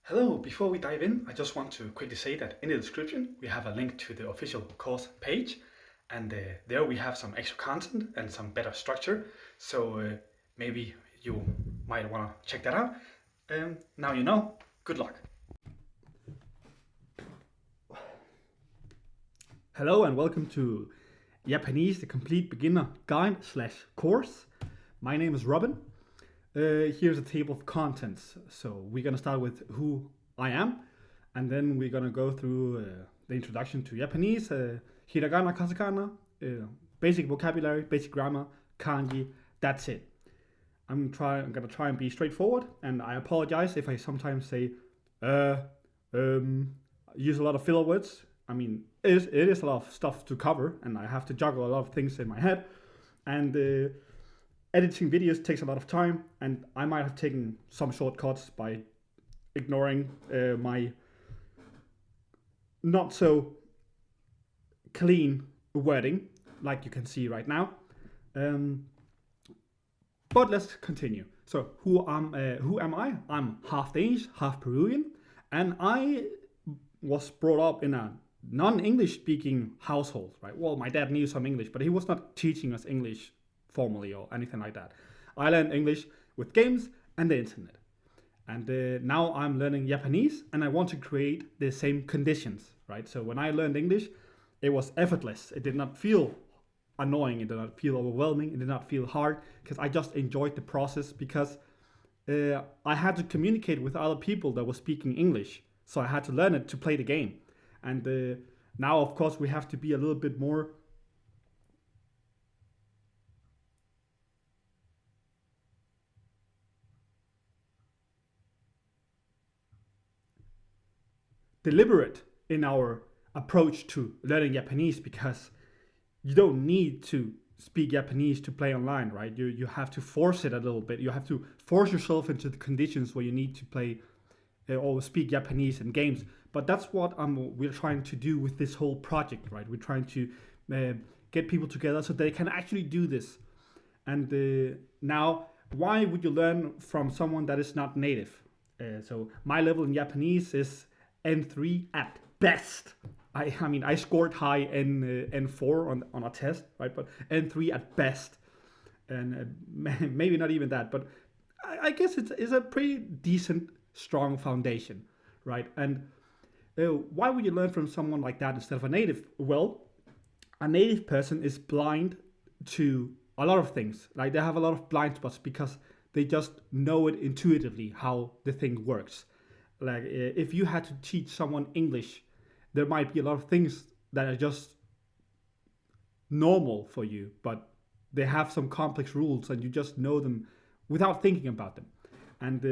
Hello, before we dive in, I just want to quickly say that in the description we have a link to the official course page, and there we have some extra content and some better structure, so maybe you might want to check that out. Now you know, good luck. Hello and welcome to Japanese, the complete beginner guide / course. My name is Robin. Here's a table of contents. So we're gonna start with who I am, and then we're gonna go through the introduction to Japanese, hiragana, katakana, basic vocabulary, basic grammar, kanji. That's it. I'm gonna try and be straightforward, and I apologize if I sometimes say, use a lot of filler words. I mean, it is a lot of stuff to cover, and I have to juggle a lot of things in my head, and editing videos takes a lot of time, and I might have taken some shortcuts by ignoring my not so clean wording, like you can see right now. But let's continue. So who am I? I'm half Danish, half Peruvian, and I was brought up in a non-English speaking household, right? Well, my dad knew some English, but he was not teaching us English formally or anything like that. I learned English with games and the internet. And now I'm learning Japanese, and I want to create the same conditions, right? So when I learned English, it was effortless. It did not feel annoying. It did not feel overwhelming. It did not feel hard, because I just enjoyed the process, because I had to communicate with other people that were speaking English. So I had to learn it to play the game. And now, of course, we have to be a little bit more deliberate in our approach to learning Japanese, because you don't need to speak Japanese to play online, right? You have to force it a little bit. You have to force yourself into the conditions where you need to play or speak Japanese in games. But that's what we're trying to do with this whole project, right? We're trying to get people together so they can actually do this. And now, why would you learn from someone that is not native? So my level in Japanese is N3 at best. I mean, I scored high N4 on a test, right? But N3 at best, and maybe not even that. But I guess it's a pretty decent, strong foundation, right? And why would you learn from someone like that instead of a native? Well, a native person is blind to a lot of things. Like, they have a lot of blind spots because they just know it intuitively how the thing works. Like, if you had to teach someone English, there might be a lot of things that are just normal for you, but they have some complex rules and you just know them without thinking about them. And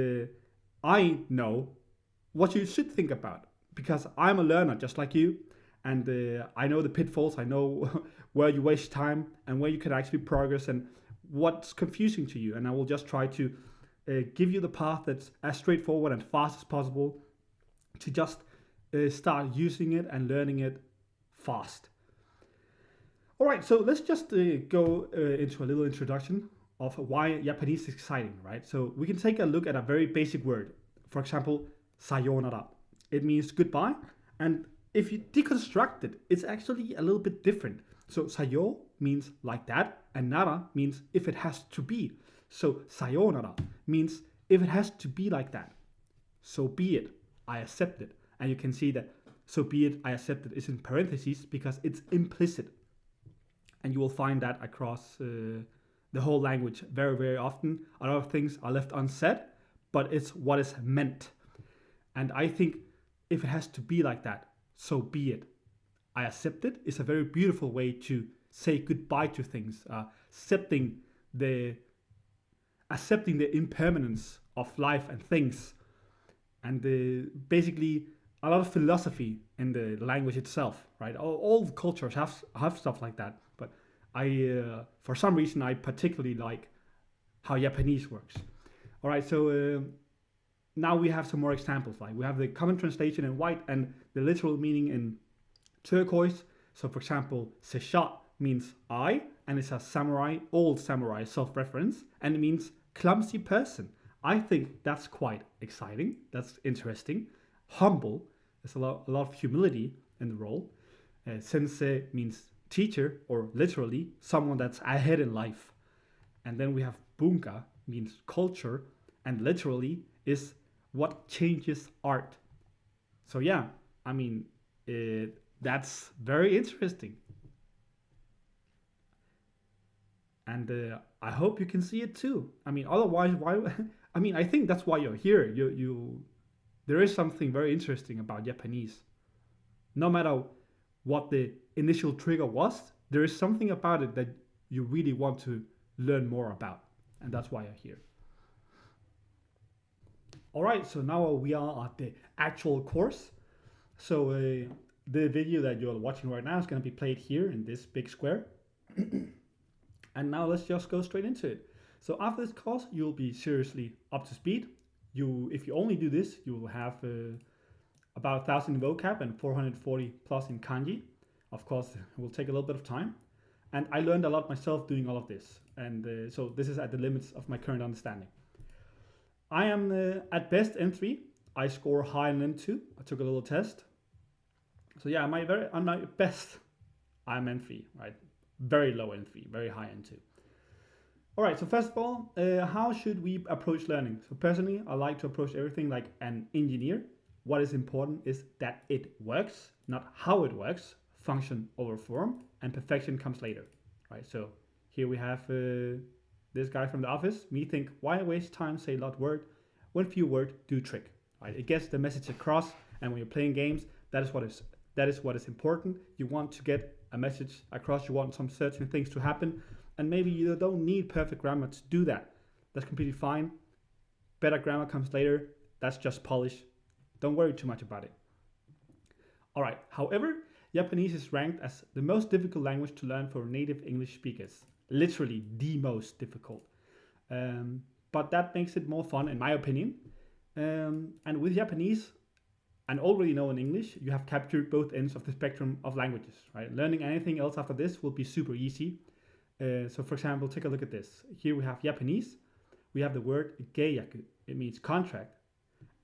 I know what you should think about, because I'm a learner just like you, and I know the pitfalls. I know where you waste time and where you can actually progress and what's confusing to you. And I will just try to give you the path that's as straightforward and fast as possible to just start using it and learning it fast. All right, so let's just go into a little introduction of why Japanese is exciting, right? So we can take a look at a very basic word. For example, sayonara. It means goodbye, and if you deconstruct it, it's actually a little bit different. So sayo means like that, and nara means if it has to be. So sayonara means if it has to be like that, so be it, I accept it. And you can see that so be it, I accept it is in parentheses because it's implicit. And you will find that across the whole language very, very often. A lot of things are left unsaid, but it's what is meant. And I think if it has to be like that, so be it, I accept it, is a very beautiful way to say goodbye to things, accepting the impermanence of life and things, and basically a lot of philosophy in the language itself, right? All cultures have stuff like that, but for some reason, I particularly like how Japanese works. All right, so now we have some more examples. Like, we have the common translation in white and the literal meaning in turquoise. So, for example, Sesha means I, and it's a old samurai self-reference, and it means clumsy person. I think that's quite exciting. That's interesting. Humble. There's a lot of humility in the role. Sensei means teacher, or literally someone that's ahead in life. And then we have bunka, means culture, and literally is what changes art. So yeah, I mean, that's very interesting, and I hope you can see it too. I mean, otherwise, why? I mean, I think that's why you're here. There is something very interesting about Japanese. No matter what the initial trigger was, there is something about it that you really want to learn more about, and that's why you're here. All right, so now we are at the actual course. So the video that you're watching right now is going to be played here in this big square. And now let's just go straight into it. So after this course, you'll be seriously up to speed. If you only do this, you will have about 1,000 in vocab and 440 plus in kanji. Of course, it will take a little bit of time. And I learned a lot myself doing all of this. And so this is at the limits of my current understanding. I am at best N3. I score high in N2. I took a little test. So yeah, on my best, I'm N3, right? Very low N3, very high N2. All right, so first of all, how should we approach learning? So personally, I like to approach everything like an engineer. What is important is that it works, not how it works, function over form, and perfection comes later, right? So here we have this guy from the office. Me think, why waste time, say a lot word, when few word do trick, right? It gets the message across, and when you're playing games, that is what is important. You want to get a message across, you want some certain things to happen, and maybe you don't need perfect grammar to do that. That's completely fine. Better grammar comes later. That's just polish. Don't worry too much about it. All right, however, Japanese is ranked as the most difficult language to learn for native English speakers. Literally the most difficult. But that makes it more fun, in my opinion. And with Japanese, and already know in English, you have captured both ends of the spectrum of languages, right? Learning anything else after this will be super easy. So for example, take a look at this. Here we have Japanese. We have the word geyaku. It means contract.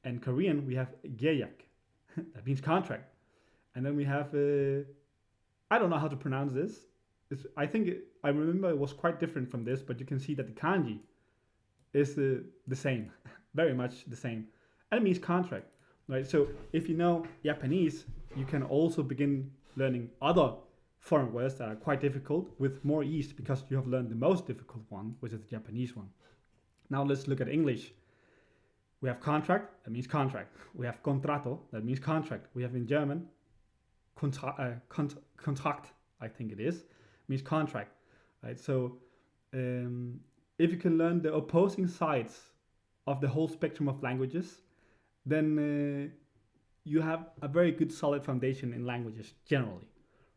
And Korean, we have geyak. That means contract. And then we have, I don't know how to pronounce this. I remember it was quite different from this, but you can see that the kanji is the same, very much the same. And it means contract, right? So if you know Japanese, you can also begin learning other foreign words that are quite difficult with more ease because you have learned the most difficult one, which is the Japanese one. Now let's look at English. We have contract, that means contract. We have contrato, that means contract. We have in German, contract, I think it is, means contract, right? So if you can learn the opposing sides of the whole spectrum of languages, then you have a very good solid foundation in languages generally,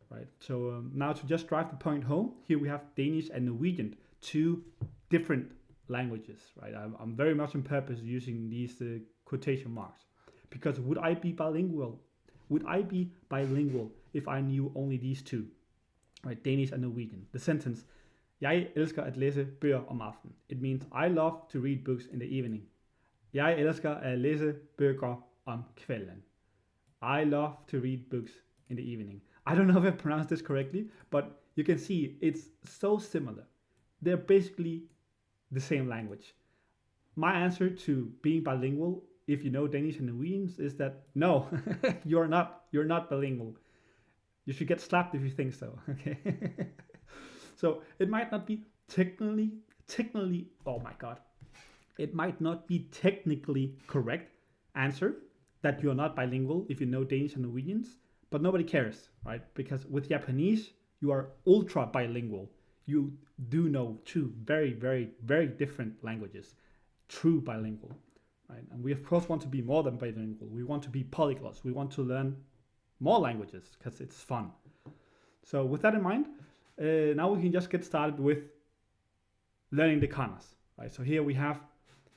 right? So now to just drive the point home, here we have Danish and Norwegian, two different languages, right? I'm very much on purpose using these quotation marks because would I be bilingual? Would I be bilingual if I knew only these two, right? Danish and Norwegian. The sentence, jeg elsker at læse bøger om aftenen. It means I love to read books in the evening. Jeg elsker at læse bøger om kvällen. I love to read books in the evening. I don't know if I pronounced this correctly, but you can see it's so similar. They're basically the same language. My answer to being bilingual, if you know Danish and Norwegian, is that no, you're not bilingual. You should get slapped if you think so. Okay. So it might not be technically, oh my god, it might not be technically correct answer that you're not bilingual if you know Danish and Norwegians, but nobody cares, right? Because with Japanese, you are ultra bilingual. You do know two very, very, very different languages, true bilingual, right? And we of course want to be more than bilingual. We want to be polyglots. We want to learn more languages because it's fun. So with that in mind, now we can just get started with learning the kanas, right? So here we have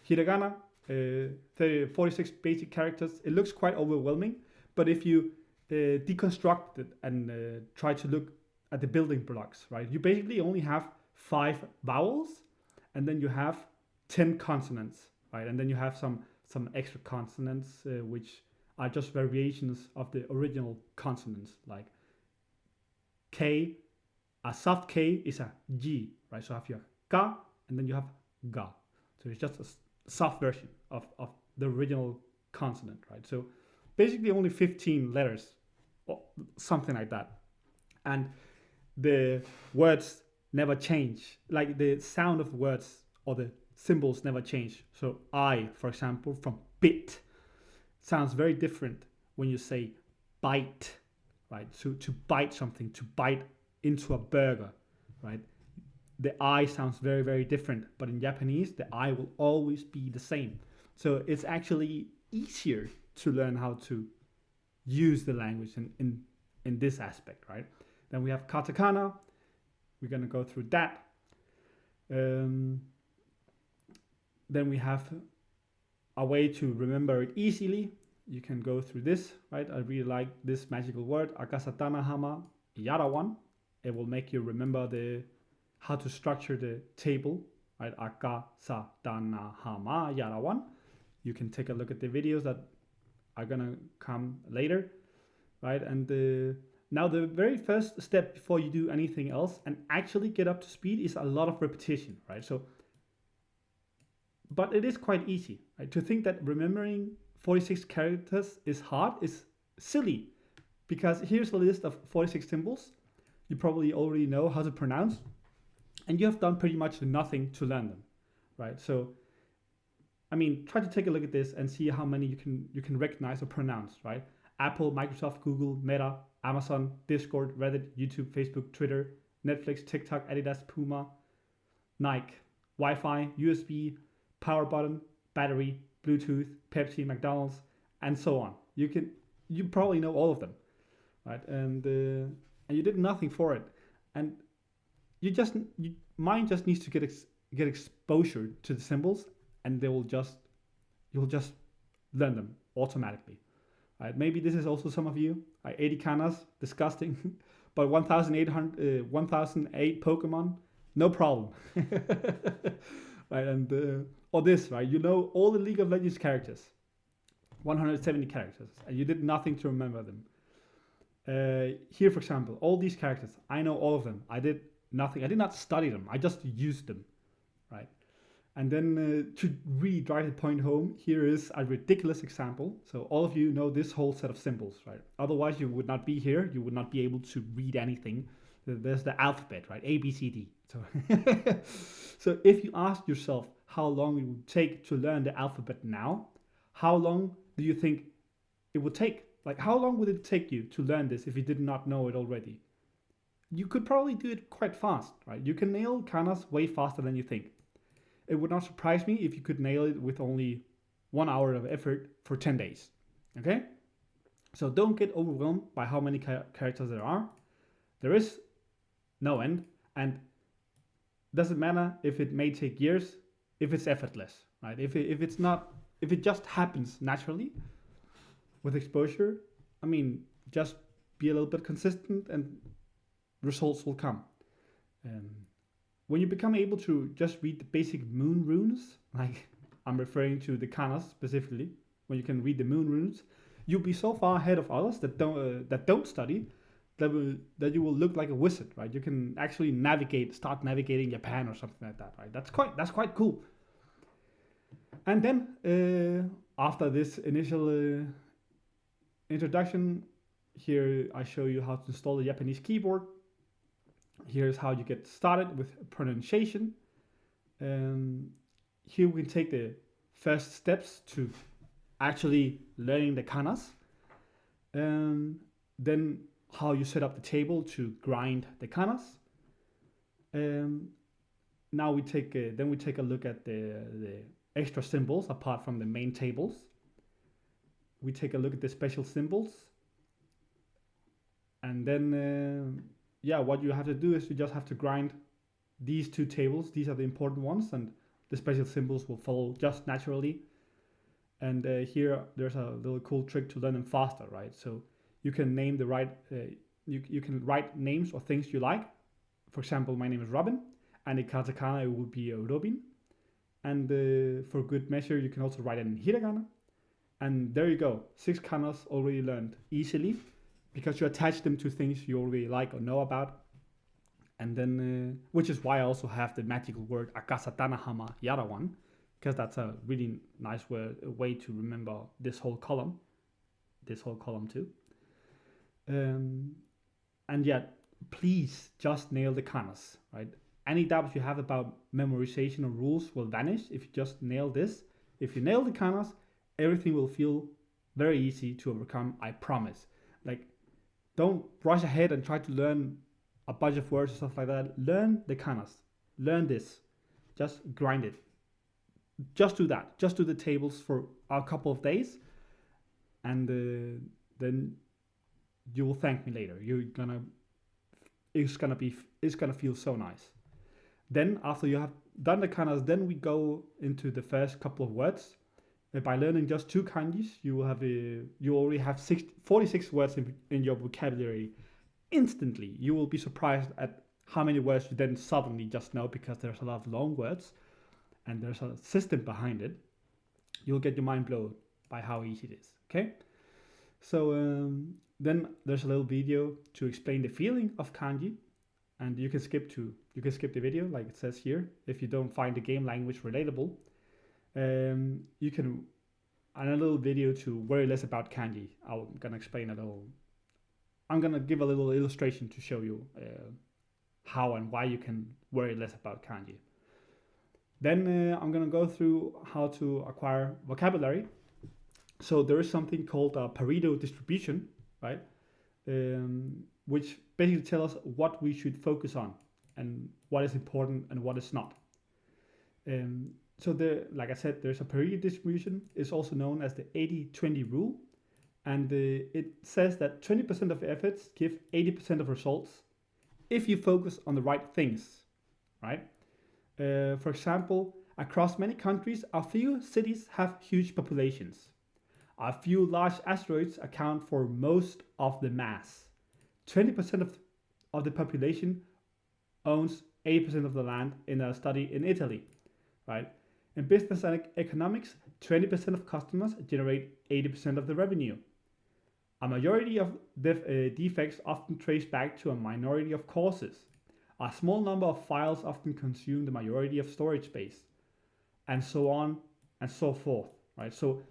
hiragana, 46 basic characters. It looks quite overwhelming, but if you deconstruct it and try to look at the building blocks, right? You basically only have 5 vowels and then you have 10 consonants, right? And then you have some extra consonants, which are just variations of the original consonants, like K. A soft K is a G, right? So you have your Ka, and then you have Ga. So it's just a soft version of the original consonant, right? So basically only 15 letters, or something like that. And the words never change. Like the sound of words or the symbols never change. So I, for example, from bit, sounds very different when you say bite, right? So to bite something, to bite into a burger, right? The I sounds very, very different, but in Japanese, the I will always be the same. So it's actually easier to learn how to use the language in this aspect, right? Then we have katakana. We're going to go through that. Then we have a way to remember it easily. You can go through this, right? I really like this magical word, akasatana hama yarawan. It will make you remember how to structure the table, right? Akasatana hama yarawan. You can take a look at the videos that are gonna come later, right? And now the very first step before you do anything else and actually get up to speed is a lot of repetition, right? So, but it is quite easy, right? To think that remembering 46 characters is hard is silly, because here's a list of 46 symbols you probably already know how to pronounce, and you have done pretty much nothing to learn them, right? So, I mean, try to take a look at this and see how many you can recognize or pronounce, right? Apple, Microsoft, Google, Meta, Amazon, Discord, Reddit, YouTube, Facebook, Twitter, Netflix, TikTok, Adidas, Puma, Nike, Wi-Fi, USB, power button, battery, Bluetooth, Pepsi, McDonald's, and so on. You probably know all of them, right? And you did nothing for it, and mind just needs to get exposure to the symbols, and you'll just learn them automatically. Right? Maybe this is also some of you. 80 Kanas, disgusting, but 1008 Pokemon, no problem. Right? And or this, right? You know all the League of Legends characters, 170 characters, and you did nothing to remember them. Here, for example, all these characters, I know all of them. I did nothing. I did not study them. I just used them, right? And then to really drive the point home, here is a ridiculous example. So all of you know this whole set of symbols, right? Otherwise, you would not be here. You would not be able to read anything. There's the alphabet, right? A, B, C, D. So, so if you ask yourself how long it would take to learn the alphabet now, how long do you think it would take? Like, how long would it take you to learn this if you did not know it already? You could probably do it quite fast, right? You can nail kanas way faster than you think. It would not surprise me if you could nail it with only 1 hour of effort for 10 days. Okay? So don't get overwhelmed by how many characters there are. There is no end, and doesn't matter if it may take years, if it's effortless, right? If it just happens naturally with exposure, I mean, just be a little bit consistent and results will come. When you become able to just read the basic moon runes, like I'm referring to the Kanas specifically, when you can read the moon runes, you'll be so far ahead of others that don't study, that you will look like a wizard, right? You can actually start navigating Japan or something like that, right? That's quite cool. And then after this initial introduction, here I show you how to install the Japanese keyboard. Here's how you get started with pronunciation. Here we can take the first steps to actually learning the kanas. Then how you set up the table to grind the kanas. Now we take a look at the extra symbols apart from the main tables. We take a look at the special symbols, and then what you have to do is you just have to grind these two tables. These are the important ones, and the special symbols will follow just naturally. And here there's a little cool trick to learn them faster, right? So you can name the right, you can write names or things you like. For example, my name is Robin, and in katakana it would be Robin. And for good measure, you can also write it in hiragana. And there you go, 6 kanas already learned easily because you attach them to things you already like or know about. And then, which is why I also have the magical word akasatana hama yara one, because that's a really nice way to remember this whole column too. And yet, please just nail the kanas, right? Any doubts you have about memorization or rules will vanish if you just nail this. If you nail the kanas, everything will feel very easy to overcome, I promise. Like, don't rush ahead and try to learn a bunch of words and stuff like that. Learn the kanas. Learn this. Just grind it. Just do that. Just do the tables for a couple of days, and then you will thank me later. It's gonna feel so nice. Then after you have done the kanas, then we go into the first couple of words. By learning just 2 kanjis, you already have 46 words in your vocabulary instantly. You will be surprised at how many words you then suddenly just know, because there's a lot of long words and there's a system behind it. You'll get your mind blown by how easy it is. Okay, so then there's a little video to explain the feeling of kanji, and you can skip the video like it says here if you don't find the game language relatable. You can, and a little video to worry less about kanji. I'm gonna give a little illustration to show you how and why you can worry less about kanji. Then I'm gonna go through how to acquire vocabulary. So there is something called a Pareto distribution, right? Which basically tells us what we should focus on and what is important and what is not. So like I said, there's a Pareto distribution. It's also known as the 80-20 rule. And it says that 20% of efforts give 80% of results if you focus on the right things, right? For example, across many countries, a few cities have huge populations. A few large asteroids account for most of the mass. 20% of the population owns 80% of the land in a study in Italy, right? In business and economics, 20% of customers generate 80% of the revenue. A majority of defects often trace back to a minority of causes. A small number of files often consume the majority of storage space, and so on and so forth, right? So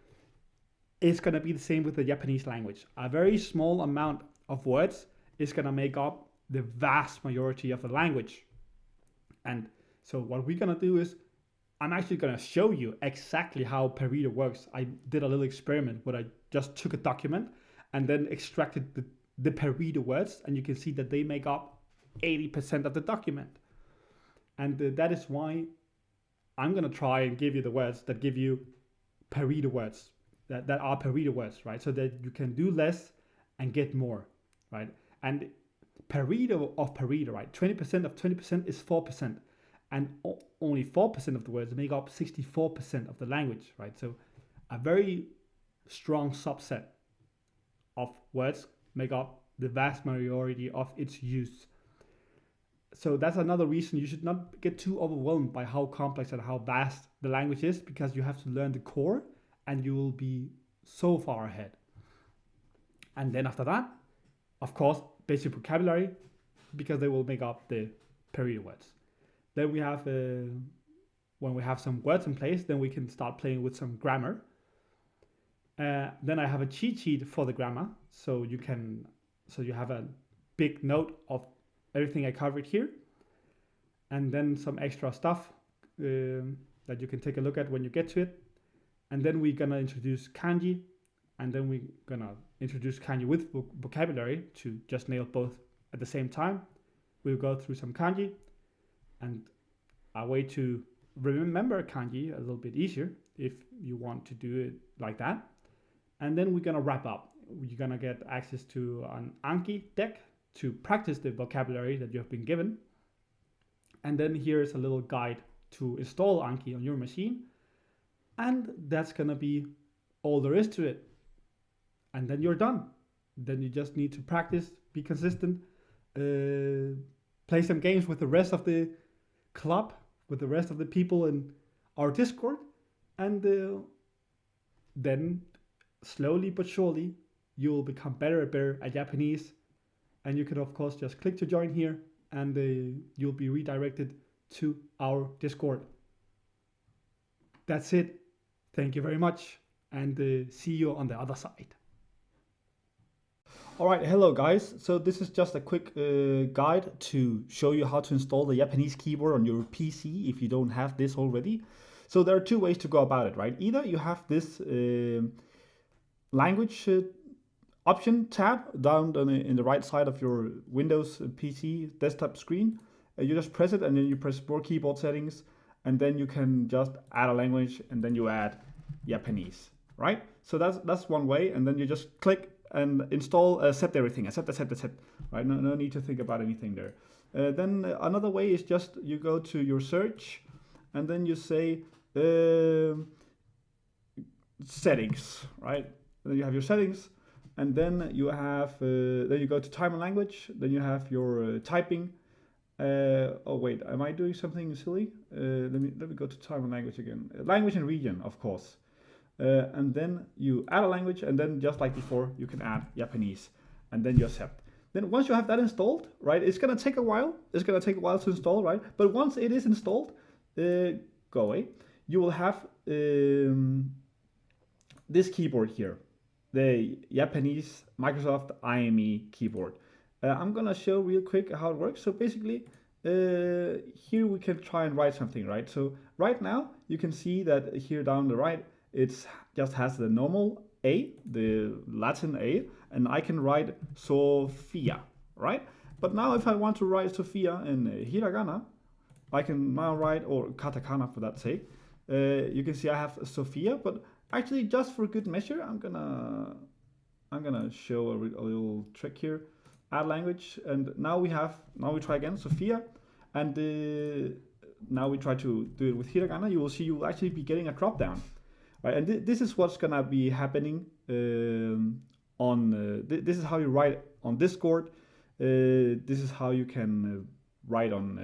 it's going to be the same with the Japanese language. A very small amount of words is going to make up the vast majority of the language. And so what we're going to do is, I'm actually going to show you exactly how Pareto works. I did a little experiment where I just took a document and then extracted the Pareto words, and you can see that they make up 80% of the document. And that is why I'm going to try and give you the words that give you Pareto words, that are Pareto words, right? So that you can do less and get more, right? And Pareto of Pareto, right? 20% of 20% is 4%. And only 4% of the words make up 64% of the language, right? So a very strong subset of words make up the vast majority of its use. So that's another reason you should not get too overwhelmed by how complex and how vast the language is, because you have to learn the core and you will be so far ahead. And then after that, of course, basic vocabulary, because they will make up the Pareto words. Then we have, when we have some words in place, then we can start playing with some grammar. Then I have a cheat sheet for the grammar, so you have a big note of everything I covered here, and then some extra stuff that you can take a look at when you get to it. And then we're gonna introduce kanji, and then we're gonna introduce kanji with vocabulary to just nail both at the same time. We'll go through some kanji, and a way to remember kanji a little bit easier if you want to do it like that. And then we're gonna wrap up. You're gonna get access to an Anki deck to practice the vocabulary that you have been given. And then here's a little guide to install Anki on your machine. And that's gonna be all there is to it. And then you're done. Then you just need to practice, be consistent, play some games with the rest of the club, with the rest of the people in our Discord, and then slowly but surely you will become better and better at Japanese. And you can of course just click to join here, and you'll be redirected to our Discord. That's it. Thank you very much, and see you on the other side. All right, hello guys. So this is just a quick guide to show you how to install the Japanese keyboard on your PC if you don't have this already. So there are two ways to go about it, right? Either you have this language option tab down in the right side of your Windows PC desktop screen. You just press it, and then you press more keyboard settings, and then you can just add a language, and then you add Japanese, right? So that's one way, and then you just click and install, accept everything, accept, right? No need to think about anything there. Then another way is just you go to your search, and then you say settings, right? Then you have your settings, and then you have then you go to time and language. Then you have your typing. Oh wait, am I doing something silly? Let me go to time and language again. Language and region, of course. And then you add a language, and then just like before, you can add Japanese, and then you accept. Then once you have that installed, right, it's gonna take a while. It's gonna take a while to install, right? But once it is installed, go away. You will have this keyboard here, the Japanese Microsoft IME keyboard. I'm gonna show real quick how it works. So basically, here we can try and write something, right? So right now you can see that here down the right, it just has the normal A, the Latin A, and I can write Sophia, right? But now if I want to write Sophia in hiragana, I can now write, or katakana for that sake. You can see I have Sophia, but actually just for good measure, I'm gonna show a little trick here. Add language, and now we try again Sophia, and now we try to do it with hiragana. You will see you will actually be getting a drop down. Right, and this is what's gonna be happening on. This is how you write on Discord. This is how you can write on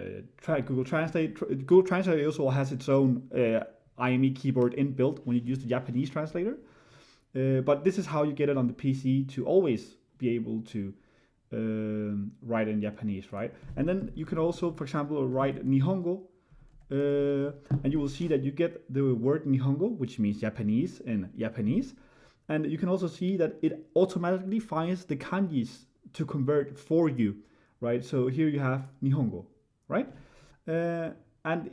Google Translate. Google Translate also has its own IME keyboard inbuilt when you use the Japanese translator. But this is how you get it on the PC to always be able to write in Japanese, right? And then you can also, for example, write Nihongo. And you will see that you get the word Nihongo, which means Japanese, in Japanese. And you can also see that it automatically finds the kanjis to convert for you, right? So here you have Nihongo, right? And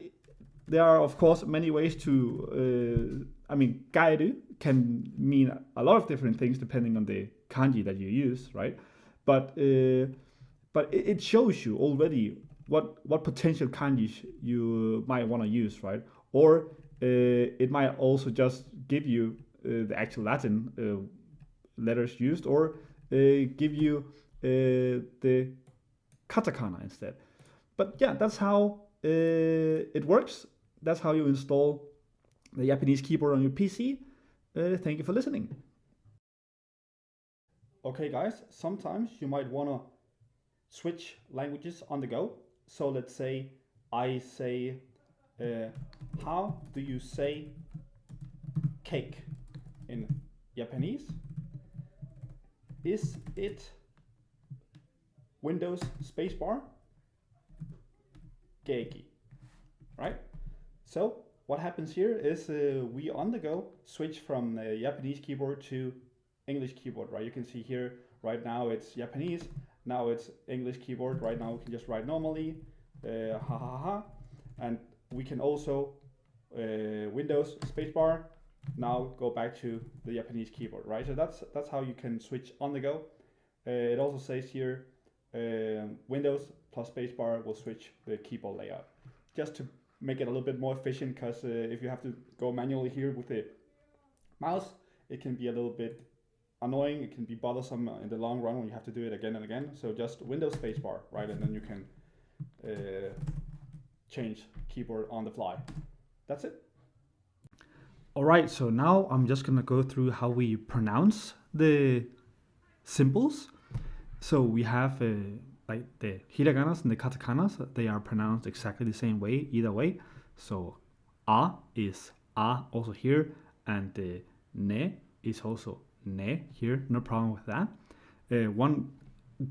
there are, of course, many ways to, gaeru can mean a lot of different things depending on the kanji that you use, right? But it shows you already what potential kanji you might want to use, right? Or it might also just give you the actual Latin letters used, or give you the katakana instead. But yeah, that's how it works. That's how you install the Japanese keyboard on your PC. Thank you for listening. Okay guys, sometimes you might want to switch languages on the go. So let's say I say, how do you say cake in Japanese? Is it Windows spacebar? Keiki, right? So what happens here is we on the go switch from Japanese keyboard to English keyboard, right? You can see here right now it's Japanese. Now it's English keyboard. Right now we can just write normally, and we can also Windows spacebar. Now go back to the Japanese keyboard, right? So that's how you can switch on the go. It also says here Windows plus spacebar will switch the keyboard layout, just to make it a little bit more efficient. Because if you have to go manually here with the mouse, it can be a little bit annoying. It can be bothersome in the long run when you have to do it again and again. So just Windows spacebar, right? And then you can change keyboard on the fly. That's it. All right, so now I'm just gonna go through how we pronounce the symbols. So we have like the hiraganas and the katakanas. They are pronounced exactly the same way, either way. So a is a also here, and the ne is also ne here. No problem with that. One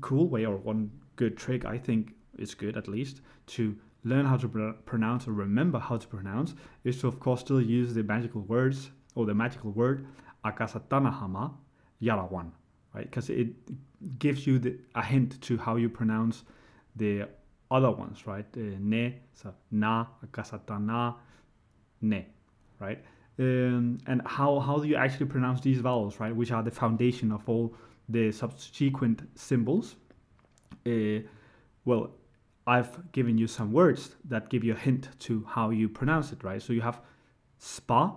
cool way, or one good trick, I think is good at least, to learn how to pronounce or remember how to pronounce is to, of course, still use the magical words or the magical word akasatanahama yarawan, right? Because it gives you a hint to how you pronounce the other ones, right? Ne, so na, akasatana, ne, right? And how do you actually pronounce these vowels, right? Which are the foundation of all the subsequent symbols. Well, I've given you some words that give you a hint to how you pronounce it, right? So you have spa.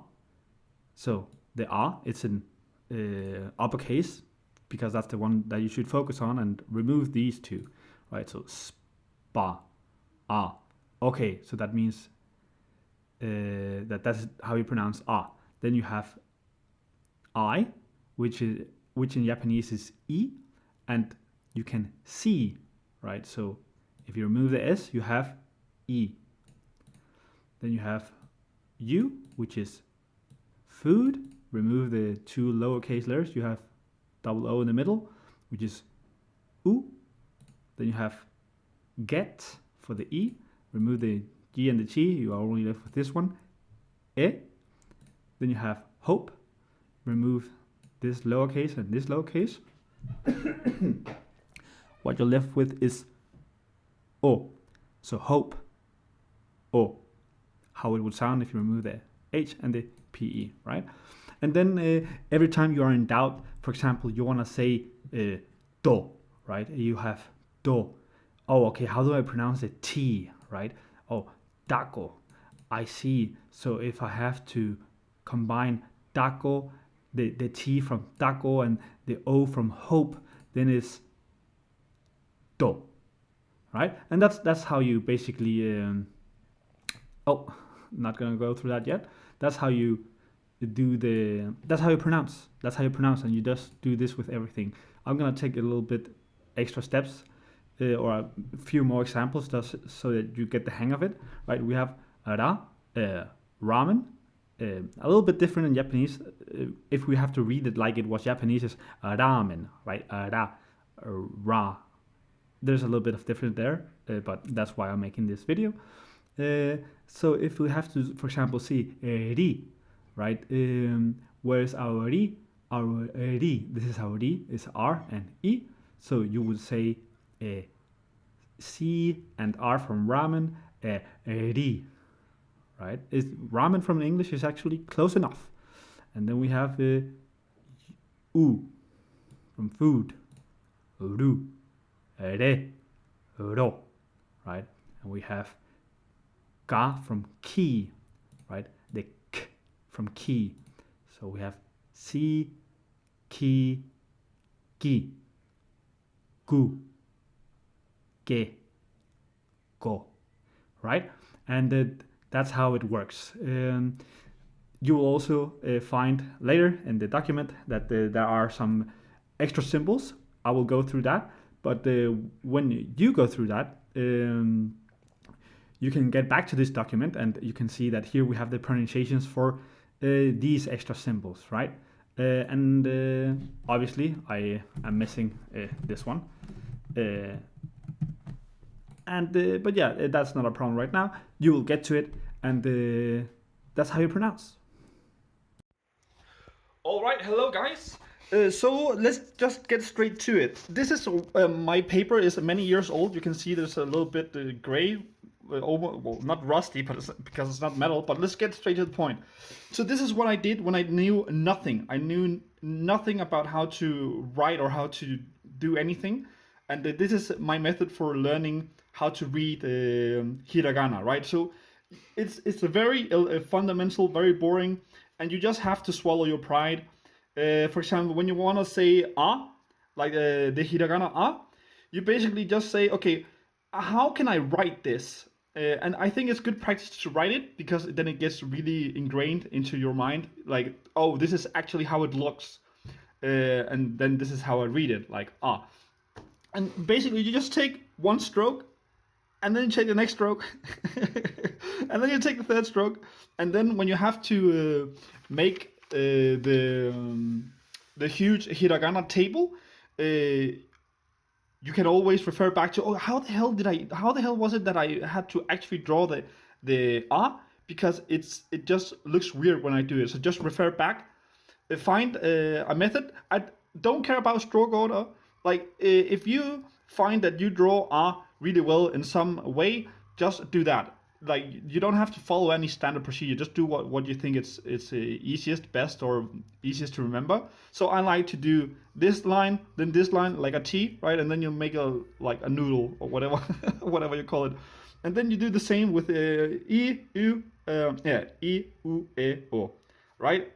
So the R, it's in uppercase because that's the one that you should focus on, and remove these two, right? So spa, ah. Okay, so that means that's how you pronounce ah. Then you have I, which in Japanese is I, and you can see, right? So if you remove the S, you have I. Then you have U, which is food. Remove the two lowercase letters, you have double O in the middle, which is U. Then you have get for the E. Remove the G and the G, you are only left with this one, E. Then you have hope. Remove this lowercase and this lowercase. What you're left with is O. So hope, O. How it would sound if you remove the H and the PE, right? And then every time you are in doubt, for example, you want to say do, right? You have do. Oh, okay, how do I pronounce the T, right? Oh, dako. I see. So if I have to combine dako, the T from dako and the O from hope, then it's do, right? And that's how you basically, not gonna go through that yet. That's how you that's how you pronounce. That's how you pronounce, and you just do this with everything. I'm gonna take a little bit extra steps or a few more examples just so that you get the hang of it, right? We have ra, ramen, a little bit different in Japanese. If we have to read it like it was Japanese, is ramen, right? Ra. There's a little bit of difference there, but that's why I'm making this video. So if we have to, for example, see ri, right? Where's our ri? Our ri. This is our ri. It's R and I. So you would say C and R from ramen, ri, right? Is ramen from English is actually close enough. And then we have u from food, ru, re, ro, right? And we have ga from key, right? The k from key. So we have si, ki, gi, gu, ge, go, right? And that's how it works. You will also find later in the document that there are some extra symbols. I will go through that, but when you go through that, you can get back to this document and you can see that here we have the pronunciations for these extra symbols, right? And obviously I am missing this one. But yeah, that's not a problem right now. You will get to it, and that's how you pronounce. All right, hello guys. So let's just get straight to it. This is my paper is many years old. You can see there's a little bit gray, almost, well, not rusty, but because it's not metal. But let's get straight to the point. So this is what I did when I knew nothing. I knew nothing about how to write or how to do anything, and this is my method for learning how to read hiragana. Right. So it's a very fundamental, very boring, and you just have to swallow your pride. For example, when you want to say "a," like the hiragana "a," you basically just say, okay, how can I write this? And I think it's good practice to write it, because then it gets really ingrained into your mind. Like, oh, this is actually how it looks, and then this is how I read it, like "a." And basically, you just take one stroke, and then you take the next stroke, and then you take the third stroke, and then when you have to make the huge hiragana table, you can always refer back to, oh, how the hell was it that I had to actually draw the R, because it just looks weird when I do it. So just refer back, find a method. I don't care about stroke order. Like if you find that you draw R really well in some way, just do that. Like you don't have to follow any standard procedure. Just do what you think it's easiest, best, or easiest to remember. So I like to do this line, then this line, like a T, right? And then you make a noodle or whatever whatever you call it. And then you do the same with I, U, I, U, E, O, right?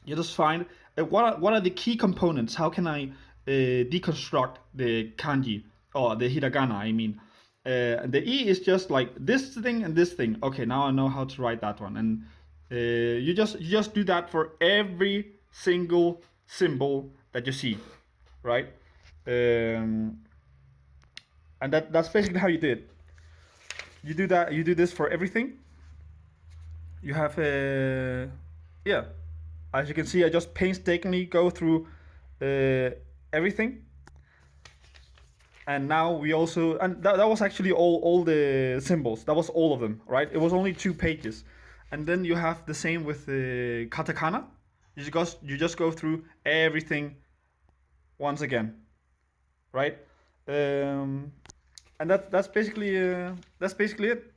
You just find what are the key components. How can I deconstruct the kanji or the hiragana? I mean, the E is just like this thing and this thing. Okay, now I know how to write that one, and you just do that for every single symbol that you see, right? And that's basically how you do it. You do that. You do this for everything. You have yeah. As you can see, I just painstakingly go through everything. And now we also, and that was actually all the symbols. That was all of them, right? It was only 2 pages. And then you have the same with the katakana. You just go through everything once again, right? And that's basically it.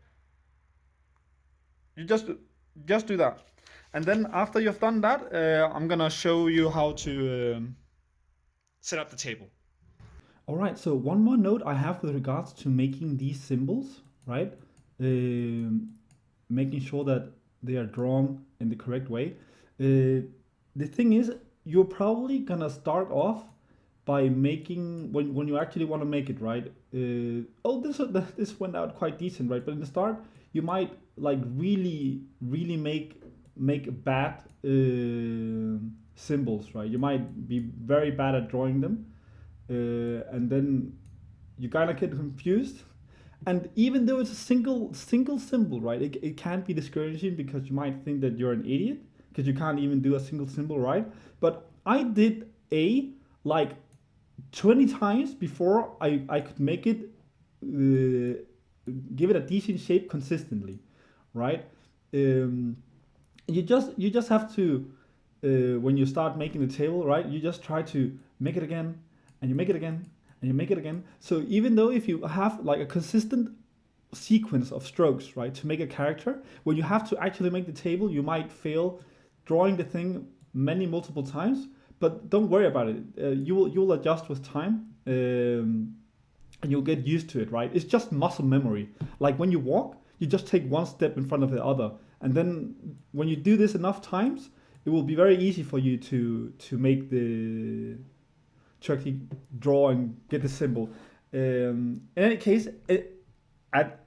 You just do that. And then after you've done that, I'm gonna show you how to set up the table. All right, so one more note I have with regards to making these symbols, right? Making sure that they are drawn in the correct way. The thing is, you're probably gonna start off by making, when you actually want to make it, right? Oh, this went out quite decent, right? But in the start, you might like really make bad symbols, right? You might be very bad at drawing them, and then you kind of get confused. And even though it's a single symbol, right? It can't be discouraging because you might think that you're an idiot because you can't even do a single symbol right. But I did like 20 times before I could make it, give it a decent shape consistently, right? You just have to, when you start making the table, right? You just try to make it again, and you make it again, and you make it again. So even though if you have like a consistent sequence of strokes, right, to make a character, when you have to actually make the table, you might fail drawing the thing multiple times. But don't worry about it. You'll adjust with time, and you'll get used to it, right? It's just muscle memory. Like when you walk, you just take one step in front of the other, and then when you do this enough times, it will be very easy for you to make to actually draw and get the symbol. In any case, in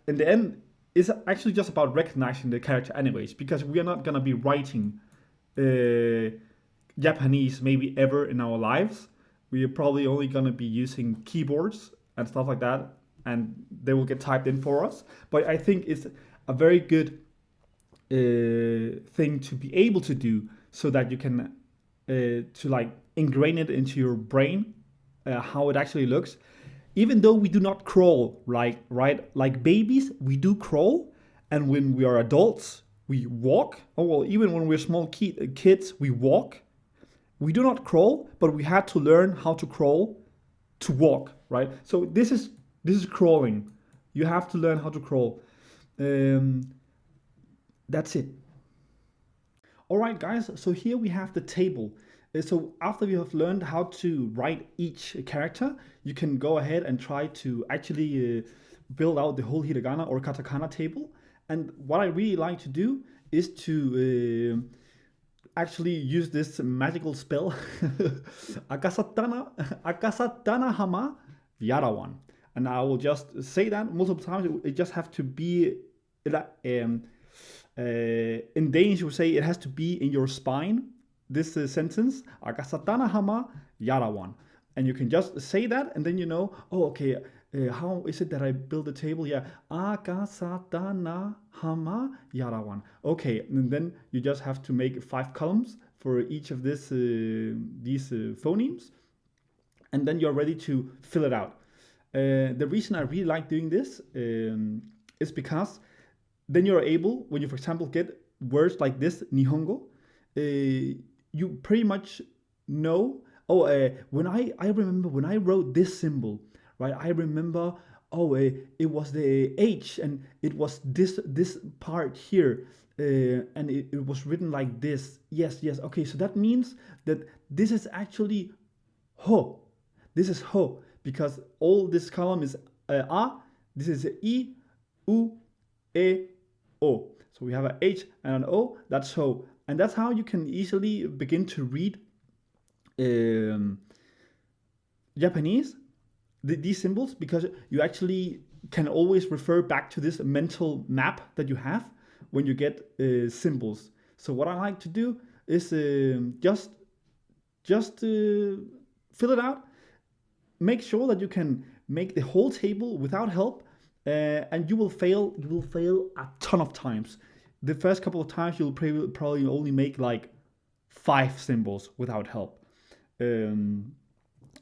the end, it's actually just about recognizing the character, anyways, because we are not gonna be writing Japanese maybe ever in our lives. We are probably only gonna be using keyboards and stuff like that, and they will get typed in for us. But I think it's a very good thing to be able to do, so that you can to like ingrain it into your brain, how it actually looks. Even though we do not crawl, right? Like babies, we do crawl, and when we are adults, we walk. Oh well, even when we're small kids, we walk. We do not crawl, but we had to learn how to crawl to walk, right? So this is crawling. You have to learn how to crawl. That's it. All right, guys. So here we have the table. So after we have learned how to write each character, you can go ahead and try to actually build out the whole hiragana or katakana table. And what I really like to do is to actually use this magical spell, Akasatana Hama Yarawan. And I will just say that multiple times. It just have to be, in Danish you say it has to be in your spine, this sentence, Akasatana Hama Yarawan. And you can just say that, and then you know, oh, okay, How is it that I build a table? Yeah, Akasatana Hama Yarawan. Okay, and then you just have to make 5 columns for each of these phonemes, and then you're ready to fill it out. The reason I really like doing this is because then you're able, when you, for example, get words like this, Nihongo, you pretty much know, when I remember when I wrote this symbol, right? I remember, it was the H and it was this part here, and it was written like this. Yes, yes. Okay, so that means that this is actually ho. This is ho because all this column is a. This is I, u, e, o. So we have an H and an O. That's ho, and that's how you can easily begin to read Japanese, these symbols, because you actually can always refer back to this mental map that you have when you get symbols. So what I like to do is just fill it out. Make sure that you can make the whole table without help, and you will fail. You will fail a ton of times. The first couple of times you'll probably only make like 5 symbols without help. And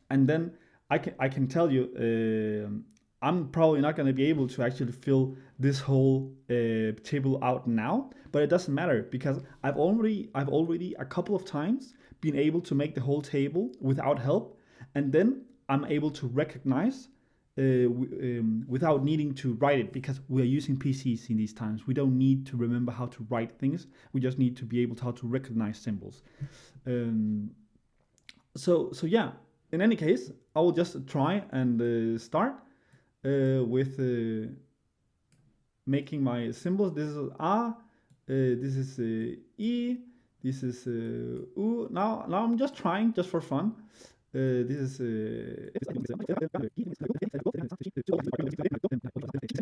then I can tell you, I'm probably not going to be able to actually fill this whole table out now, but it doesn't matter because I've already a couple of times been able to make the whole table without help, and then I'm able to recognize without needing to write it, because we are using PCs in these times. We don't need to remember how to write things. We just need to be able to how to recognize symbols. So yeah. In any case, I will just try and start with making my symbols. This is A, this is I, this is U. Now I'm just trying, just for fun. This is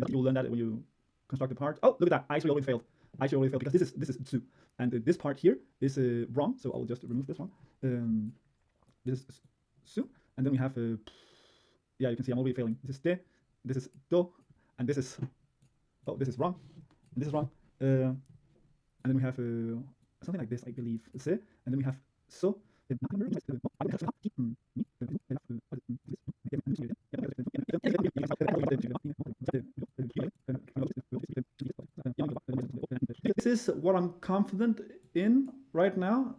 you'll learn that when you construct the part. Oh, look at that! I actually already failed. Because this is Tsu, and this part here is wrong. So I will just remove this one. This is Su, and then we have yeah, you can see I'm already failing. This is De, this is Do, and this is wrong, and this is wrong. And then we have something like this, I believe. Se, and then we have So. This is what I'm confident in right now.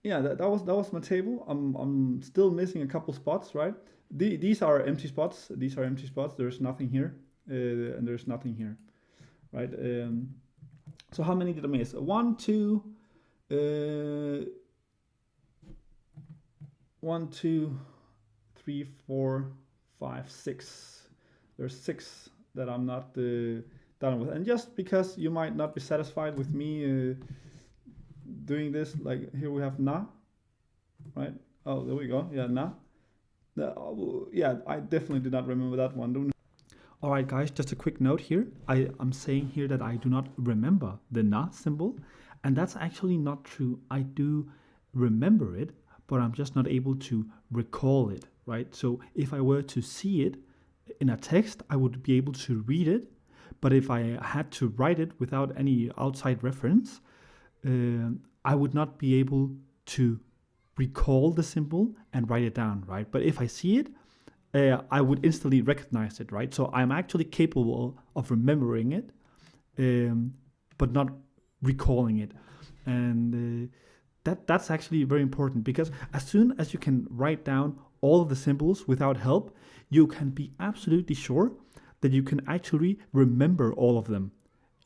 Yeah, that was my table. I'm still missing a couple spots, right? These are empty spots. These are empty spots. There's nothing here, and there's nothing here, right? So how many did I miss? 1, 2, 1, 2, 3, 4, 5, 6. There's 6 that I'm not done with, and just because you might not be satisfied with me doing this, like here we have na, right? Oh, there we go. Yeah, na. Yeah, I definitely did not remember that one. All right, guys, just a quick note here. I'm saying here that I do not remember the na symbol, and that's actually not true. I do remember it, but I'm just not able to recall it, right? So if I were to see it in a text, I would be able to read it, but if I had to write it without any outside reference, I would not be able to recall the symbol and write it down, right? But if I see it, I would instantly recognize it, right? So I'm actually capable of remembering it, but not recalling it. And that's actually very important, because as soon as you can write down all of the symbols without help, you can be absolutely sure that you can actually remember all of them.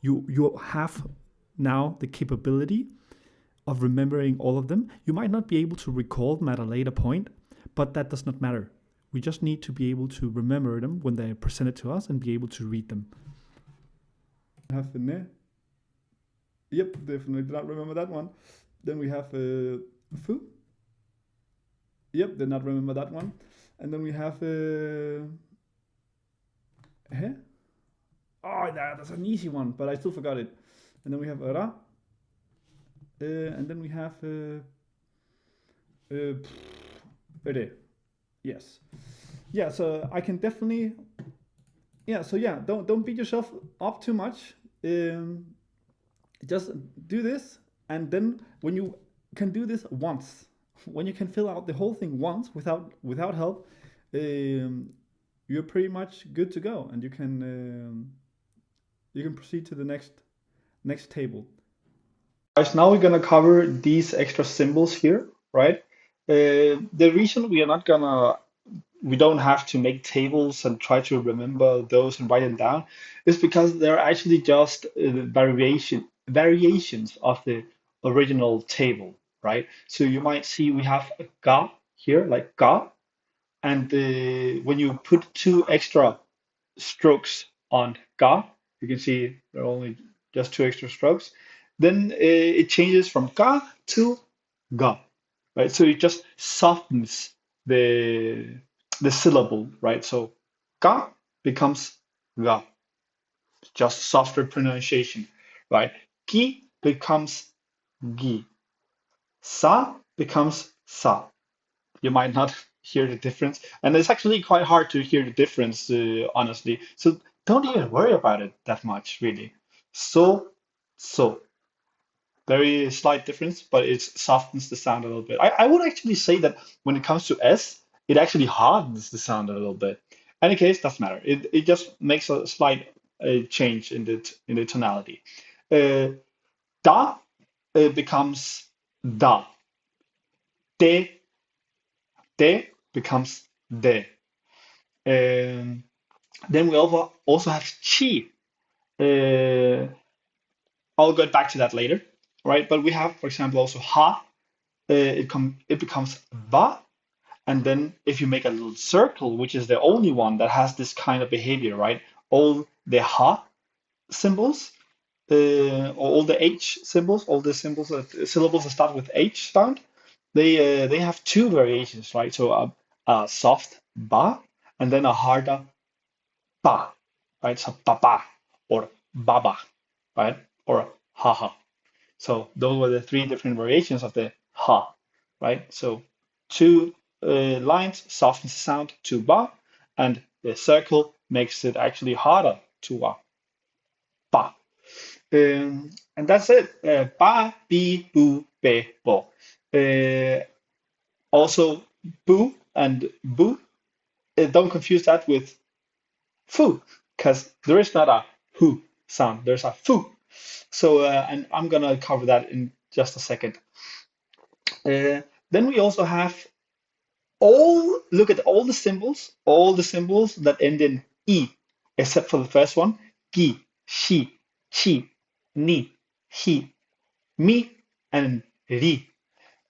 You have now the capability of remembering all of them. You might not be able to recall them at a later point, but that does not matter. We just need to be able to remember them when they're presented to us and be able to read them. Have ne. Yep, definitely did not remember that one. Then we have fu. Yep, did not remember that one. And then we have he. Oh, that's an easy one, but I still forgot it. And then we have ra. And then we have Uh, Ready? Yes. Yeah. So I can definitely. Yeah. So yeah, don't beat yourself up too much. Um, just do this, and then when you can do this once, when you can fill out the whole thing once without help, um, you're pretty much good to go, and you can proceed to the next table. Guys, now we're gonna cover these extra symbols here, right? The reason we don't have to make tables and try to remember those and write them down is because they're actually just variations of the original table, right? So you might see we have a ga here, like ga, and when you put two extra strokes on ga, you can see there are only just two extra strokes. Then it changes from ga to ga, right? So it just softens the the syllable, right? So ga becomes ga, just softer pronunciation, right? Gi becomes gi, sa becomes sa. You might not hear the difference. And it's actually quite hard to hear the difference, honestly. So don't even worry about it that much, really. So, so, very slight difference, but it softens the sound a little bit. I would actually say that when it comes to S, it actually hardens the sound a little bit. Any case, doesn't matter. It just makes a slight change in the tonality. Uh, da becomes da. De, de becomes de. Um, then we also have chi. Uh, I'll get back to that later, right? But we have, for example, also ha. It becomes va, and then if you make a little circle, which is the only one that has this kind of behavior, right? All the ha symbols, or all the h symbols, all the symbols syllables that start with h sound, they have two variations, right? So a soft ba, and then a harder ba, right? So baba or baba, right? Or haha. So those were the three different variations of the ha, right? So two lines softens the sound to ba, and the circle makes it actually harder to ba. And that's it. Ba, bi, bu, be, bo. Also, boo and boo. Don't confuse that with foo, because there is not a who sound. There's a foo. So, and I'm gonna cover that in just a second. Then we also have look at all the symbols that end in e, except for the first one, gi, shi, chi, ni, hi, mi, and ri.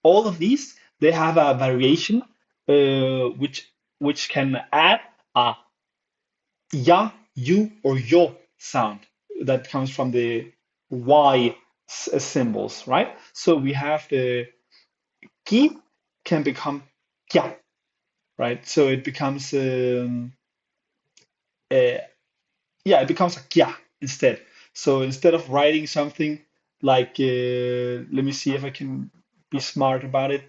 All of these, they have a variation, which can add a ya, you, or yo sound that comes from the y symbols, right? So we have the ki can become kya, right? So it becomes uh, yeah, it becomes a kya instead. So instead of writing something like let me see if I can be smart about it.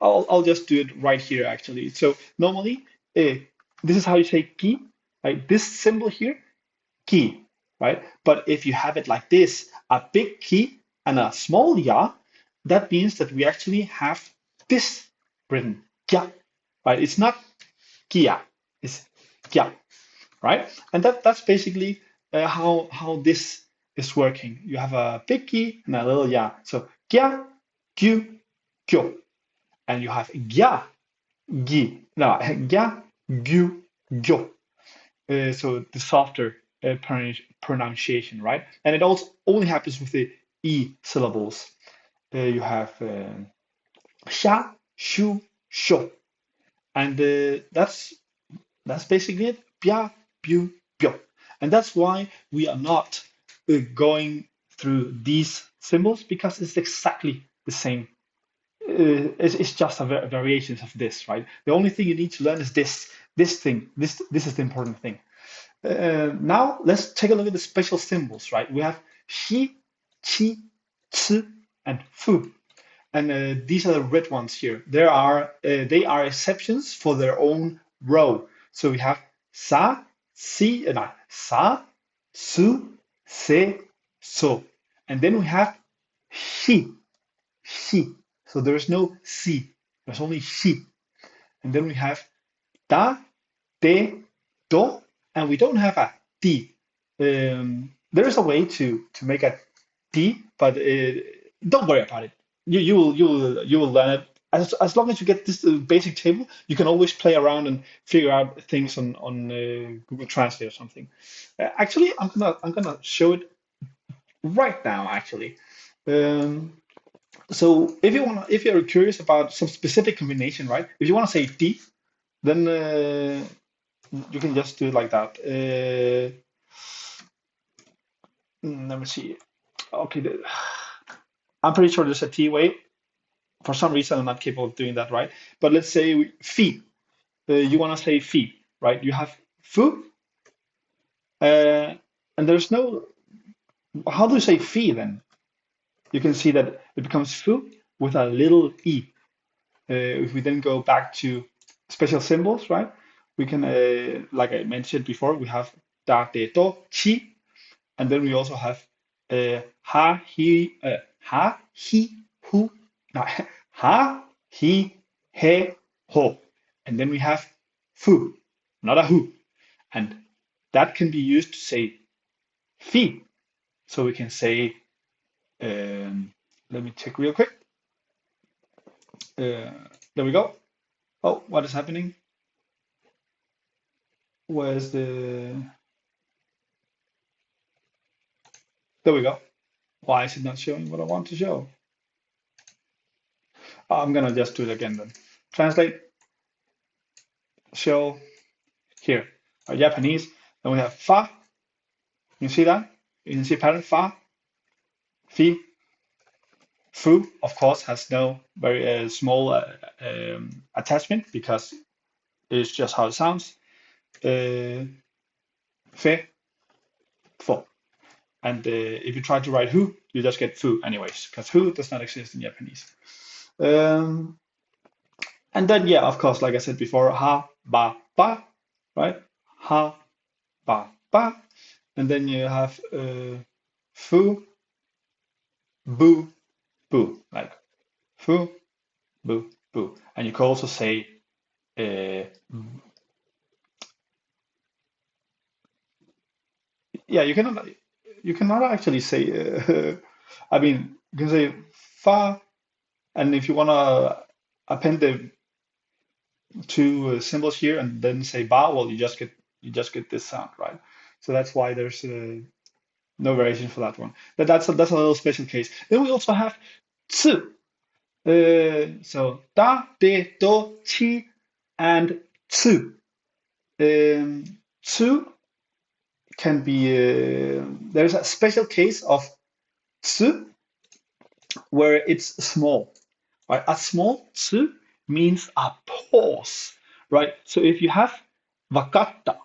I'll just do it right here actually. So normally this is how you say ki, like this symbol here, ki, right? But if you have it like this, a big ki and a small ya, that means that we actually have this written, kya, right? It's not kia, it's kya, right? And that's basically how this is working. You have a big ki and a little ya. So kya, kyu, kyo, and you have gya, gi, no, gya, gyu, gyo. So the softer pronunciation, right? And it also only happens with the e syllables. You have sha, shu, sho, and that's basically it. Bia, bu, bio, and that's why we are not going through these symbols because it's exactly the same. It's just a variations of this, right? The only thing you need to learn is this thing. This is the important thing. Now let's take a look at the special symbols, right? We have shi, chi, tsu, and fu. And these are the red ones here. They are exceptions for their own row. So we have sa, si, no, sa, su, se, so. And then we have she, she. So there is no si, there's only she. And then we have da, de, do, and we don't have a di. There is a way to make a D, but don't worry about it. You will learn it. As long as you get this basic table, you can always play around and figure out things on Google Translate or something. Actually, I'm gonna show it right now. Actually, um, so if you're curious about some specific combination, right? If you want to say D, then you can just do it like that. Let me see. Okay, I'm pretty sure there's a T way. For some reason, I'm not capable of doing that right. But let's say fee. You want to say fee, right? You have foo, and there's no. How do you say fee then? You can see that it becomes foo with a little e. If we then go back to special symbols, right? We can, like I mentioned before, we have da, de, do, chi, and then we also have ha, he, hu, no, ha, he, he, ho. And then we have fu, not a who. And that can be used to say fi. So we can say, let me check real quick. There we go. Oh, what is happening? Where's the. There we go. Why is it not showing what I want to show? I'm gonna just do it again then. Translate, show here. Our Japanese. Then we have fa. You see that? You can see pattern fa, fi, fu. Of course, has no very small attachment because it's just how it sounds. Uh, fe, fo. And if you try to write who, you just get fu anyways, because who does not exist in Japanese. Um, and then, yeah, of course, like I said before, ha, ba, ba, right? Ha, ba, ba. And then you have fu, bu, bu, like fu, bu, bu. And you can also say, uh, yeah, you cannot actually say, I mean, you can say fa, and if you want to append the two symbols here and then say ba, well, you just get this sound, right? So that's why there's no variation for that one. But that's a little special case. Then we also have tsu. So da, de, do, chi, and tsu. Tsu can be there's a special case of tsu where it's small, right? A small tsu means a pause, right? So if you have wakatta,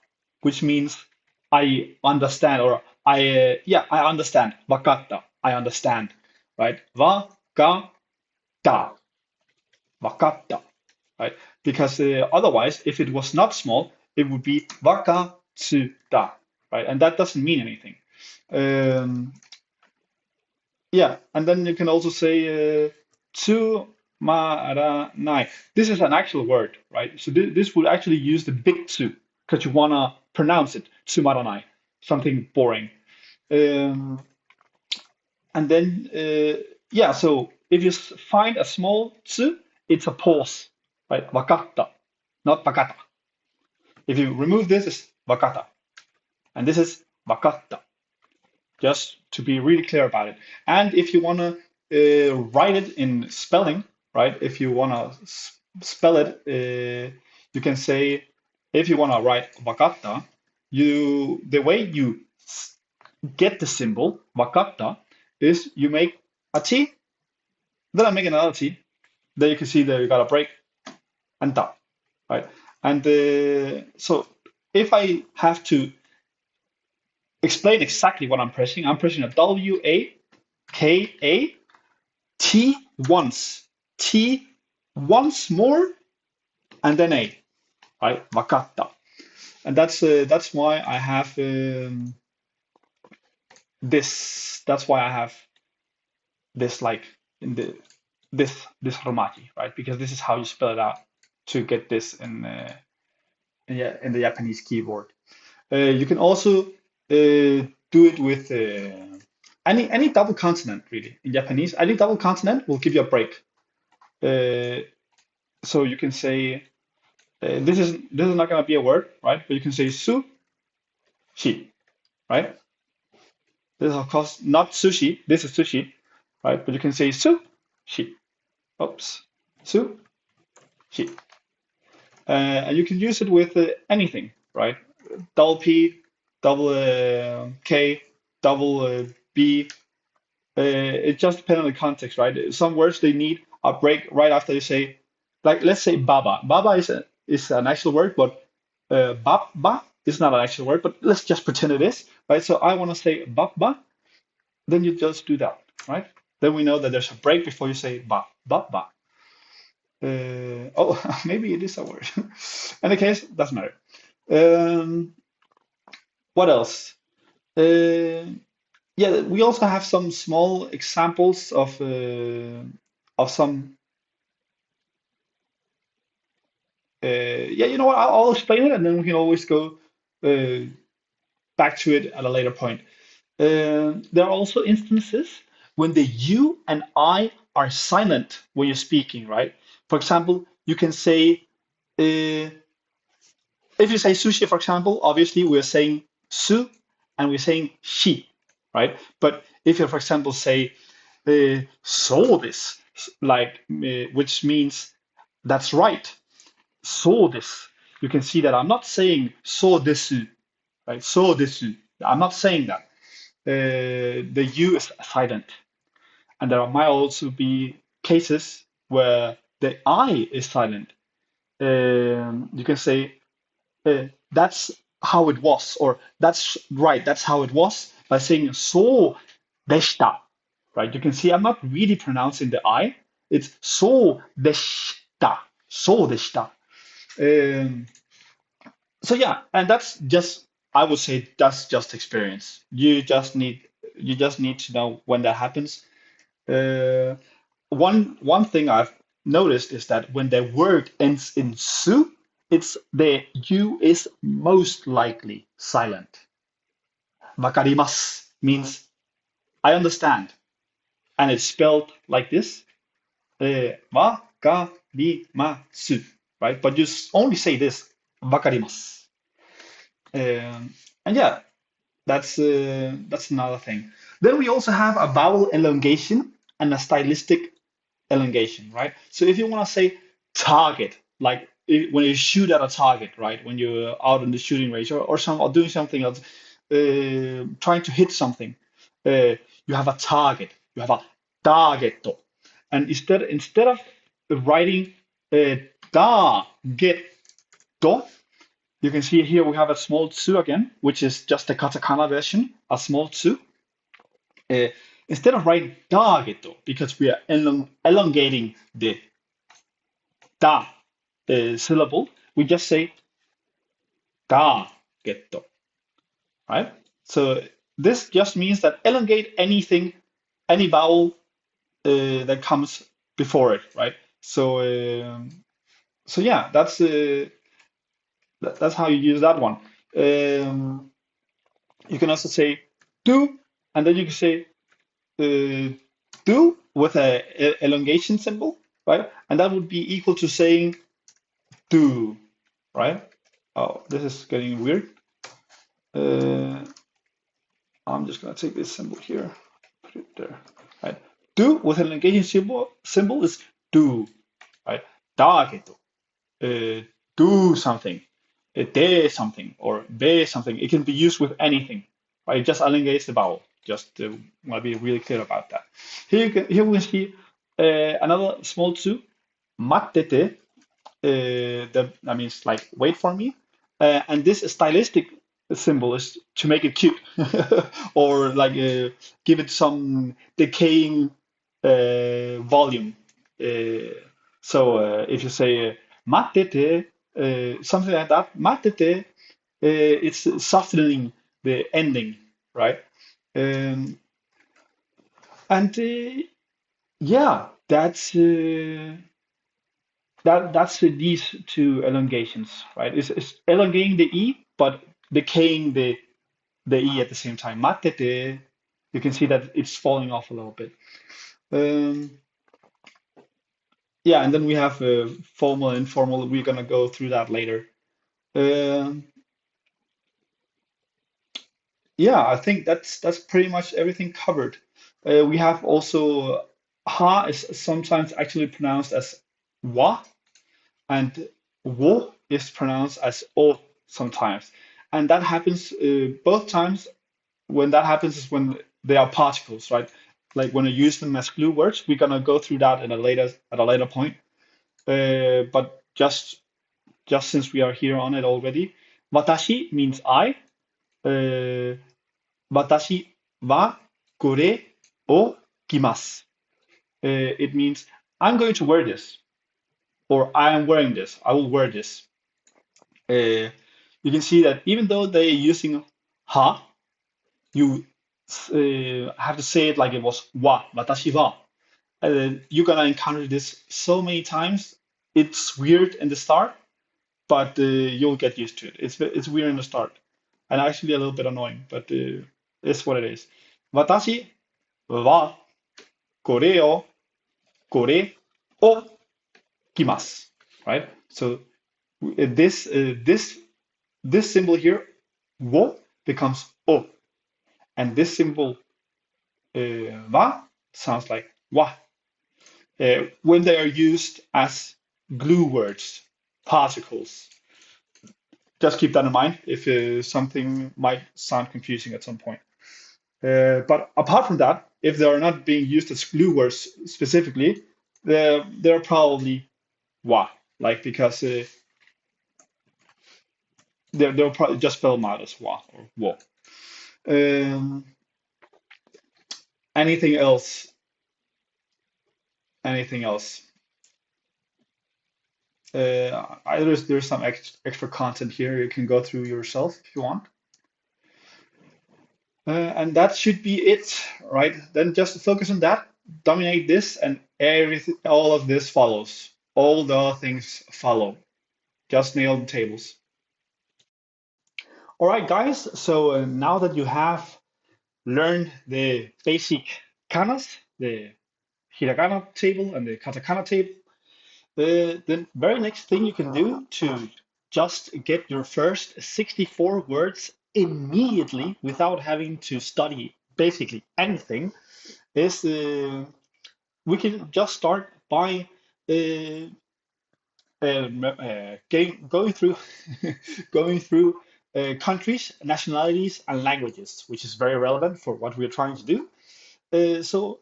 which means I understand, or I understand. Wakatta, I understand, right? Wakatta, wakatta, right? Because otherwise, if it was not small, it would be wakatsuda, right? And that doesn't mean anything. Um, yeah, and then you can also say tsumaranai. This is an actual word, right? So this would actually use the big tsu because you wanna pronounce it tsumaranai, something boring. Um, and then yeah, so if you find a small tsu, it's a pause, right? Wakatta, not bakata. If you remove this, it's wakata, and this is wakatta. Just to be really clear about it. And if you want to write it in spelling, right? If you want to spell it, you can say, if you want to write wakata, the way you get the symbol wakata is you make a T, then I make another T. There you can see that you got a break and da, right? And so if I have to explain exactly what I'm pressing a W A K A, T once, T once more, and then A, right? Wakatta. And that's why I have this. That's why I have this like in the this romaki, right? Because this is how you spell it out to get this in the Japanese keyboard. You can also do it with any double consonant really in Japanese. Any double consonant will give you a break. So you can say this is not gonna be a word, right? But you can say su shi, right? This is of course not sushi. This is sushi, right? But you can say su shi. Oops, su shi. And you can use it with anything, right? Double P, double K, double B. It just depends on the context, right? Some words they need a break right after you say, like let's say baba. Baba is an actual word, but baba is not an actual word. But let's just pretend it is, right? So I want to say baba, then you just do that, right? Then we know that there's a break before you say ba ba ba. Oh, maybe it is a word. In any case, doesn't matter. Um, what else? Uh, yeah, we also have some small examples of some. Yeah, you know what? I'll explain it, and then we can always go uh, back to it at a later point. There are also instances when the you and I are silent when you're speaking, right? For example, you can say. If you say sushi, for example, obviously we're saying su and we're saying shi, right? But if you, for example, say so this, like which means that's right, so this, you can see that I'm not saying so desu, right? So desu. I'm not saying that. The u is silent, and there might also be cases where the I is silent. You can say that's how it was, or that's right, that's how it was, by saying so deshita, right? You can see I'm not really pronouncing the I, it's so deshita, so deshita. Um, so yeah, and that's just, I would say that's just experience. You just need to know when that happens. Uh, one thing I've noticed is that when the word ends in su, it's the u is most likely silent. Wakarimasu means I understand, and it's spelled like this. Wakarimasu, right? But you only say this, wakarimasu. And yeah, that's another thing. Then we also have a vowel elongation and a stylistic elongation, right? So if you want to say target, like when you shoot at a target, right? When you're out in the shooting range or doing something else, trying to hit something, you have a target. You have a target, and instead of writing target, you can see here we have a small tsu again, which is just the katakana version, a small tsu. Uh, Instead of writing target, because we are elongating the da syllable, we just say target, right? So this just means that elongate anything, any vowel that comes before it, right? So yeah, that's how you use that one. Um, you can also say do, and then you can say uh, do with a elongation symbol, right? And that would be equal to saying do, right? Oh, this is getting weird. Uh, I'm just gonna take this symbol here, put it there, right? Do with an elongation symbol is do, right? Dageto, do something, de something, or be something. It can be used with anything, right? It just elongates the vowel. Just want to be really clear about that. Here we can see another small two, matete. That means like wait for me, and this stylistic symbol is to make it cute, or like give it some decaying volume. So if you say matete, something like that, matete, it's softening the ending, right? Um, and yeah, that's these two elongations, right? It's elongating the e, but decaying the e at the same time. Matete, you can see that it's falling off a little bit. Um, yeah, and then we have formal and informal. We're gonna go through that later. Um, yeah, I think that's pretty much everything covered. We have also ha is sometimes actually pronounced as wa, and wo is pronounced as o sometimes. And that happens both times. When that happens is when they are particles, right? Like when you use them as glue words, we're gonna go through that at a later point. But just since we are here on it already, watashi means I. Uh, Watashi wa kore o kimasu. It means I'm going to wear this, or I am wearing this. I will wear this. Uh, you can see that even though they're using ha, you have to say it like it was wa, watashi wa. You're gonna encounter this so many times. It's weird in the start, but you'll get used to it. It's weird in the start, and actually a little bit annoying, but it's what it is. Watashi wa kore o kore o kimasu, right? So this symbol here, wo, becomes o, and this symbol wa sounds like wa when they are used as glue words, particles. Just keep that in mind if something might sound confusing at some point. But apart from that, if they are not being used as glue words specifically, they're probably wa, like because they'll probably just spell them out as wa or wo. Um, anything else? Anything else? There's some extra content here you can go through yourself if you want. And that should be it, right? Then just focus on that, dominate this, and everything, all of this follows. All the other things follow. Just nail the tables. All right, guys. So now that you have learned the basic kanas, the hiragana table and the katakana table, the very next thing you can do to just get your first 64 words immediately without having to study basically anything is we can just start by uh, going through going through countries, nationalities, and languages, which is very relevant for what we're trying to do. So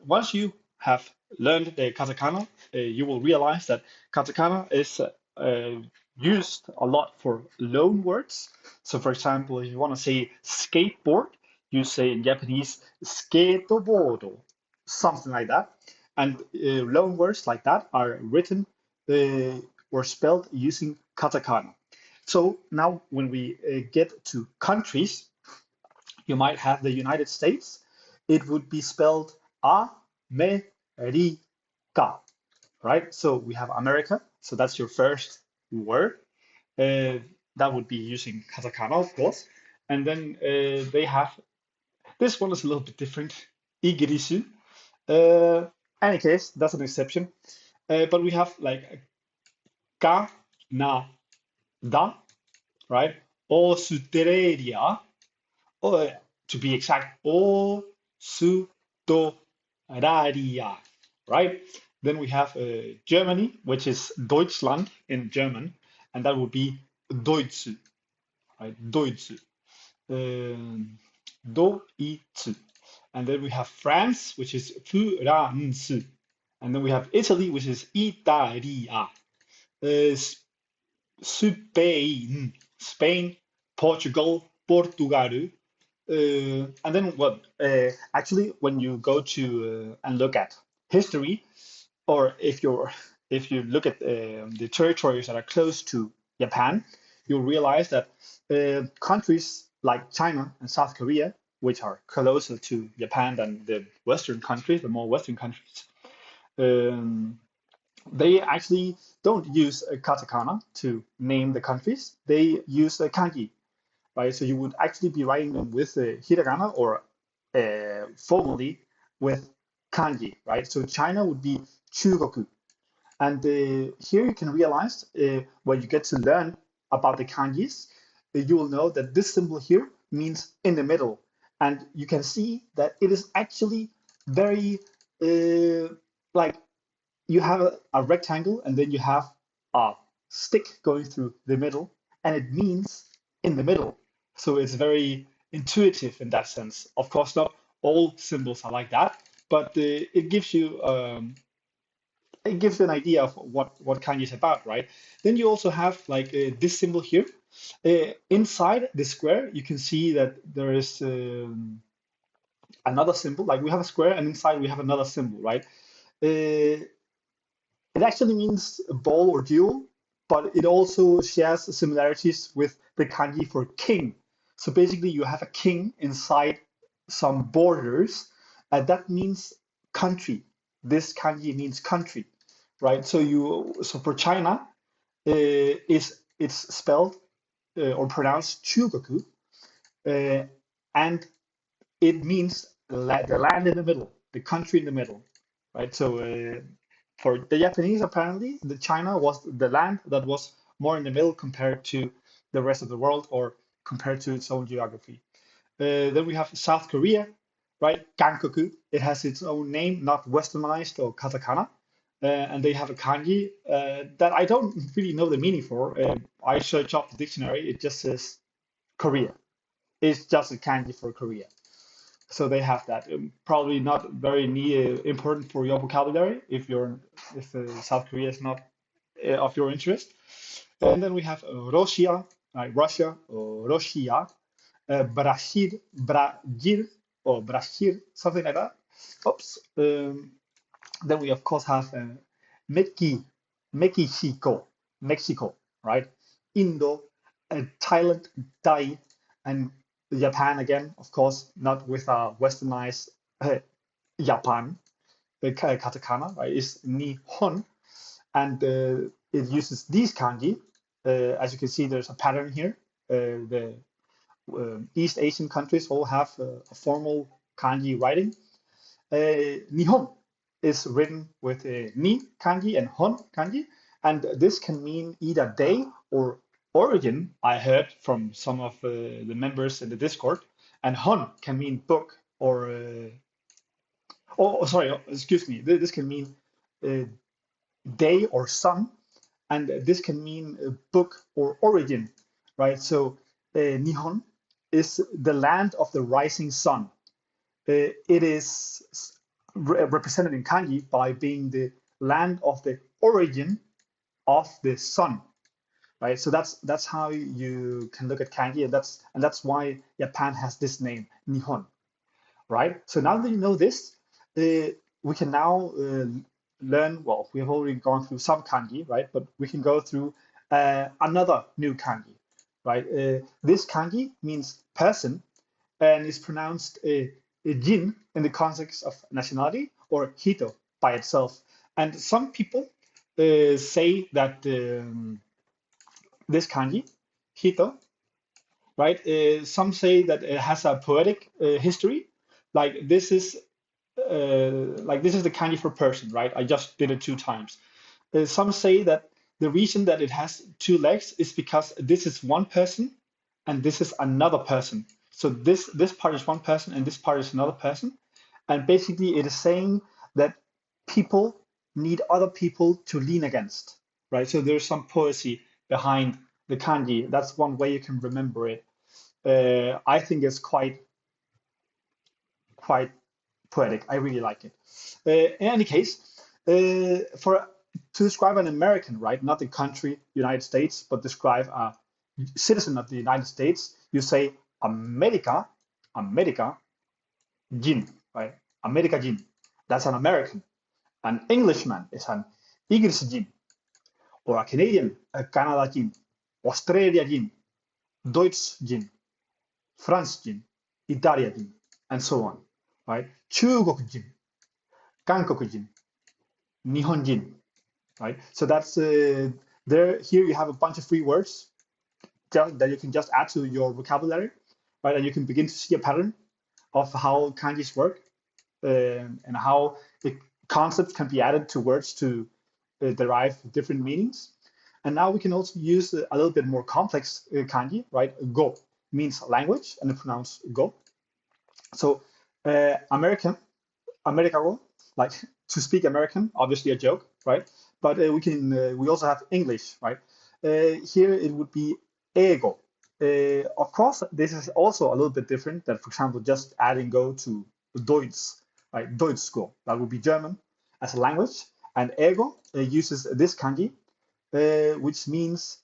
once you have learned the katakana, you will realize that katakana is used a lot for loan words. So, for example, if you want to say skateboard, you say in Japanese skateboard, something like that. And loan words like that are written or spelled using katakana. So now, when we get to countries, you might have the United States. It would be spelled America, right? So we have America. So that's your first word. Uh, that would be using katakana, of course. And then they have this one is a little bit different. Igirisu. Any case, that's an exception. But we have like Canada, right? Australia, or to be exact, Australia, right? Then we have Germany, which is Deutschland in German, and that would be Deutsch, right? Deutsch, um, Deutsch. And then we have France, which is France, and then we have Italy, which is Italia, uh, Spain, Portugal, Portugal, And then what? Actually, when you go to and look at history, or if you look at the territories that are close to Japan, you'll realize that countries like China and South Korea, which are closer to Japan than the Western countries, the more Western countries, um, they actually don't use a katakana to name the countries. They use a kanji, right? So you would actually be writing them with a hiragana or formally with kanji, right? So China would be chugoku. And here you can realize when you get to learn about the kanjis, you will know that this symbol here means in the middle. And you can see that it is actually very like you have a rectangle and then you have a stick going through the middle, and it means in the middle. So it's very intuitive in that sense. Of course, not all symbols are like that, but it gives you an idea of what Kanji is about, right? Then you also have like this symbol here. Inside the square, you can see that there is another symbol. Like we have a square, and inside we have another symbol, right? Uh, It actually means ball or duel, but it also shares similarities with the kanji for king. So basically, you have a king inside some borders, and that means country. This kanji means country, right? So for China, it's spelled or pronounced chugoku, uh, and it means the land in the middle, the country in the middle, right? So for the Japanese, apparently, the China was the land that was more in the middle compared to the rest of the world or compared to its own geography. Then we have South Korea, right? Gankoku. It has its own name, not westernized or katakana. And they have a kanji that I don't really know the meaning for. I search up the dictionary. It just says Korea. It's just a kanji for Korea. So they have that. Probably not very important for your vocabulary if South Korea is not of your interest. And then we have Russia, Russia or Russia, Brazil or Brazil, something like that. Oops. Then we of course have Mexico, Mexico, Mexico, right? Indo, Thailand, Thai, and Japan again, of course, not with a westernized Japan, the katakana, right? Is Nihon, and it uses these kanji. As you can see, there's a pattern here. The East Asian countries all have a formal kanji writing. Nihon is written with a ni kanji and hon kanji, and this can mean either day or origin. I heard from some of the members in the Discord, and hon can mean book or sorry, excuse me. This can mean uh, day or sun, and this can mean book or origin, right? So Nihon is the land of the rising sun. It is represented in kanji by being the land of the origin of the sun, right? So that's how you can look at kanji, and that's why Japan has this name, Nihon, right? So now that you know this, we can now learn. Well, we have already gone through some kanji, right? But we can go through another new kanji, right? This kanji means person and is pronounced jin in the context of nationality or hito by itself. And some people say that this kanji, hito, right? Some say that it has a poetic history. Like this is this is the kanji for person, right? I just did it 2 times. Some say that the reason that it has 2 legs is because this is one person and this is another person. So this part is one person and this part is another person. And basically it is saying that people need other people to lean against, right? So there's some poesy behind the kanji. That's one way you can remember it. I think it's quite poetic. I really like it. In any case, for to describe an American, right, not the country United States, but describe a citizen of the United States, you say America, America, Jin, right? America Jin. That's an American. An Englishman is an English Jin, or a Canadian, a Canada Jin, Australia Jin, Deutsch Jin, France Jin, Italia Jin, and so on, right? Chugok Jin, Kankoku Jin, Nihon Jin, right? So that's there. Here you have a bunch of free words that you can just add to your vocabulary, right? And you can begin to see a pattern of how kanjis work and how the concepts can be added to words to derive different meanings. And now we can also use a little bit more complex kanji, right? Go means language, and pronounce go. So American, Americano, like to speak American, obviously a joke, right? But we also have English, right? Here it would be ego. Of course, this is also a little bit different than, for example, just adding go to Deutsch, right? Deutsch go. That would be German as a language. And ego uses this kanji, which means,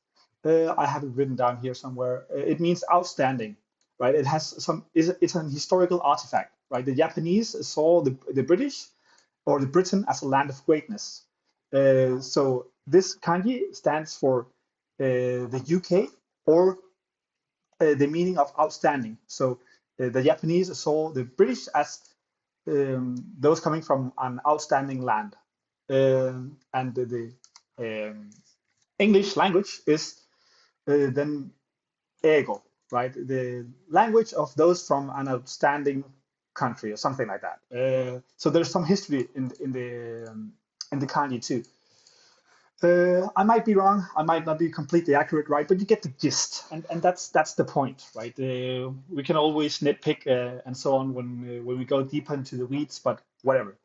I have it written down here somewhere. It means outstanding, right? It has it's an historical artifact, right? The Japanese saw the British or the Britain as a land of greatness. So this kanji stands for the UK, or the meaning of outstanding. So the Japanese saw the British as those coming from an outstanding land. And the English language is then ego, right? The language of those from an outstanding country or something like that. So there's some history in the kanji too. I might be wrong. I might not be completely accurate, right? But you get the gist, and that's the point, right? We can always nitpick and so on when we go deeper into the weeds, but whatever.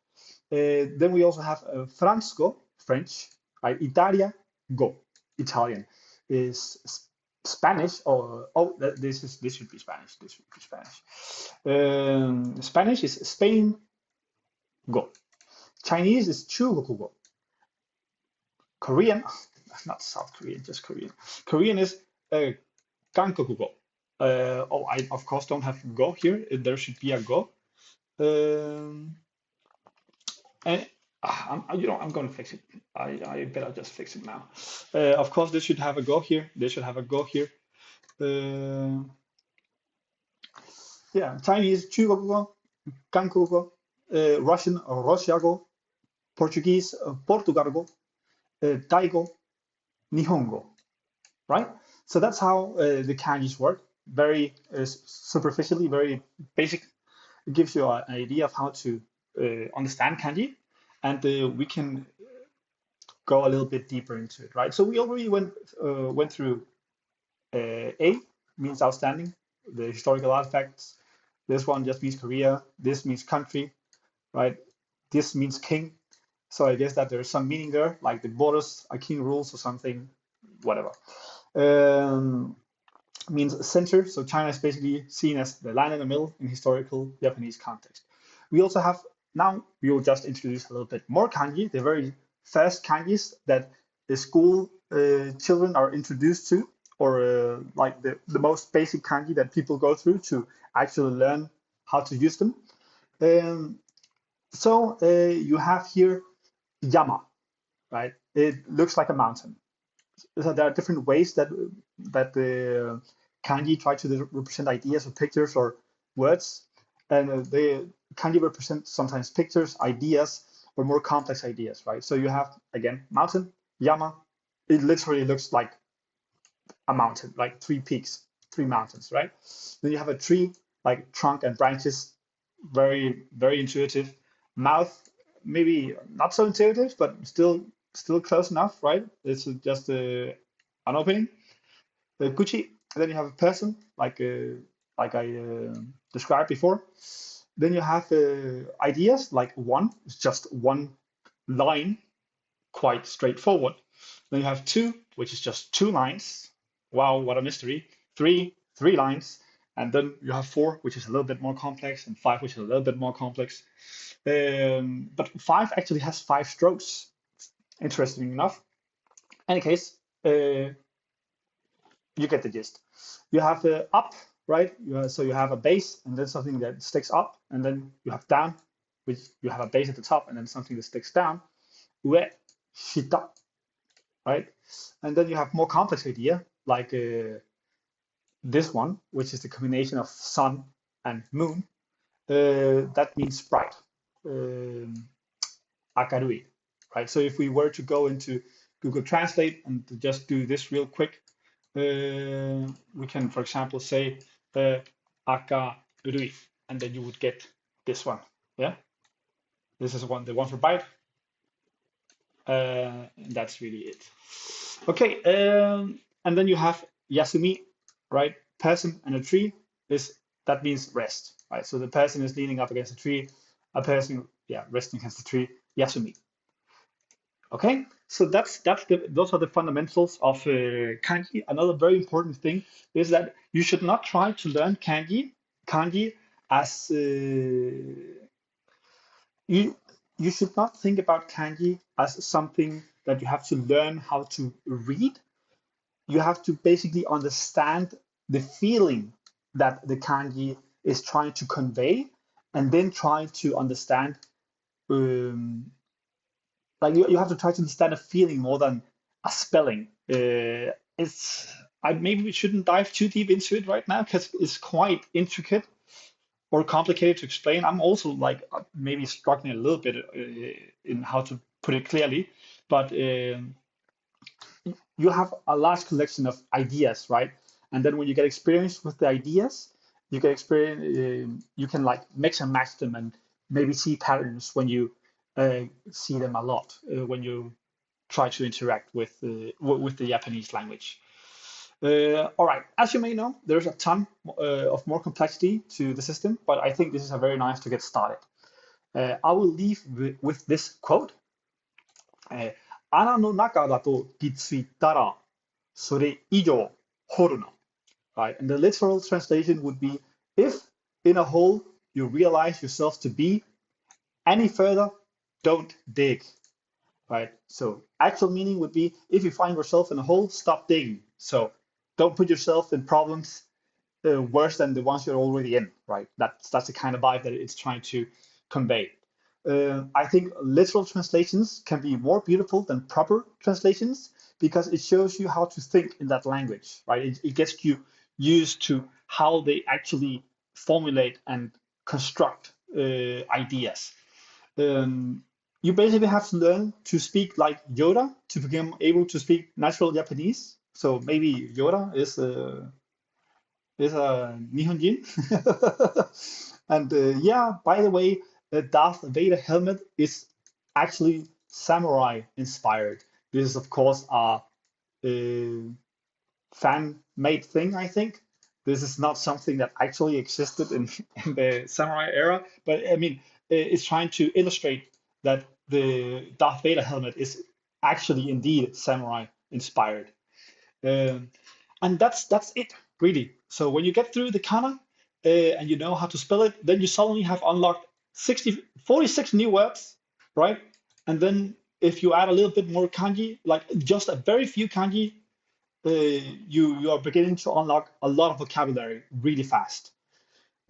Then we also have Franco, French, right? Italia, go, Italian. Is Spanish, or this should be Spanish. This should be Spanish. Spanish is Spain, go. Chinese is Chugoku, go. Korean, not South Korean, just Korean. Korean is Gankoku go. I of course don't have go here. There should be a go. Um, and I'm going to fix it. I better just fix it now. Of course, this should have a go here. This should have a go here. Uh, yeah, Chinese Chugoku, Gankoku, Russian Rosyago, Portuguese Portugalgo, Daigo, Nihongo, right? So that's how the kanjis work. Very superficially, very basic. It gives you an idea of how to understand kanji, and we can go a little bit deeper into it, right? So we already went through A means outstanding, the historical artifacts. This one just means Korea. This means country, right? This means king. So I guess that there's some meaning there, like the borders, a king rules or something, whatever. Um, Means center. So China is basically seen as the line in the middle in historical Japanese context. We also have, now we will just introduce a little bit more kanji, the very first kanjis that the school children are introduced to, or like the most basic kanji that people go through to actually learn how to use them. Um, so you have here Yama, right? It looks like a mountain. So there are different ways that the kanji try to represent ideas or pictures or words, and the kanji represent sometimes pictures, ideas, or more complex ideas, right? So you have again mountain, Yama. It literally looks like a mountain, like three peaks, three mountains, right? Then you have a tree, like trunk and branches, very intuitive. Mouth, maybe not so intuitive, but still close enough, right? It's just an opening. The Gucci. Then you have a person, like I described before. Then you have ideas, like one, it's just one line, quite straightforward. Then you have two, which is just two lines. Wow, what a mystery. Three lines. And then you have four, which is a little bit more complex, and five, which is a little bit more complex. But five actually has five strokes, interesting enough. In any case, you get the gist. You have up, right? So you have a base and then something that sticks up, and then you have down, which you have a base at the top, and then something that sticks down. Ue, shita, right? And then you have more complex idea like this one, which is the combination of sun and moon. That means bright, um, akarui, right? So if we were to go into Google Translate and to just do this real quick, we can, for example, say akarui, and then you would get this one. Yeah, this is the one for byte. That's really it. Okay, and then you have Yasumi, right? Person and a tree is that means rest, right? So the person is leaning up against a tree, a person, yeah, resting against the tree. Yasumi. Okay, so those are the fundamentals of kanji. Another very important thing is that you should not try to learn kanji as you you should not think about kanji as something that you have to learn how to read. You have to basically understand the feeling that the kanji is trying to convey, and then try to understand um, like you have to try to understand a feeling more than a spelling. It's I maybe we shouldn't dive too deep into it right now because it's quite intricate or complicated to explain. I'm also like maybe struggling a little bit in how to put it clearly, but you have a large collection of ideas, right? And then when you get experience with the ideas, you get experience. You can like mix and match them and maybe see patterns when you see them a lot when you try to interact with the Japanese language. All right, as you may know, there's a ton of more complexity to the system, but I think this is a very nice to get started. I will leave with this quote. 穴の中だと気づいたらそれ以上掘るな. Right? And the literal translation would be if in a hole you realize yourself to be, any further, don't dig. Right? So actual meaning would be if you find yourself in a hole, stop digging. So don't put yourself in problems worse than the ones you're already in, right? That's the kind of vibe that it's trying to convey. I think literal translations can be more beautiful than proper translations because it shows you how to think in that language, right? It gets you used to how they actually formulate and construct ideas. You basically have to learn to speak like Yoda to become able to speak natural Japanese. So maybe Yoda is a Nihonjin. And yeah, by the way, the Darth Vader helmet is actually samurai inspired. This is, of course, a fan made thing, I think. This is not something that actually existed in the samurai era, but I mean, it's trying to illustrate that the Darth Vader helmet is actually indeed samurai inspired. Um, and that's it really. So when you get through the kana and you know how to spell it, then you suddenly have unlocked 46 new words, right? And then if you add a little bit more kanji, like just a very few kanji, you are beginning to unlock a lot of vocabulary really fast.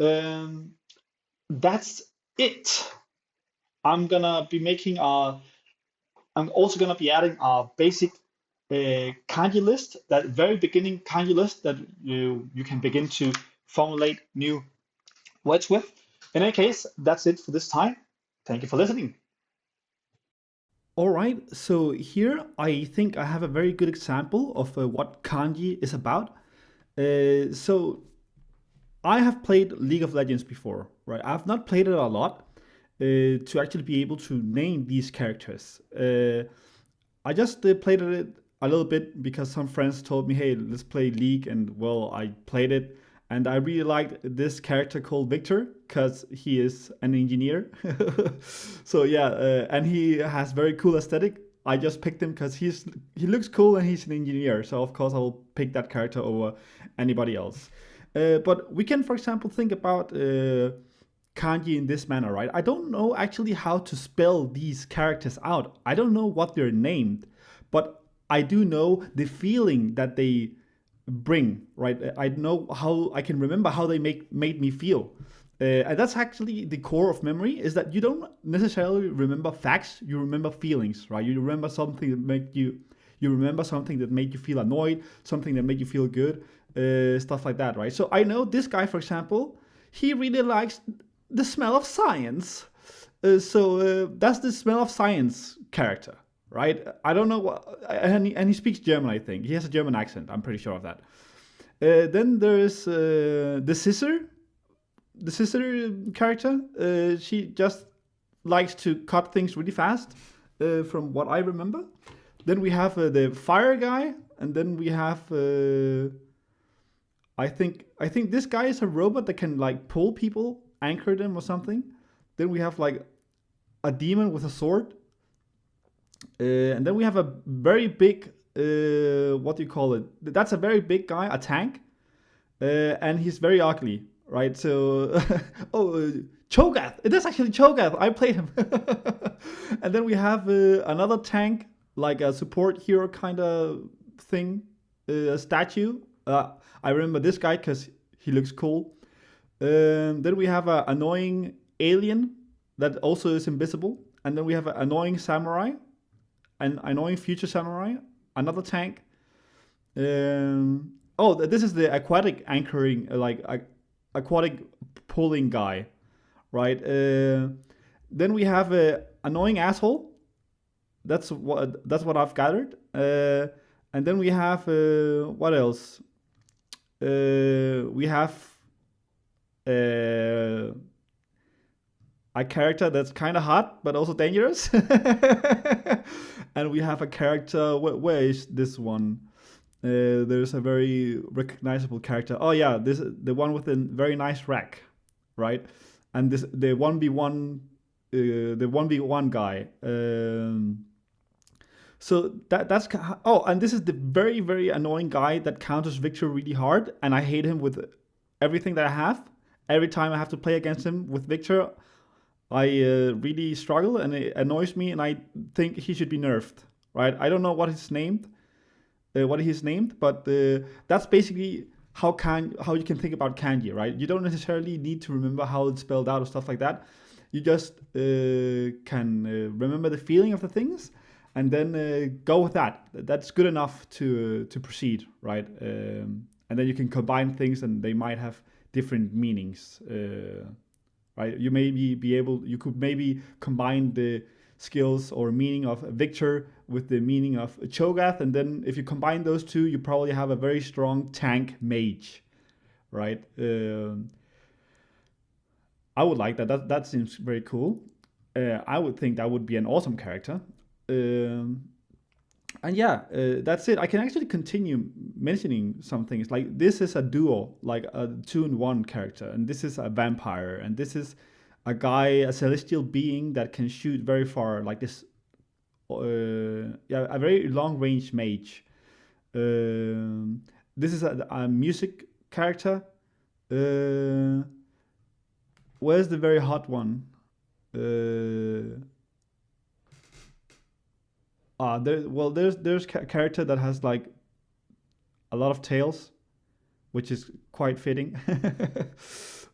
Um, that's it. I'm gonna be making a I'm also going to be adding a basic kanji list, that very beginning kanji list that you can begin to formulate new words with. In any case, that's it for this time. Thank you for listening. All right, so here I think I have a very good example of what kanji is about. So I have played League of Legends before, right? I've not played it a lot to actually be able to name these characters. I just played it a little bit because some friends told me, "Hey, let's play League," and well, I played it, and I really liked this character called Victor because he is an engineer. So yeah, and he has very cool aesthetic. I just picked him because he looks cool and he's an engineer. So of course I will pick that character over anybody else. But we can, for example, think about kanji in this manner, right? I don't know actually how to spell these characters out. I don't know what they're named, but I do know the feeling that they bring, right? I know how I can remember how they made me feel. And that's actually the core of memory, is that you don't necessarily remember facts, you remember feelings, right? You remember something that make you remember something that made you feel annoyed, something that made you feel good, stuff like that, right? So I know this guy, for example, he really likes the smell of science. That's the smell of science character, right? I don't know what, and he speaks German. I think he has a German accent. I'm pretty sure of that. Then there's the scissor character. She just likes to cut things really fast, from what I remember. Then we have the fire guy, and then we have. I think this guy is a robot that can like pull people, anchor them or something. Then we have like a demon with a sword, and then we have a very big. What do you call it? That's a very big guy, a tank, and he's very ugly, right? So, oh, Cho'Gath. It is actually Cho'Gath. I played him. And then we have another tank, like a support hero kind of thing, a statue. I remember this guy because he looks cool. Then we have an annoying alien that also is invisible, and then we have an annoying samurai, an annoying future samurai, another tank. This is the aquatic anchoring, aquatic pulling guy, right? Then we have a annoying asshole. That's what I've gathered. And then we have what else? We have uh, a character that's kind of hot but also dangerous. And we have a character. Where is this one? There's a very recognizable character. Oh yeah, this the one with the very nice rack, right? And this the 1v1 guy. So that's oh, and this is the very very annoying guy that counters Victor really hard, and I hate him with everything that I have. Every time I have to play against him with Victor, I really struggle, and it annoys me, and I think he should be nerfed. Right? I don't know what he's named, but that's basically how you can think about kanji, right? You don't necessarily need to remember how it's spelled out or stuff like that. You just can remember the feeling of the things, and then go with that. That's good enough to proceed, right? And then you can combine things, and they might have different meanings. Right? You could maybe combine the skills or meaning of Victor with the meaning of Cho'Gath, and then if you combine those two, you probably have a very strong tank mage, right? I would like that. That seems very cool. I would think that would be an awesome character. Um, and yeah, that's it. I can actually continue mentioning some things. Like this is a duo, like a 2-in-1 character, and this is a vampire, and this is a guy, a celestial being that can shoot very far, like this. Yeah, a very long range mage. Um, this is a music character. Uh, where's the very hot one? Uh, there's character that has like a lot of tails, which is quite fitting.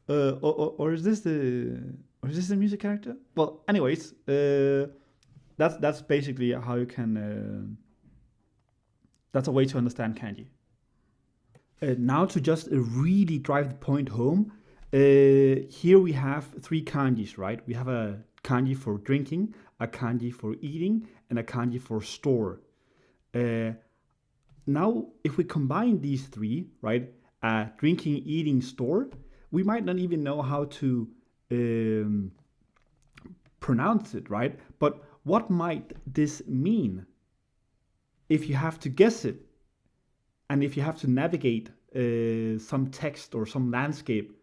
Or is this the music character? Well, anyways, that's basically how you can. That's a way to understand kanji. Now to just really drive the point home, here we have three kanjis, right? We have a kanji for drinking, a kanji for eating, and a kanji for store. Uh, Now, if we combine these three, right, drinking, eating, store, we might not even know how to um, pronounce it, right? But what might this mean if you have to guess it, and if you have to navigate some text or some landscape?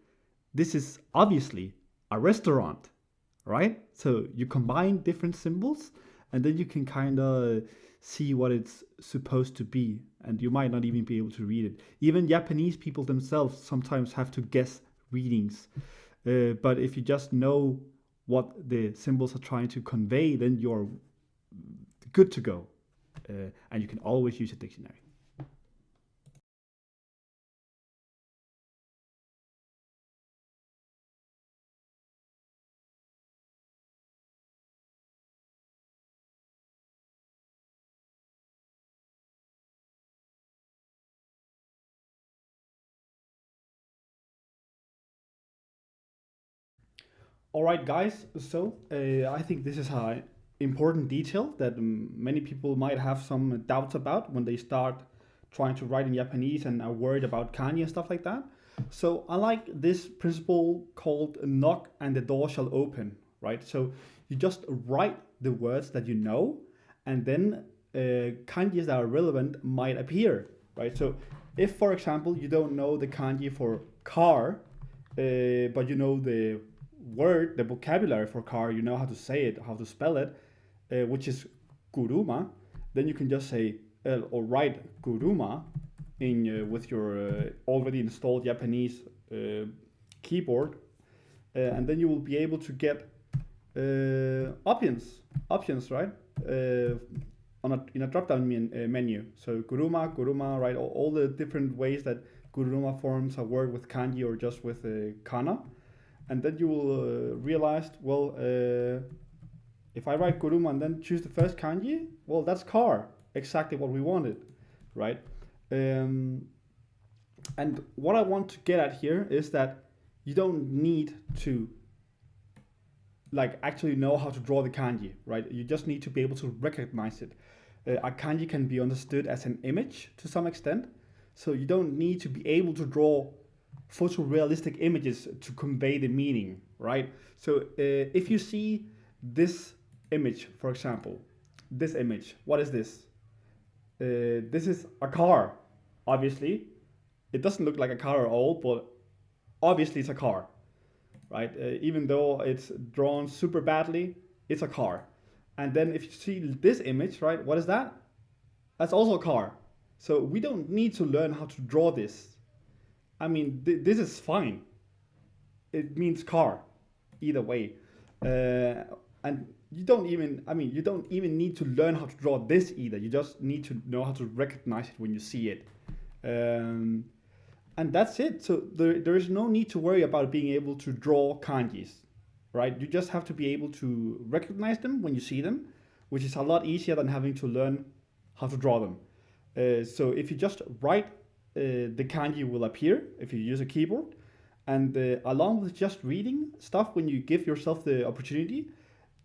This is obviously a restaurant, right? So you combine different symbols, and then you can kind of see what it's supposed to be, and you might not even be able to read it. Even Japanese people themselves sometimes have to guess readings. But if you just know what the symbols are trying to convey, then you're good to go. And you can always use a dictionary. All right, guys. So I think this is an important detail that many people might have some doubts about when they start trying to write in Japanese and are worried about kanji and stuff like that. So I like this principle called knock and the door shall open, right? So you just write the words that you know, and then kanjis that are relevant might appear, right? So if, for example, you don't know the kanji for car, but you know the word, the vocabulary for car, you know how to say it, how to spell it, which is kuruma, then you can just say or write kuruma in with your already installed Japanese keyboard, and then you will be able to get options, right? In a drop-down menu. So kuruma, right? All the different ways that kuruma forms a word with kanji or just with kana, and then you will realize, well, if I write kuruma and then choose the first kanji, well, that's car, exactly what we wanted, right? Um, and what I want to get at here is that you don't need to like actually know how to draw the kanji, right? You just need to be able to recognize it. A kanji can be understood as an image to some extent, so you don't need to be able to draw photorealistic images to convey the meaning, right? So if you see this image, for example, this image, what is this? This is a car, obviously. It doesn't look like a car at all, but obviously it's a car, right? Even though it's drawn super badly, it's a car. And then if you see this image, right, what is that? That's also a car. So we don't need to learn how to draw this. I mean, this is fine. It means car, either way. And you don't even need to learn how to draw this either. You just need to know how to recognize it when you see it. Um, and that's it. So there is no need to worry about being able to draw kanjis, right? You just have to be able to recognize them when you see them, which is a lot easier than having to learn how to draw them. So if you just write, the kanji will appear if you use a keyboard. And along with just reading stuff, when you give yourself the opportunity,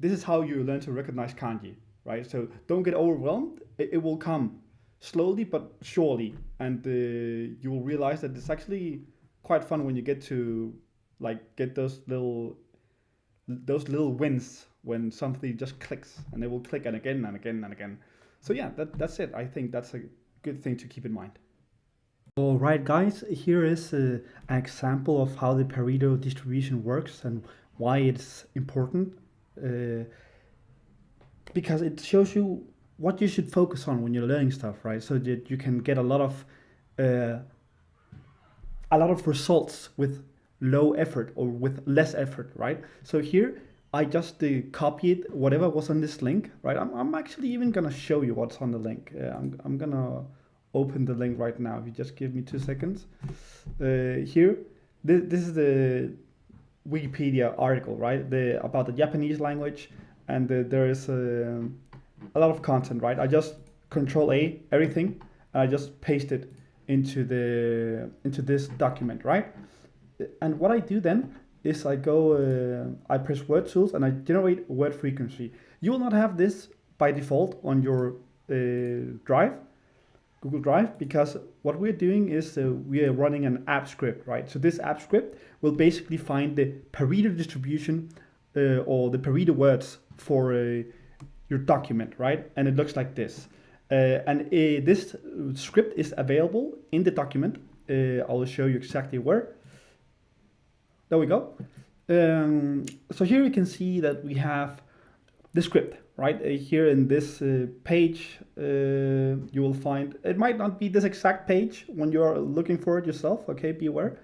this is how you learn to recognize kanji, right? So don't get overwhelmed. It will come slowly but surely, and you will realize that it's actually quite fun when you get to like get those little wins when something just clicks, and it will click and again and again and again. So yeah, that's it. I think that's a good thing to keep in mind. All right, guys, here is an example of how the Pareto distribution works and why it's important. Uh, because it shows you what you should focus on when you're learning stuff, right? So that you can get uh, a lot of results with low effort or with less effort, right? So here I just copied whatever was on this link, right? I'm actually even gonna show you what's on the link. I'm gonna open the link right now. If you just give me 2 seconds. Here, this is the Wikipedia article, right? About the Japanese language, and there is a lot of content, right? I just Control A everything, and I just paste it into this document, right? And what I do then is I press word tools and I generate word frequency. You will not have this by default on your drive, Google Drive, because what we're doing is we are running an app script, right? So this app script will basically find the Pareto distribution or the Pareto words for your document, right? And it looks like this. And this script is available in the document. I will show you exactly where. There we go. So here you can see that we have the script, right? Here in this page, you will find, it might not be this exact page when you're looking for it yourself, okay, be aware.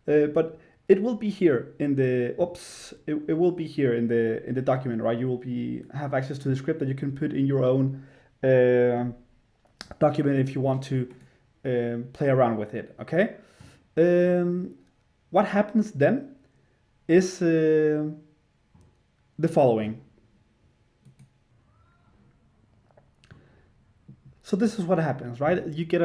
But it will be here in the, it will be here in the document, right? You will have access to the script that you can put in your own document if you want to play around with it, okay? What happens then is the following. So this is what happens, right? You get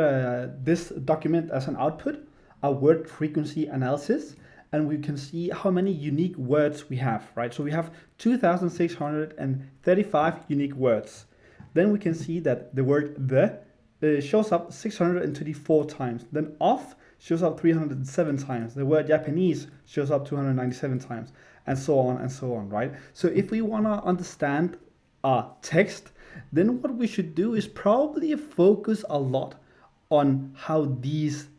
this document as an output, a word frequency analysis, and we can see how many unique words we have, right? So we have 2,635 unique words. Then we can see that the word the shows up 624 times. Then of shows up 307 times. The word Japanese shows up 297 times, and so on, right? So if we want to understand text, then what we should do is probably focus a lot on how these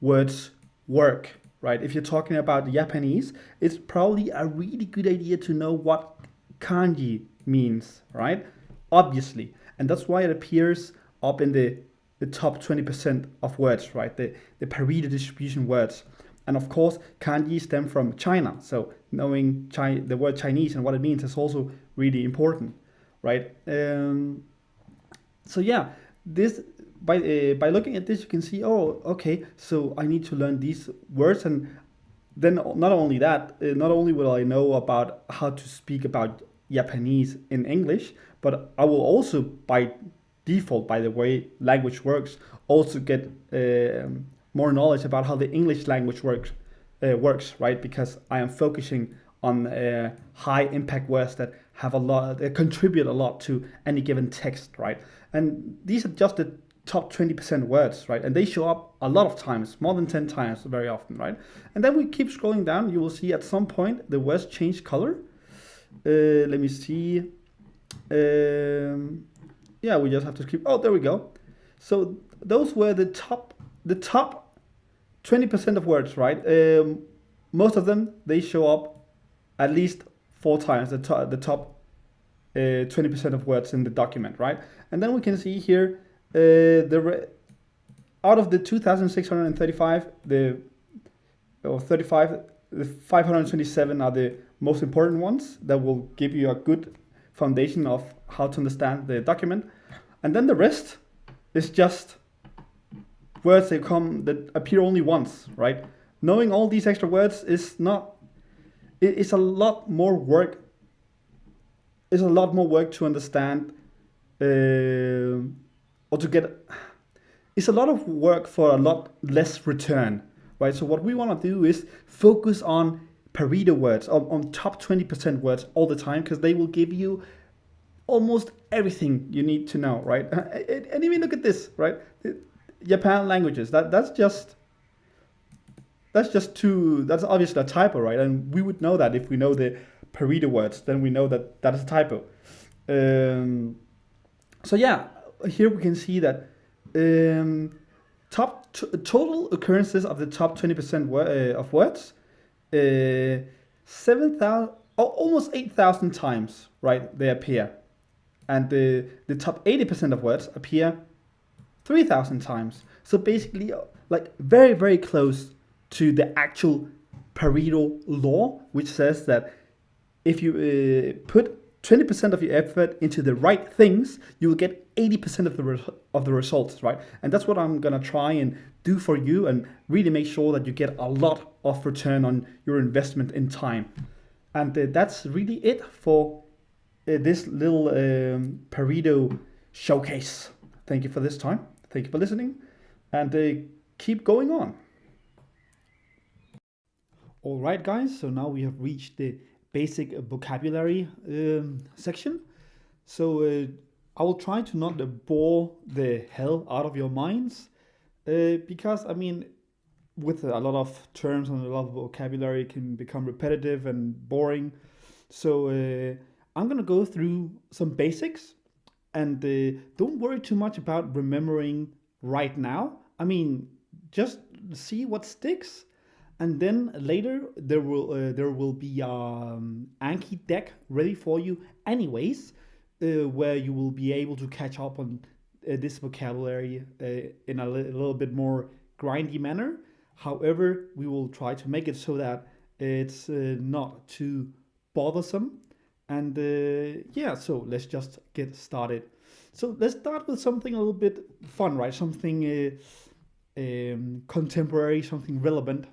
words work, right? If you're talking about Japanese, it's probably a really good idea to know what kanji means, right? Obviously. And that's why it appears up in the top 20% of words, right? The Pareto distribution words. And of course, kanji stem from China. So knowing the word Chinese and what it means is also really important, right? So yeah, this by looking at this, you can see, oh, okay, so I need to learn these words, and then not only that, not only will I know about how to speak about Japanese in English, but I will also, by default, by the way language works, also get more knowledge about how the English language works, right? Because I am focusing on high impact words that have a lot, that contribute a lot to any given text, right? And these are just the top 20% words, right? And they show up a lot of times, more than 10 times very often, right? And then we keep scrolling down, you will see at some point the words change color. Let me see. Yeah, we just have to keep, oh, there we go. So those were the top 20% of words, right? Most of them, they show up at least 4 times, the top 20% of words in the document, right? And then we can see here, out of the 2,635, the 527 are the most important ones that will give you a good foundation of how to understand the document. And then the rest is just words that appear only once, right? Knowing all these extra words is not, it's a lot more work. It's a lot more work to understand, or to get. It's a lot of work for a lot less return, right? So what we want to do is focus on Pareto words, on top 20% words all the time, because they will give you almost everything you need to know, right? And even look at this, right? Japan languages. That's obviously a typo, right? And we would know that if we know the Pareto words, then we know that that is a typo. So yeah, here we can see that total occurrences of the top 20% of words, 7,000, almost 8,000 times, right? They appear, and the top 80% of words appear 3,000 times. So basically, like very, very close to the actual Pareto law, which says that if you put 20% of your effort into the right things, you will get 80% of the results, right? And that's what I'm gonna try and do for you, and really make sure that you get a lot of return on your investment in time. And that's really it for this little Pareto showcase. Thank you for this time. Thank you for listening, and keep going on. All right, guys. So now we have reached the basic vocabulary section. So I will try to not bore the hell out of your minds, because I mean, with a lot of terms and a lot of vocabulary, it can become repetitive and boring. So I'm gonna go through some basics, and don't worry too much about remembering right now. I mean, just see what sticks, and then later there will be Anki deck ready for you, anyways, where you will be able to catch up on this vocabulary in a little bit more grindy manner. However, we will try to make it so that it's not too bothersome. And yeah, so let's just get started. So let's start with something a little bit fun, right? Something contemporary, something relevant.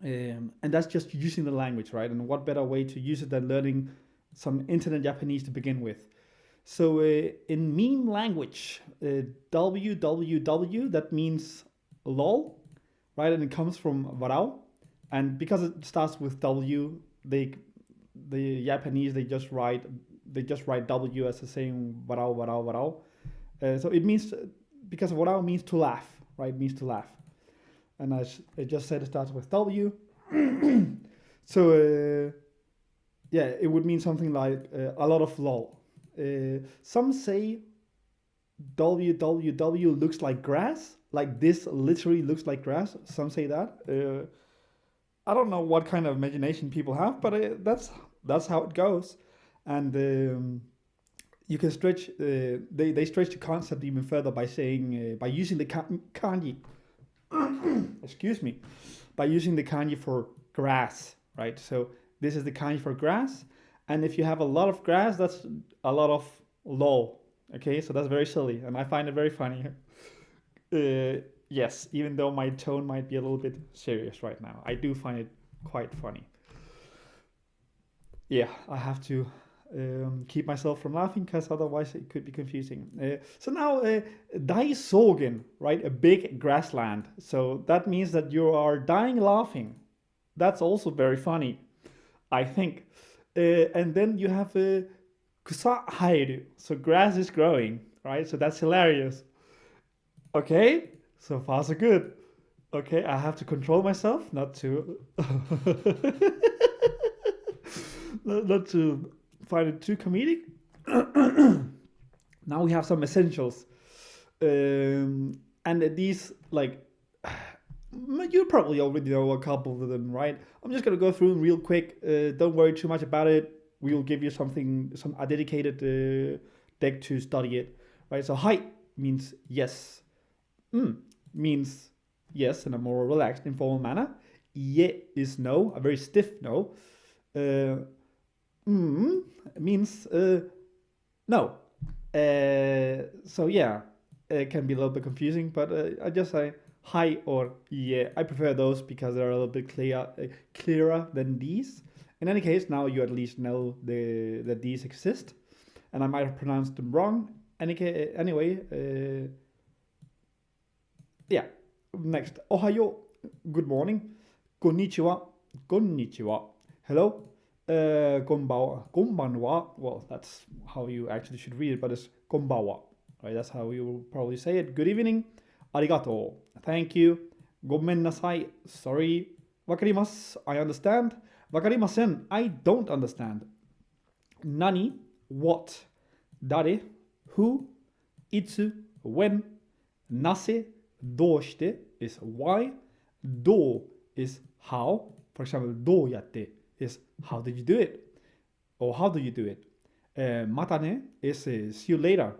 And that's just using the language, right? And what better way to use it than learning some internet Japanese to begin with? So in meme language, www, that means lol, right? And it comes from warao. And because it starts with W, the Japanese they just write W as the same warao warao warao. So it means because warao means to laugh, right? It means to laugh, and I just said it starts with W. So yeah, it would mean something like a lot of lol. Some say WWW looks like grass, like this literally looks like grass. Some say that. I don't know what kind of imagination people have, but that's how it goes, and you can stretch. They stretch the concept even further by saying by using the kanji. Excuse me, by using the kanji for grass, right? So this is the kanji for grass, and if you have a lot of grass, that's a lot of lol. Okay, so that's very silly, and I find it very funny. Yes, even though my tone might be a little bit serious right now, I do find it quite funny. Yeah, I have to keep myself from laughing because otherwise it could be confusing. So now, Daisogen, right? A big grassland. So that means that you are dying laughing. That's also very funny, I think. And then you have kusa hairu. So grass is growing, right? So that's hilarious. Okay, so far so good. Okay, I have to control myself not to not to find it too comedic. Now we have some essentials, and these like you probably already know a couple of them, right? I'm just gonna go through them real quick. Don't worry too much about it. We will give you some a dedicated deck to study it, right? So hi means yes. Means yes in a more relaxed, informal manner. Ye is no, a very stiff no. Uh, means no. So yeah, it can be a little bit confusing, but I just say hi or yeah. I prefer those because they're a little bit clearer than these. In any case, now you at least know that these exist, and I might have pronounced them wrong. Anyway, yeah. Next, ohayo, good morning. Konnichiwa, konnichiwa. Hello, konbanwa. Well, that's how you actually should read it, but it's konbanwa. Right, that's how you will probably say it. Good evening. Arigato. Thank you. Gomen nasai. Sorry. Wakarimasu. I understand. Wakarimasen. I don't understand. Nani. What. Dare. Who. Itsu. When. Nase. Doshite is why. Do is how. For example, do yatte is how did you do it? Or how do you do it? Matane is see you later.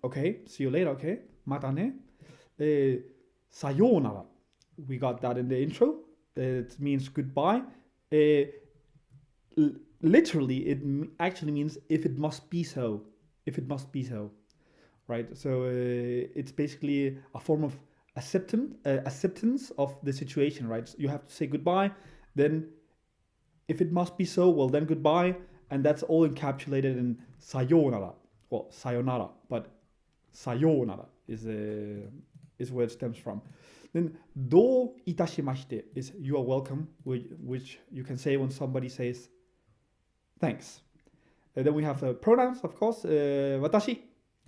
Okay, see you later, okay? Matane. Sayonara. We got that in the intro. It means goodbye. Literally, it actually means if it must be so. If it must be so. Right? So it's basically a form of acceptance of the situation, right? So you have to say goodbye, then if it must be so, well then goodbye, and that's all encapsulated in sayonara. Well, sayonara, but sayonara is where it stems from. Then do itashimashite is you are welcome, which you can say when somebody says thanks. Then we have pronouns, of course. Watashi,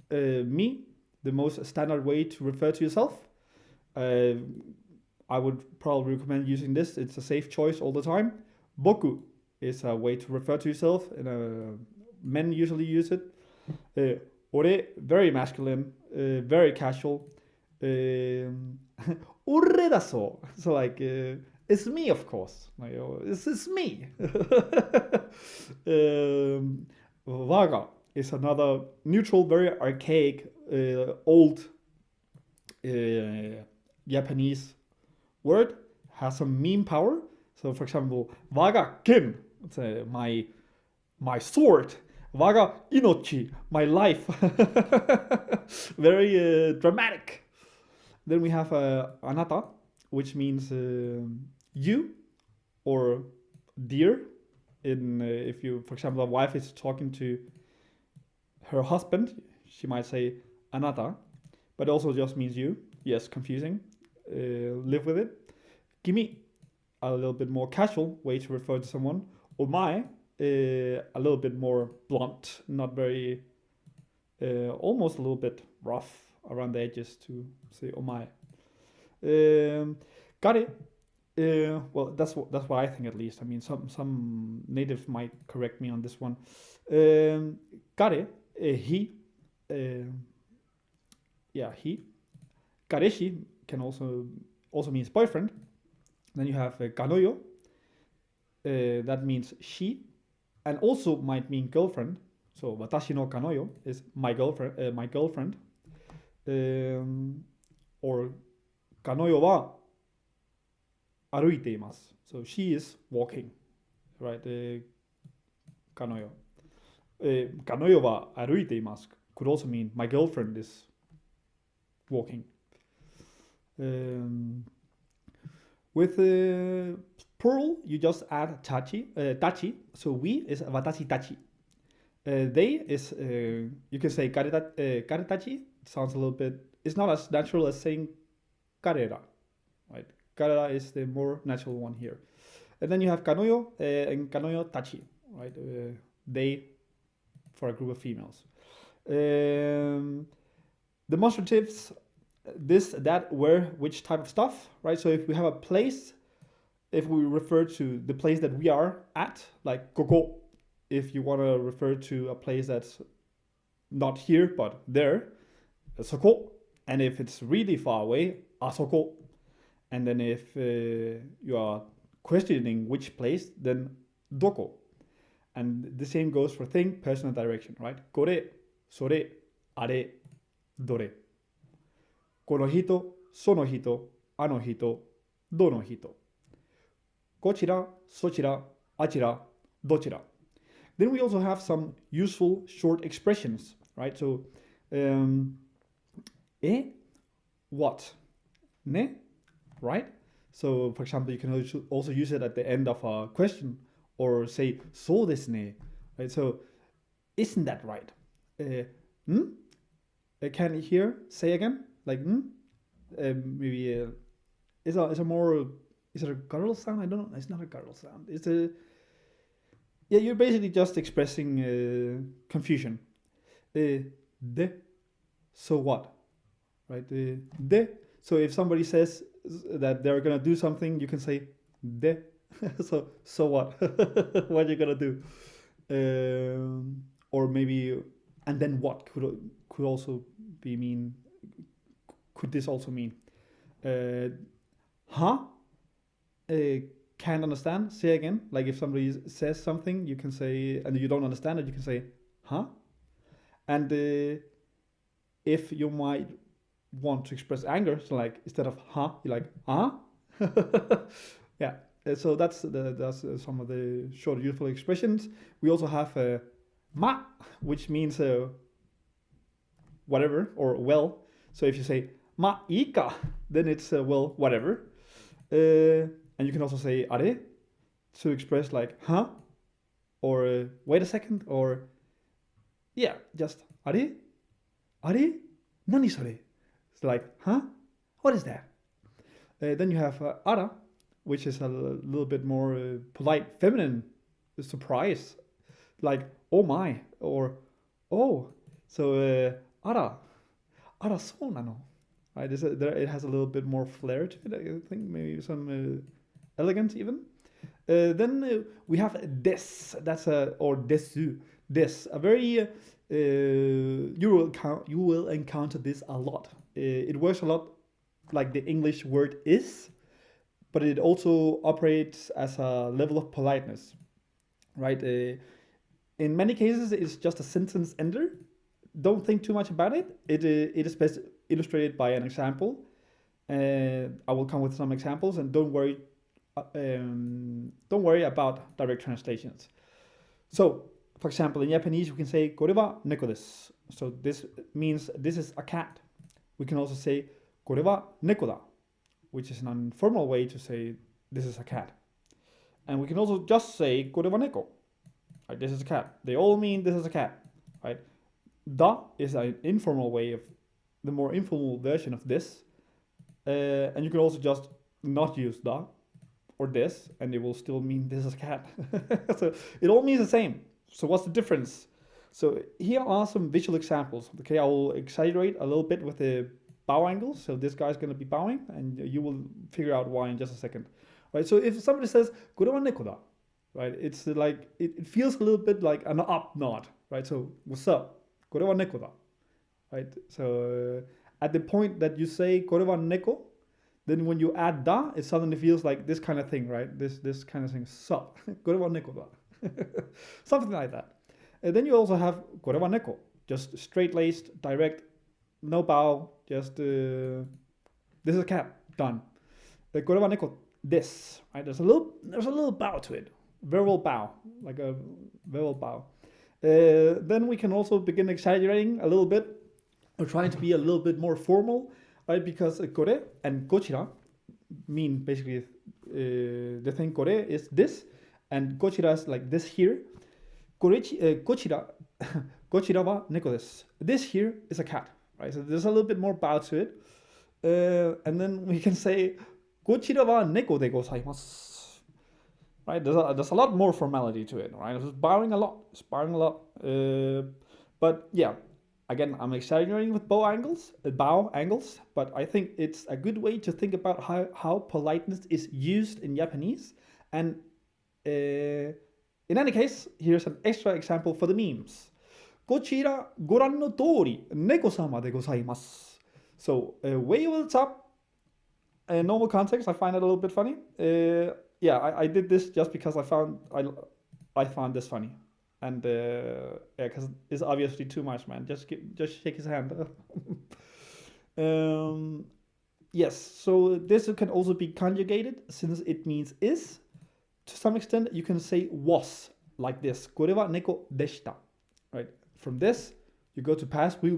me, the most standard way to refer to yourself. I would probably recommend using this. It's a safe choice all the time. Boku is a way to refer to yourself, and men usually use it. Ore, very masculine, very casual. Ore daso, so like it's me, of course. Like, this is me. Waga is another neutral, very archaic, old Japanese word, has some meme power. So, for example, waga ken, it's my sword. Waga inochi, my life. Very dramatic. Then we have anata, which means you or dear. If you, for example, a wife is talking to her husband, she might say anata, but also just means you. Yes, confusing. Live with it. Kimi a little bit more casual way to refer to someone. Omae, a little bit more blunt, not very, almost a little bit rough around the edges to say omae. Got it. Well, that's what I think at least. I mean, some natives might correct me on this one. Got it. He, uh, yeah, he. Kareshi can also means boyfriend. Then you have kanoyo. That means she, and also might mean girlfriend. So watashi no kanoyo is my girlfriend. Um, or kanoyo wa aruite imasu. So she is walking, right? Kanoyo. Kanoyo wa aruite imasu could also mean my girlfriend is walking. Um, with plural, you just add tachi. So we is watashi tachi. They is, you can say karetachi. Sounds a little bit, it's not as natural as saying karera, right? Karera is the more natural one here. And then you have kanoyo and kanoyo tachi, right? They for a group of females. Demonstratives, this, that, where, which type of stuff, right? So if we have a place, if we refer to the place that we are at, like koko, if you want to refer to a place that's not here but there, soko. And if it's really far away, asoko. And then if you are questioning which place, then doko. And the same goes for thing, person, and direction, right? Kore, sore, are, dore. Kono hito, sono hito, ano hito, dono hito. Kochira, sochira, achira, dochira. Then we also have some useful short expressions, right? So, what, ne, right? So, for example, you can also use it at the end of a question or say, so desu ne, right? So, isn't that right? Hmm? Can you hear? Say again? Like, maybe, is a more, is it a guttural sound? I don't know. It's not a guttural sound. It's a, yeah, you're basically just expressing confusion. De, so what? Right? De. So if somebody says that they're gonna do something, you can say de. So what? What are you gonna do? Or maybe, and then what could also be mean? Could this also mean? Huh? Can't understand. Say again. Like if somebody says something, you can say, and you don't understand it, you can say, huh? And if you might want to express anger, so like instead of huh, you're like huh. Yeah. So that's some of the short useful expressions. We also have ma, which means whatever or well. So if you say ma ika, then it's well whatever. And you can also say are to express like huh, or wait a second, or yeah, just are nani sore. It's like huh, what is that? Then you have ara, which is a little bit more polite, feminine surprise, like oh my or oh. So ara so nano, right? It has a little bit more flair to it. I think maybe some elegance even. Then we have des. That's or desu. Des. A very you will encounter this a lot. It works a lot like the English word is, but it also operates as a level of politeness, right? In many cases, it's just a sentence ender. Don't think too much about it. It is best illustrated by an example. I will come with some examples, and don't worry about direct translations. So, for example, in Japanese, we can say "kore wa neko desu." So this means this is a cat. We can also say "kore wa neko da," which is an informal way to say this is a cat. And we can also just say "kore wa neko." Right, this is a cat. They all mean this is a cat. Right? Da is an informal way of the more informal version of this. And you can also just not use da. or this, and it will still mean this is a cat. So it all means the same. So what's the difference? So here are some visual examples. Okay, I will exaggerate a little bit with the bow angles. So this guy's going to be bowing, and you will figure out why in just a second. Right. So if somebody says "kore wa neko da," right, it's like it feels a little bit like an up nod. Right. So what's up? Kore wa neko da. Right. So at the point that you say "kore wa neko," then when you add da, it suddenly feels like this kind of thing, right? This kind of thing. Sup? Kore wa neko da. Something like that. And then you also have kore wa neko, just straight laced, direct, no bow, just this is a cat, done. Kore wa neko, this, right? There's a little bow to it, verbal bow, like a verbal bow. Then we can also begin exaggerating a little bit, or trying to be a little bit more formal, right? Because kore and gochira mean basically the thing kore is this, and gochira is like this here. Gochira, gochira wa neko desu. This here is a cat, right? So there's a little bit more bow to it. And then we can say gochira wa neko de gozaimasu. Right? There's a lot more formality to it, right? It's bowing a lot. But yeah, again, I'm exaggerating with bow angles, but I think it's a good way to think about how politeness is used in Japanese. And in any case, here's an extra example for the memes. こちらご覧の通り猫様でございます. So, wave at the top. Normal context, I find it a little bit funny. Yeah, I did this just because I found this funny. And yeah, because it's obviously too much, man. Just shake his hand. Yes, so this can also be conjugated since it means is. To some extent, you can say was like this. これは猫でした. Right? From this, you go to past. We'll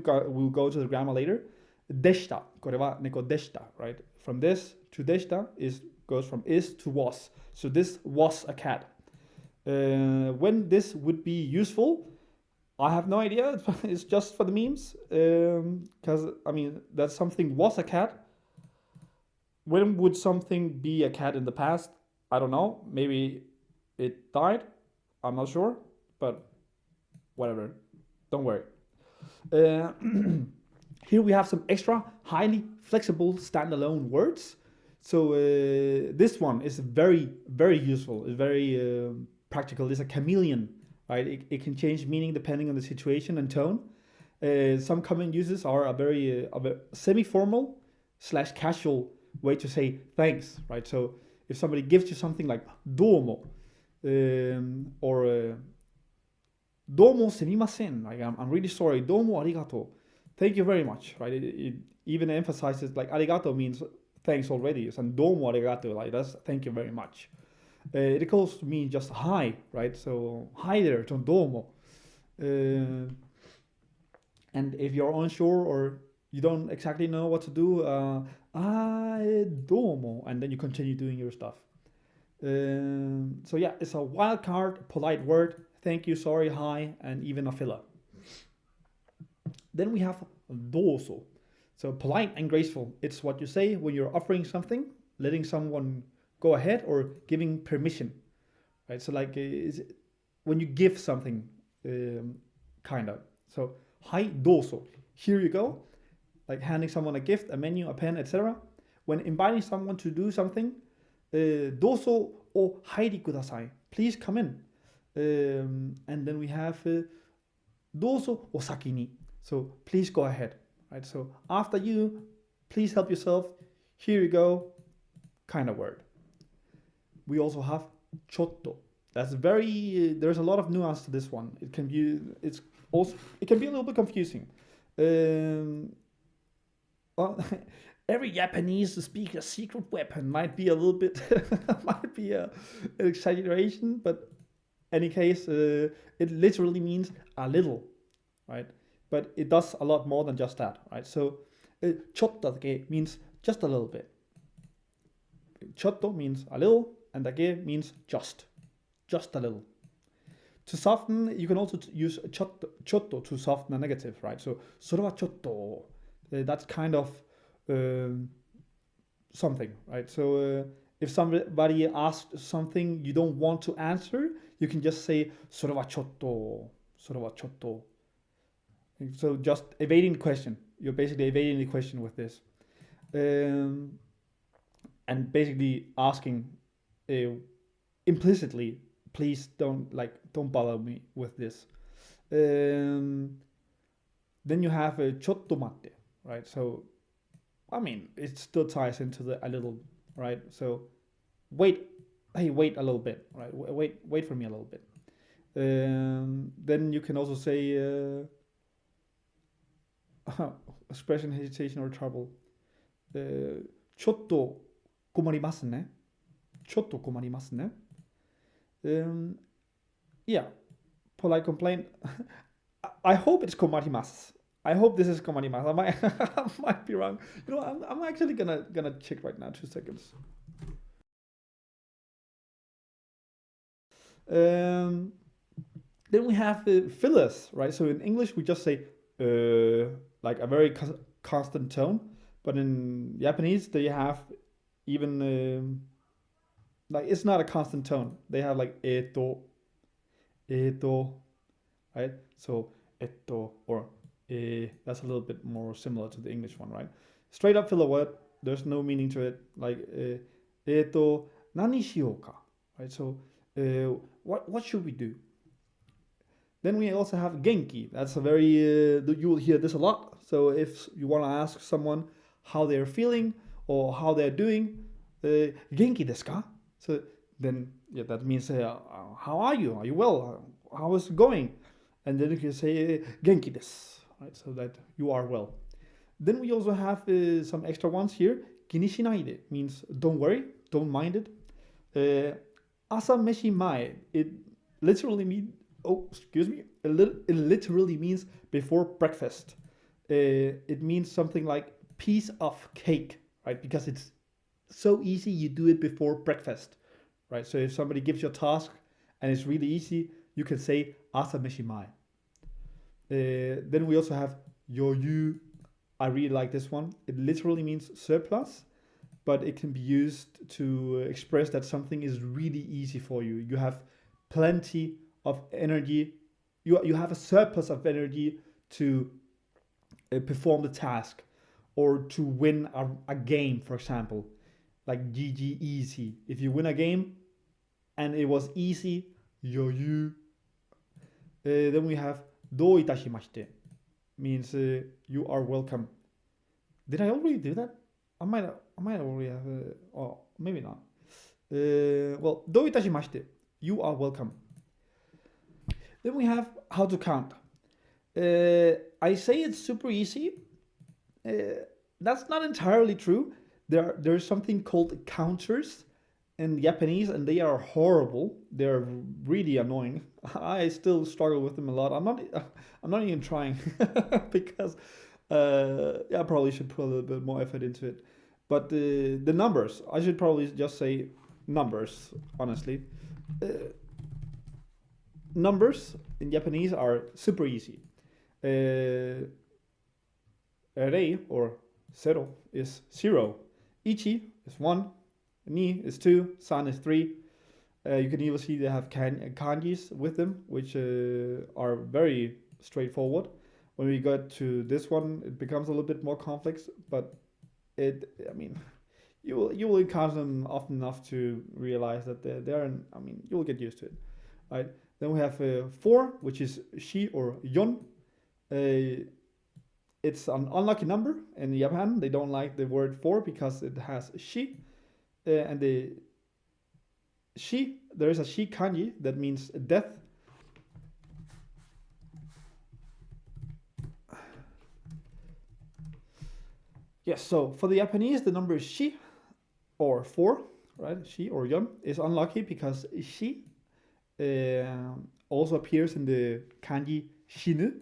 go to the grammar later. でした. これは猫でした. Right? From this to でした goes from is to was. So this was a cat. When this would be useful, I have no idea. It's just for the memes. Because, I mean, that something was a cat. When would something be a cat in the past? I don't know. Maybe it died. I'm not sure. But whatever. Don't worry. Here we have some extra highly flexible standalone words. So this one is very, very useful. It's very practical. It's a chameleon, right? It can change meaning depending on the situation and tone. Some common uses are a very semi-formal / casual way to say thanks, right? So if somebody gives you something like domo or domo sumimasen, like I'm really sorry, domo arigato, thank you very much, right? It even emphasizes like arigato means thanks already, and domo arigato, like that's thank you very much. It also means just hi, right? So hi there, to domo. And if you're unsure or you don't exactly know what to do, domo, and then you continue doing your stuff. So yeah, it's a wild card, polite word. Thank you, sorry, hi, and even a filler. Then we have doso. So polite and graceful. It's what you say when you're offering something, letting someone go ahead, or giving permission, right? So like when you give something, kind of. So hi doso. Here you go. Like handing someone a gift, a menu, a pen, etc. When inviting someone to do something, doso o hairi kudasai. Please come in. And then we have doso o saki ni. So please go ahead. Right. So after you, please help yourself. Here you go. Kind of word. We also have chotto. That's very. There's a lot of nuance to this one. It can be. It can be a little bit confusing. Well, every Japanese speaker's secret weapon might be a little bit, might be an exaggeration, but any case, it literally means a little, right? But it does a lot more than just that, right? So, chotto means just a little bit. Chotto means a little, and dage means just a little. To soften, you can also use chotto to soften a negative, right? So, それはちょっと. That's kind of something, right? So if somebody asks something you don't want to answer, you can just say それはちょっと, それはちょっと. So just evading the question. You're basically evading the question with this. Um, and basically asking uh, implicitly, please don't bother me with this. Um, then you have a ちょっと待って, right? So I mean, it still ties into the a little, right? So wait, hey, wait a little bit, right? Wait for me a little bit. Then you can also say expression hesitation or trouble. ちょっと困りますね。ちょっと困りますね。Yeah, polite complaint. I hope it's komarimasu. I hope this is komarimasu. I might be wrong. You know, I'm actually gonna check right now. 2 seconds. Um, then we have fillers, right? So in English we just say like a very constant tone, but in Japanese they have even like it's not a constant tone. They have like eto, right? So etto or that's a little bit more similar to the English one, right? Straight up filler word. There's no meaning to it. Like nani shiyouka, right? So what should we do? Then we also have genki. That's a very you will hear this a lot. So if you want to ask someone how they're feeling or how they're doing, genki desu ka? So then yeah, that means how are you? Are you well? How is it going? And then you can say genki desu, right? So that you are well. Then we also have some extra ones here. Kinisinaide means don't worry, don't mind it. Asa meshi mae, it literally means, oh, excuse me, it literally means before breakfast. It means something like piece of cake, right? Because it's so easy, you do it before breakfast, right? So if somebody gives you a task and it's really easy, you can say asa meshi mae. Then we also have yoyu. I really like this one. It literally means surplus, but it can be used to express that something is really easy for you. You have plenty of energy. You have a surplus of energy to perform the task or to win a game, for example, like GG easy. If you win a game and it was easy, yoyu. Then we have どういたしまして means you are welcome. Did I already do that? I might already have, or maybe not. Well, どういたしまして you are welcome. Then we have how to count. I say it's super easy. That's not entirely true. There's something called counters in Japanese, and they are horrible. They're really annoying. I still struggle with them a lot. I'm not even trying because I probably should put a little bit more effort into it. But the numbers, I should probably just say numbers. Honestly, numbers in Japanese are super easy. Rei or zero is 0. Ichi is 1. Ni is 2, san is 3. You can even see they have kanjis with them, which are very straightforward. When we get to this one, it becomes a little bit more complex, but you will encounter them often enough to realize that you will get used to it, right? Then we have 4, which is shi or yon. It's an unlucky number in Japan. They don't like the word 4 because it has shi. And the shi, there is a shi kanji that means death. Yes, so for the Japanese, the number shi or 4, right? Shi or yon is unlucky because shi also appears in the kanji shinu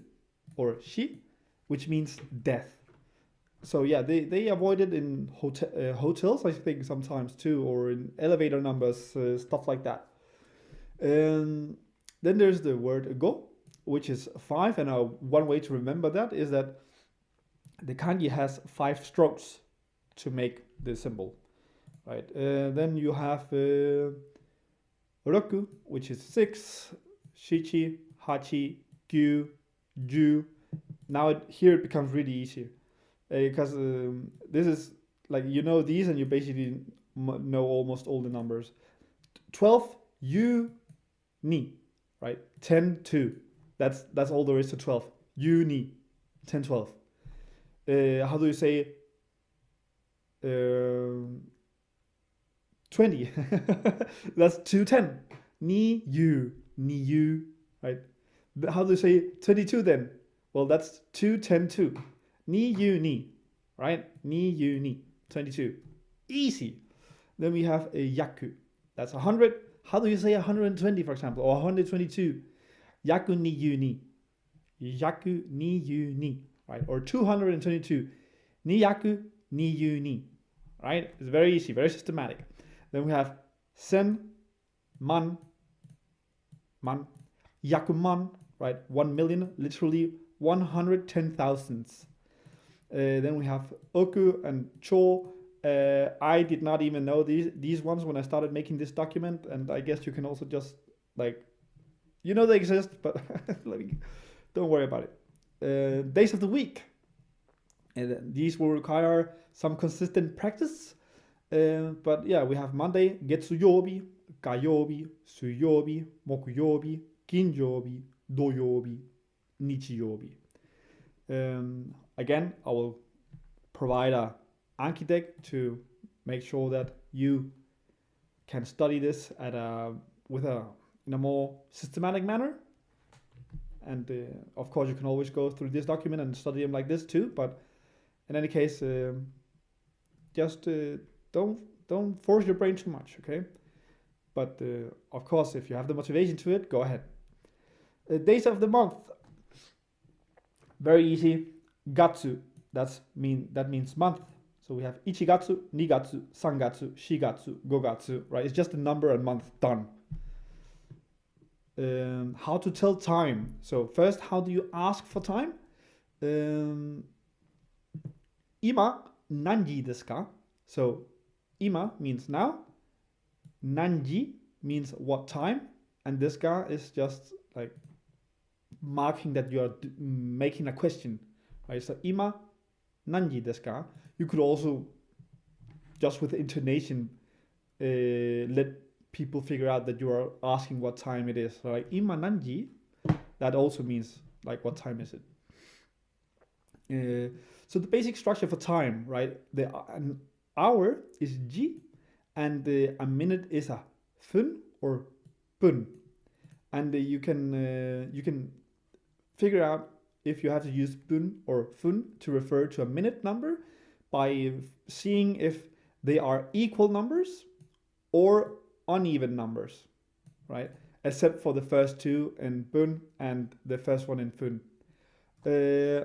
or shi, which means death. So yeah, they avoid it in hotels, I think, sometimes too, or in elevator numbers, stuff like that. Then there's the word go, which is 5, and one way to remember that is that the kanji has 5 strokes to make the symbol, right? Then you have Roku, which is 6, Shichi, Hachi, Gyu, Ju. Now here it becomes really easy because this is like you know these and you basically know almost all the numbers. 12, you, ni, right? 10, 2. That's all there is to 12. You, ni, 10, 12. How do you say 20? That's 210. Ni, you, right? How do you say 22 then? Well, that's 2, 10, 2. Ni, you, ni, right? Ni, you, ni, 22. Easy. Then we have a yaku. That's 100. How do you say 120, for example, or 122? Yaku ni yu ni. Yaku ni yu ni, right? Or 222. Ni yaku ni yu ni, right? It's very easy, very systematic. Then we have sen, man, yakuman, right? 1 million, literally 110,000. Then we have oku and cho. I did not even know these ones when I started making this document, and I guess you can also just like, you know they exist, but don't worry about it. Days of the week. These will require some consistent practice. But yeah, we have Monday, Getsuyobi, Gayobi, Suyobi, Mokuyobi, Kinyobi, Doyobi, Nichiyobi. Again, I will provide a Anki deck to make sure that you can study this in a more systematic manner. And of course, you can always go through this document and study them like this too. But in any case, just don't force your brain too much, okay? But of course, if you have the motivation to it, go ahead. Days of the month, very easy. Gatsu, that means month. So we have Ichigatsu, Nigatsu, Sangatsu, Shigatsu, Gogatsu, right? It's just a number and month, done. How to tell time. So first, how do you ask for time? Ima nanji desu ka? So ima means now, nanji means what time, and desu ka is just like marking that you are making a question, right? So ima nanji desu ka? You could also just with intonation let people figure out that you are asking what time it is. So like ima nanji, that also means like what time is it. So the basic structure for time, right? An hour is ji, and a minute is a fun or pun, and you can figure out if you have to use pun or fun to refer to a minute number by seeing if they are equal numbers or uneven numbers, right? Except for the first two in pun and the first one in fun.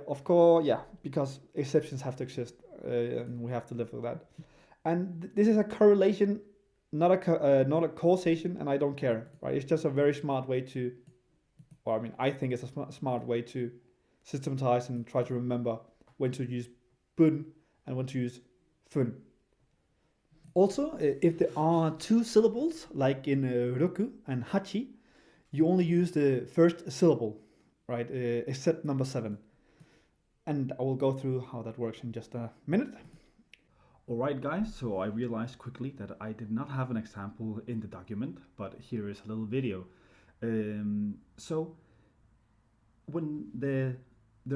Of course, yeah, because exceptions have to exist, and we have to live with that. And this is a correlation, not a causation, and I don't care, right? It's just a very smart way to, or I mean, I think it's a smart way to systematize and try to remember when to use bun and when to use fun. Also, if there are two syllables, like in roku and hachi, you only use the first syllable, right? Except number 7. And I will go through how that works in just a minute. Alright guys, so I realized quickly that I did not have an example in the document, but here is a little video. So when there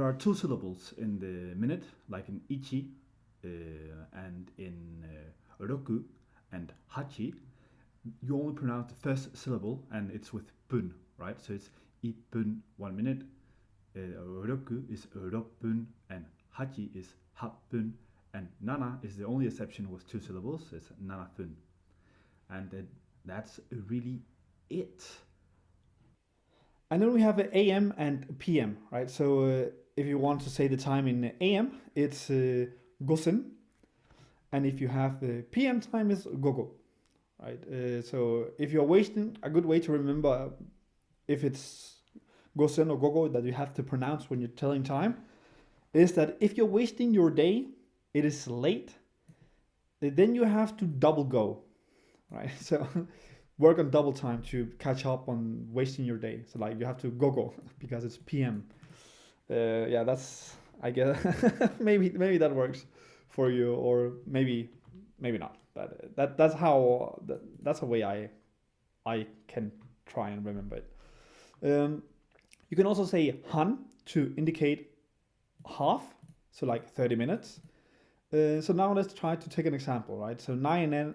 are two syllables in the minute, like in ichi and in roku and hachi, you only pronounce the first syllable and it's with pun, right? So it's ipun 1 minute, roku is ropun, and hachi is hapun, and nana is the only exception with two syllables, it's nanafun. And that's really it. And then we have AM and PM, right? So if you want to say the time in AM, it's gosen, and if you have the PM time, it's gogo, right? So if you're wasting, a good way to remember if it's gosen or gogo that you have to pronounce when you're telling time is that if you're wasting your day, it is late. Then you have to double go, right? So work on double time to catch up on wasting your day. So like you have to go because it's PM. Yeah, that's I guess maybe that works for you, or maybe not. But that's a way I can try and remember it. You can also say han to indicate half, so like 30 minutes. So now let's try to take an example, right? So 9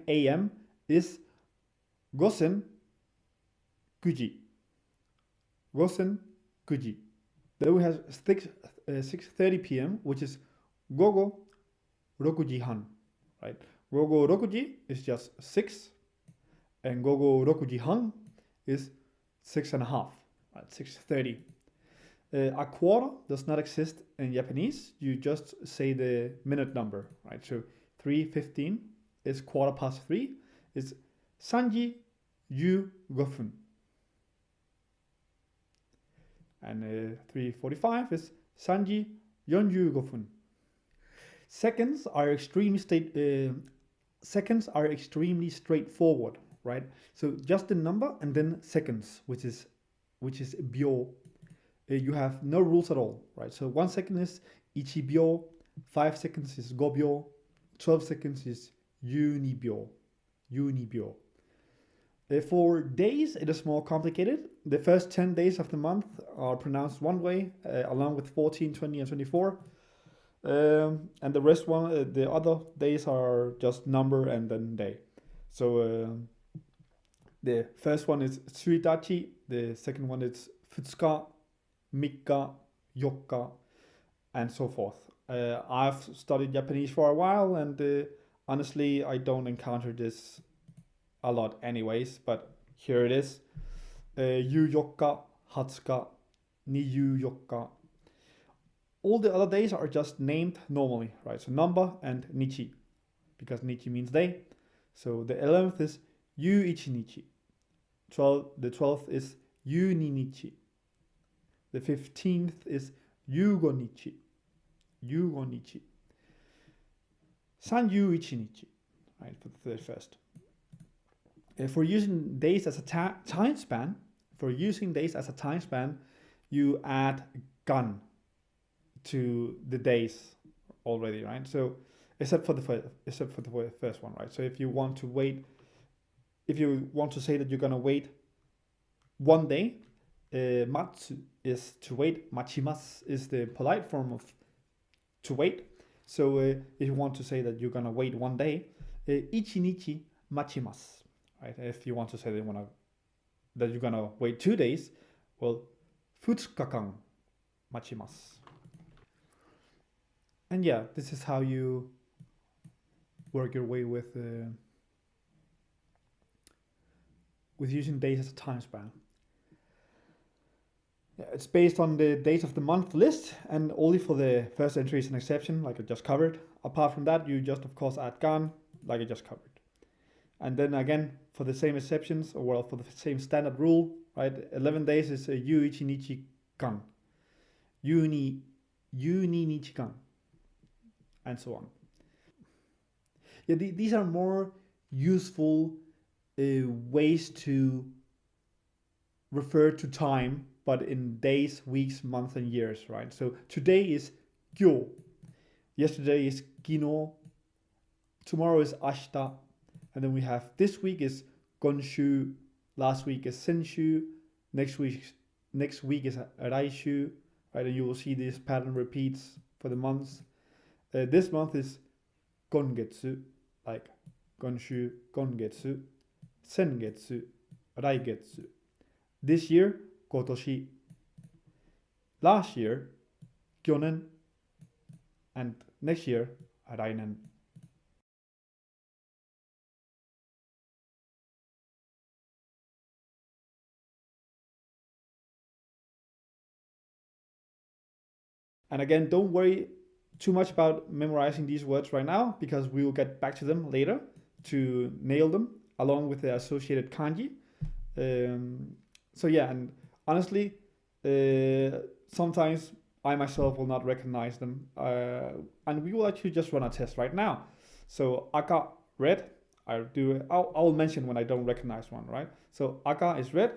a.m. is gosen kuji. Gosen kuji. Then we have 6:30 p.m., which is gogo rokuji han, right? Gogo rokuji is just 6, and gogo rokuji han is 6.5, right? 6:30. A quarter does not exist in Japanese. You just say the minute number, right? So 3:15 is quarter past 3. It's sanji yu gofun. And 3:45 is sanji yonju gofun. Seconds are extremely straightforward, right? So just the number and then seconds, which is byo. You have no rules at all, right? So 1 second is ichibyo, 5 seconds is gobyo, 12 seconds is unibyo. For days, it is more complicated. The first 10 days of the month are pronounced one way, along with 14, 20, and 24. And the other days are just number and then day. So the first one is Tsuitachi, the second one is Futsuka, Mika, Yokka, and so forth. I've studied Japanese for a while, and honestly, I don't encounter this a lot, anyways. But here it is: Yu Yokka, Hatsuka, Niyu Yokka. All the other days are just named normally, right? So number and Nichi, because Nichi means day. So the 11th is Yu Ichinichi. The 12th is Yu Ninichi. The 15th is Yugonichi. San Yu Ichinichi, right, for the 31st. For using days as a time span, you add gan to the days already, right? So except for the first one, right? So if you want to say that you're gonna wait one day, matsu is to wait. Machimas is the polite form of to wait. So if you want to say that you're gonna wait one day, ichinichi machimasu, right? If you want to say that you're gonna wait 2 days, well, futsukakan machimasu. And yeah, this is how you work your way with using days as a time span. Yeah, it's based on the days of the month list, and only for the first entry is an exception, like I just covered. Apart from that, you just of course add gan, like I just covered. And then again, for the same exceptions, or well, for the same standard rule, right? 11 days is yu ichi nichi kan, yu ni nichi kan, and so on. Yeah, these are more useful ways to refer to time, but in days, weeks, months, and years, right? So today is gyo, yesterday is kino, tomorrow is ashita, and then we have this week is gonshu, last week is senshu, next week is raishu, right? And you will see this pattern repeats for the months. This month is gongetsu, like gonshu, gongetsu, sengetsu, raigetsu. This year, kotoshi. Last year, kyonen. And next year, rainen. And again, don't worry too much about memorizing these words right now, because we will get back to them later to nail them along with the associated kanji. So yeah, and honestly, sometimes I myself will not recognize them. And we will actually just run a test right now. So aka, red. I'll mention when I don't recognize one, right? So aka is red,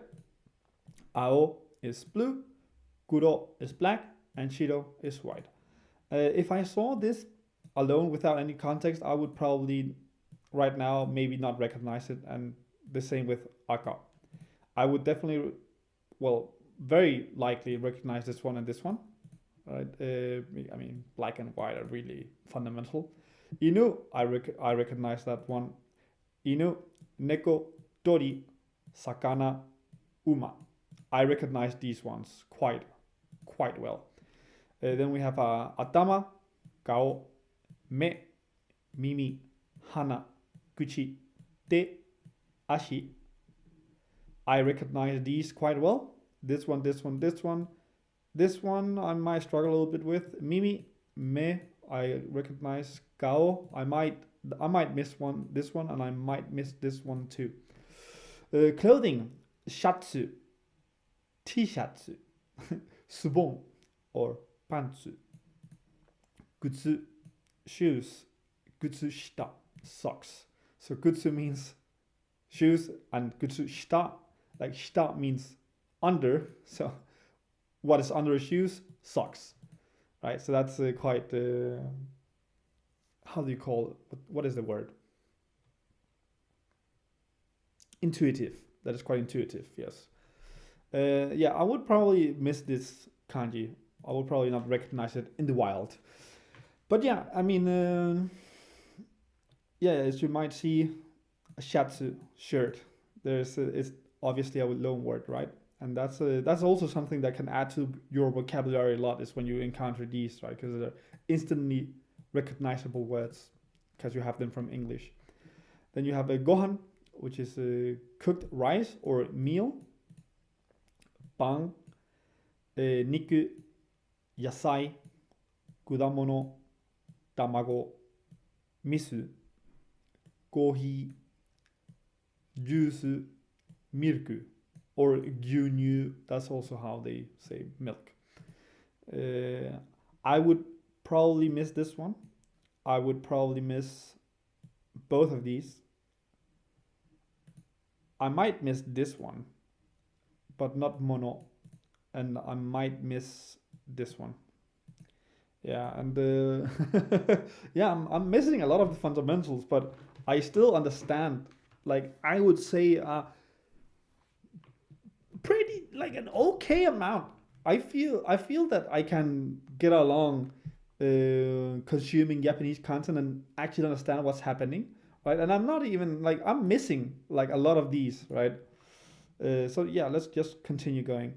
ao is blue, kuro is black, and shiro is white. If I saw this alone without any context, I would probably right now maybe not recognize it, and the same with aka. I would definitely, well, very likely recognize this one and this one, right? I mean, black and white are really fundamental. Inu, I recognize that one. Inu, neko, tori, sakana, uma. I recognize these ones quite well. Then we have atama, kao, me, mimi, hana, kuchi, te, ashi. I recognize these quite well. This one, this one, this one. This one I might struggle a little bit with. Mimi, me, I recognize. Kao, I might miss one, this one, and I might miss this one too. Clothing, shatsu, t-shatsu, subon, or pantsu. Gutsu, shoes, gutsu shita, socks. So gutsu means shoes, and gutsu shita, like shita means under. So what is under shoes? Socks, right? So that's quite. How do you call it? What is the word? Intuitive. That is quite intuitive. Yes. Yeah, I would probably miss this kanji. I would probably not recognize it in the wild. But yeah, I mean, yeah, as you might see, a shatsu shirt. It's obviously a loan word, right? And that's also something that can add to your vocabulary a lot. Is when you encounter these, right? Because they're instantly recognizable words because you have them from English. Then you have a gohan, which is cooked rice or meal. Pan, niku, yasai, kudamono, tamago, misu, kohi, juice, milk, or gyunyu. That's also how they say milk. I would probably miss this one. I would probably miss both of these. I might miss this one, but not mono, and I might miss this one. Yeah, and yeah, I'm missing a lot of the fundamentals, but I still understand. Like I would say, pretty like an okay amount. I feel that I can get along consuming Japanese content and actually understand what's happening, right? And I'm not even like I'm missing like a lot of these, right? So yeah, let's just continue going.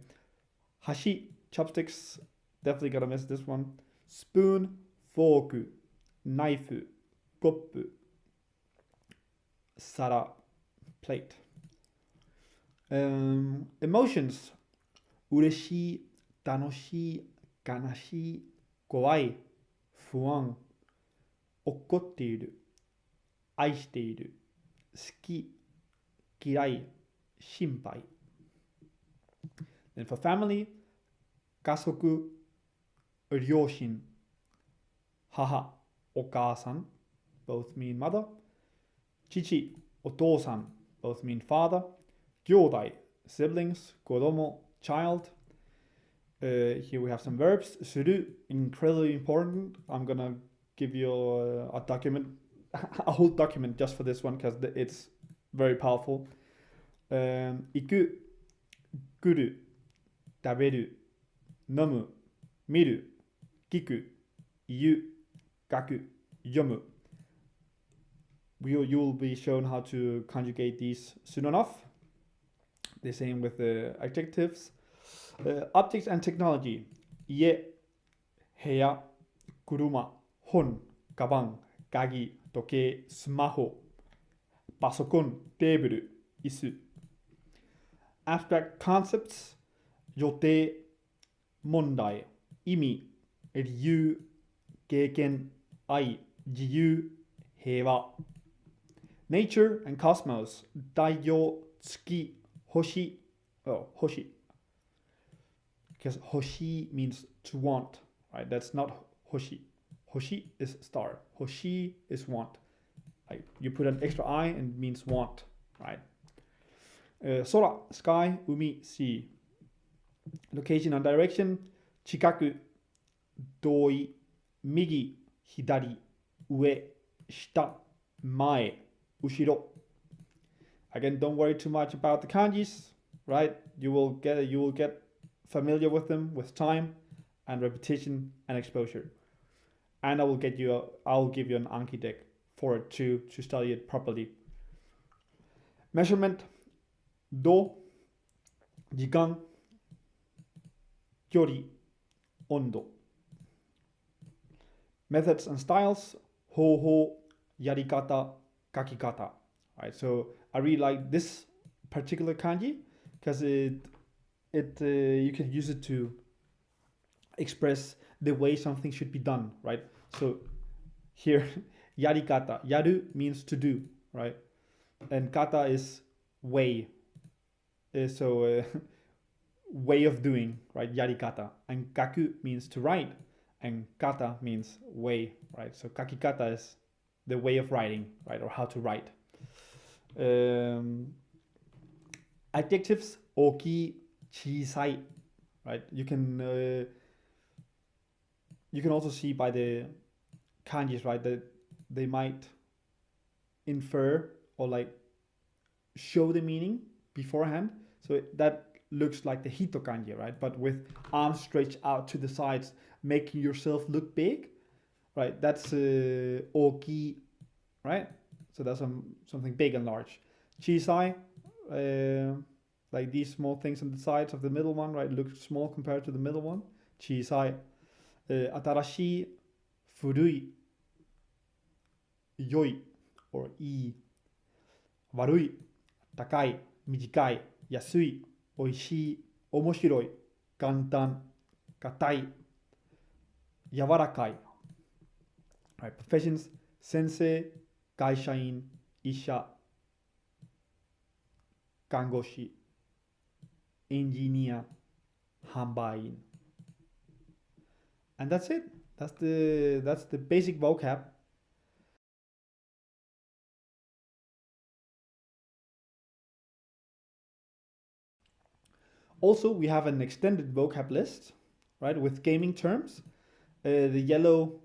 Hashi, chopsticks, definitely gotta miss this one. Spoon, fork, knife, cup, sara, plate. Emotions, 嬉しい、楽しい、悲しい、怖い、不安、怒っている、愛している、好き、嫌い、心配。Then for family, 家族、両親、母、お母さん、both mean mother, 父、お父さん、both mean father, 兄弟、siblings, 子供、child. Here we have some verbs. Suru, incredibly important. I'm gonna give you a document, a whole document just for this one because it's very powerful. Iku, kuru, taberu, nomu, miru, kiku, iu, gaku, yomu. You will be shown how to conjugate these soon enough. The same with the adjectives. Optics and technology. Ie, heya, kuruma, hon, kaban, gagi, toke, smaho, pasokon, teburu, isu. Abstract concepts. Yote, mondai, imi, ryu, keiken, ai, jiyu, heiwa. Nature and cosmos. Daiyo, tsuki, hoshi. Oh, hoshi. because hoshi means to want, right? That's not hoshi. Hoshi is star. Hoshi is want. Like you put an extra I and it means want, right? Sora, sky, umi, sea. Location and direction, chikaku, doi, migi, hidari, ue, shita, mae, ushiro. Again, don't worry too much about the kanjis, right? You will get familiar with them with time and repetition and exposure. And I will give you an Anki deck for it to study it properly. Measurement, do, jigan, kyori, ondo. Methods and styles, ho ho, yarikata, kakikata. Right, so I really like this particular kanji because it you can use it to express the way something should be done, right? So here, yarikata, yaru means to do, right? And kata is way, so way of doing, right? Yarikata. And kaku means to write, and kata means way, right? So kakikata is the way of writing, right? Or how to write. Adjectives, oki, chisai, right? You can also see by the kanjis, right, that they might infer or like show the meaning beforehand. So that looks like the hito kanji, right? But with arms stretched out to the sides, making yourself look big, right? That's oki, right? So that's something big and large. Chisai, like these small things on the sides of the middle one, right? Looks small compared to the middle one. Chisai. Atarashi, furui, yoi, or ii. Warui, takai, mijikai, yasui, oishii, omoshiroi, kantan, katai, yawarakai. Right, professions, sensei, gaishain, isha, kangoshi, engineer, hanbain. And that's it. That's the basic vocab. Also, we have an extended vocab list, right, with gaming terms. The yellow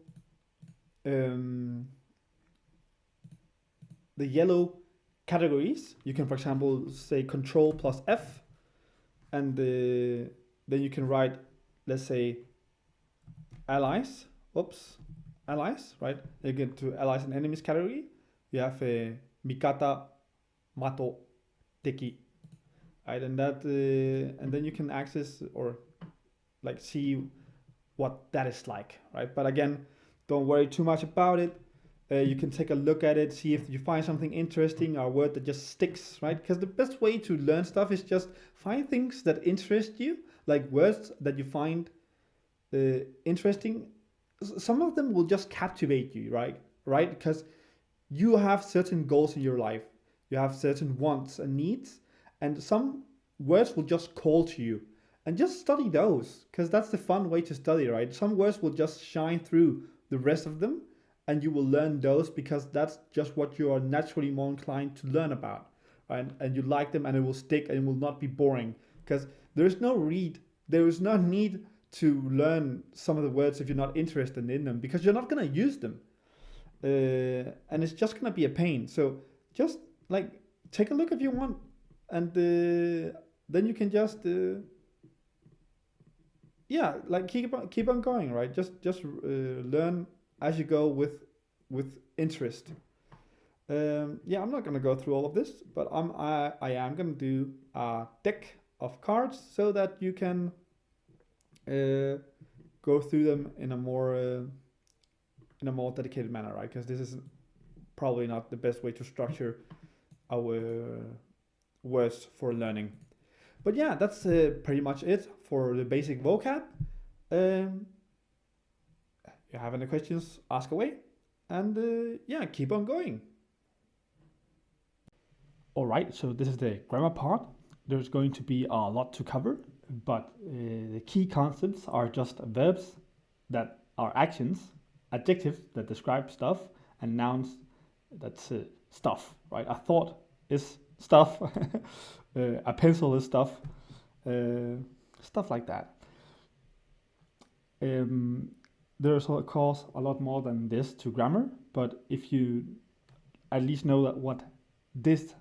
categories. You can, for example, say Control plus F, and then you can write, let's say, allies. Oops, allies, right? You get to allies and enemies category. You have Mikata, Mato, Teki, right? And then you can access or like see what that is like, right? But again, don't worry too much about it. You can take a look at it, see if you find something interesting or a word that just sticks, right? Because the best way to learn stuff is just find things that interest you, like words that you find interesting. Some of them will just captivate you, right? Right? Because you have certain goals in your life, you have certain wants and needs, and some words will just call to you. And just study those, because that's the fun way to study, right? Some words will just shine through the rest of them, and you will learn those because that's just what you are naturally more inclined to learn about, right? And you like them, and it will stick, and it will not be boring. Because there is no need to learn some of the words if you're not interested in them, because you're not going to use them, and it's just going to be a pain. So just like take a look if you want, and then you can just like keep on going, right? Just learn as you go with interest. I'm not gonna go through all of this, but I am gonna do a deck of cards so that you can go through them in a more dedicated manner, right? Because this is probably not the best way to structure our words for learning. But yeah, that's pretty much it for the basic vocab. If you have any questions, ask away. And keep on going. All right, so this is the grammar part. There's going to be a lot to cover. but the key concepts are just verbs that are actions, adjectives that describe stuff, and nouns that's stuff, right? A thought is stuff, a pencil is stuff, stuff like that. Um, there's of course a lot more than this to grammar, but if you at least know that what this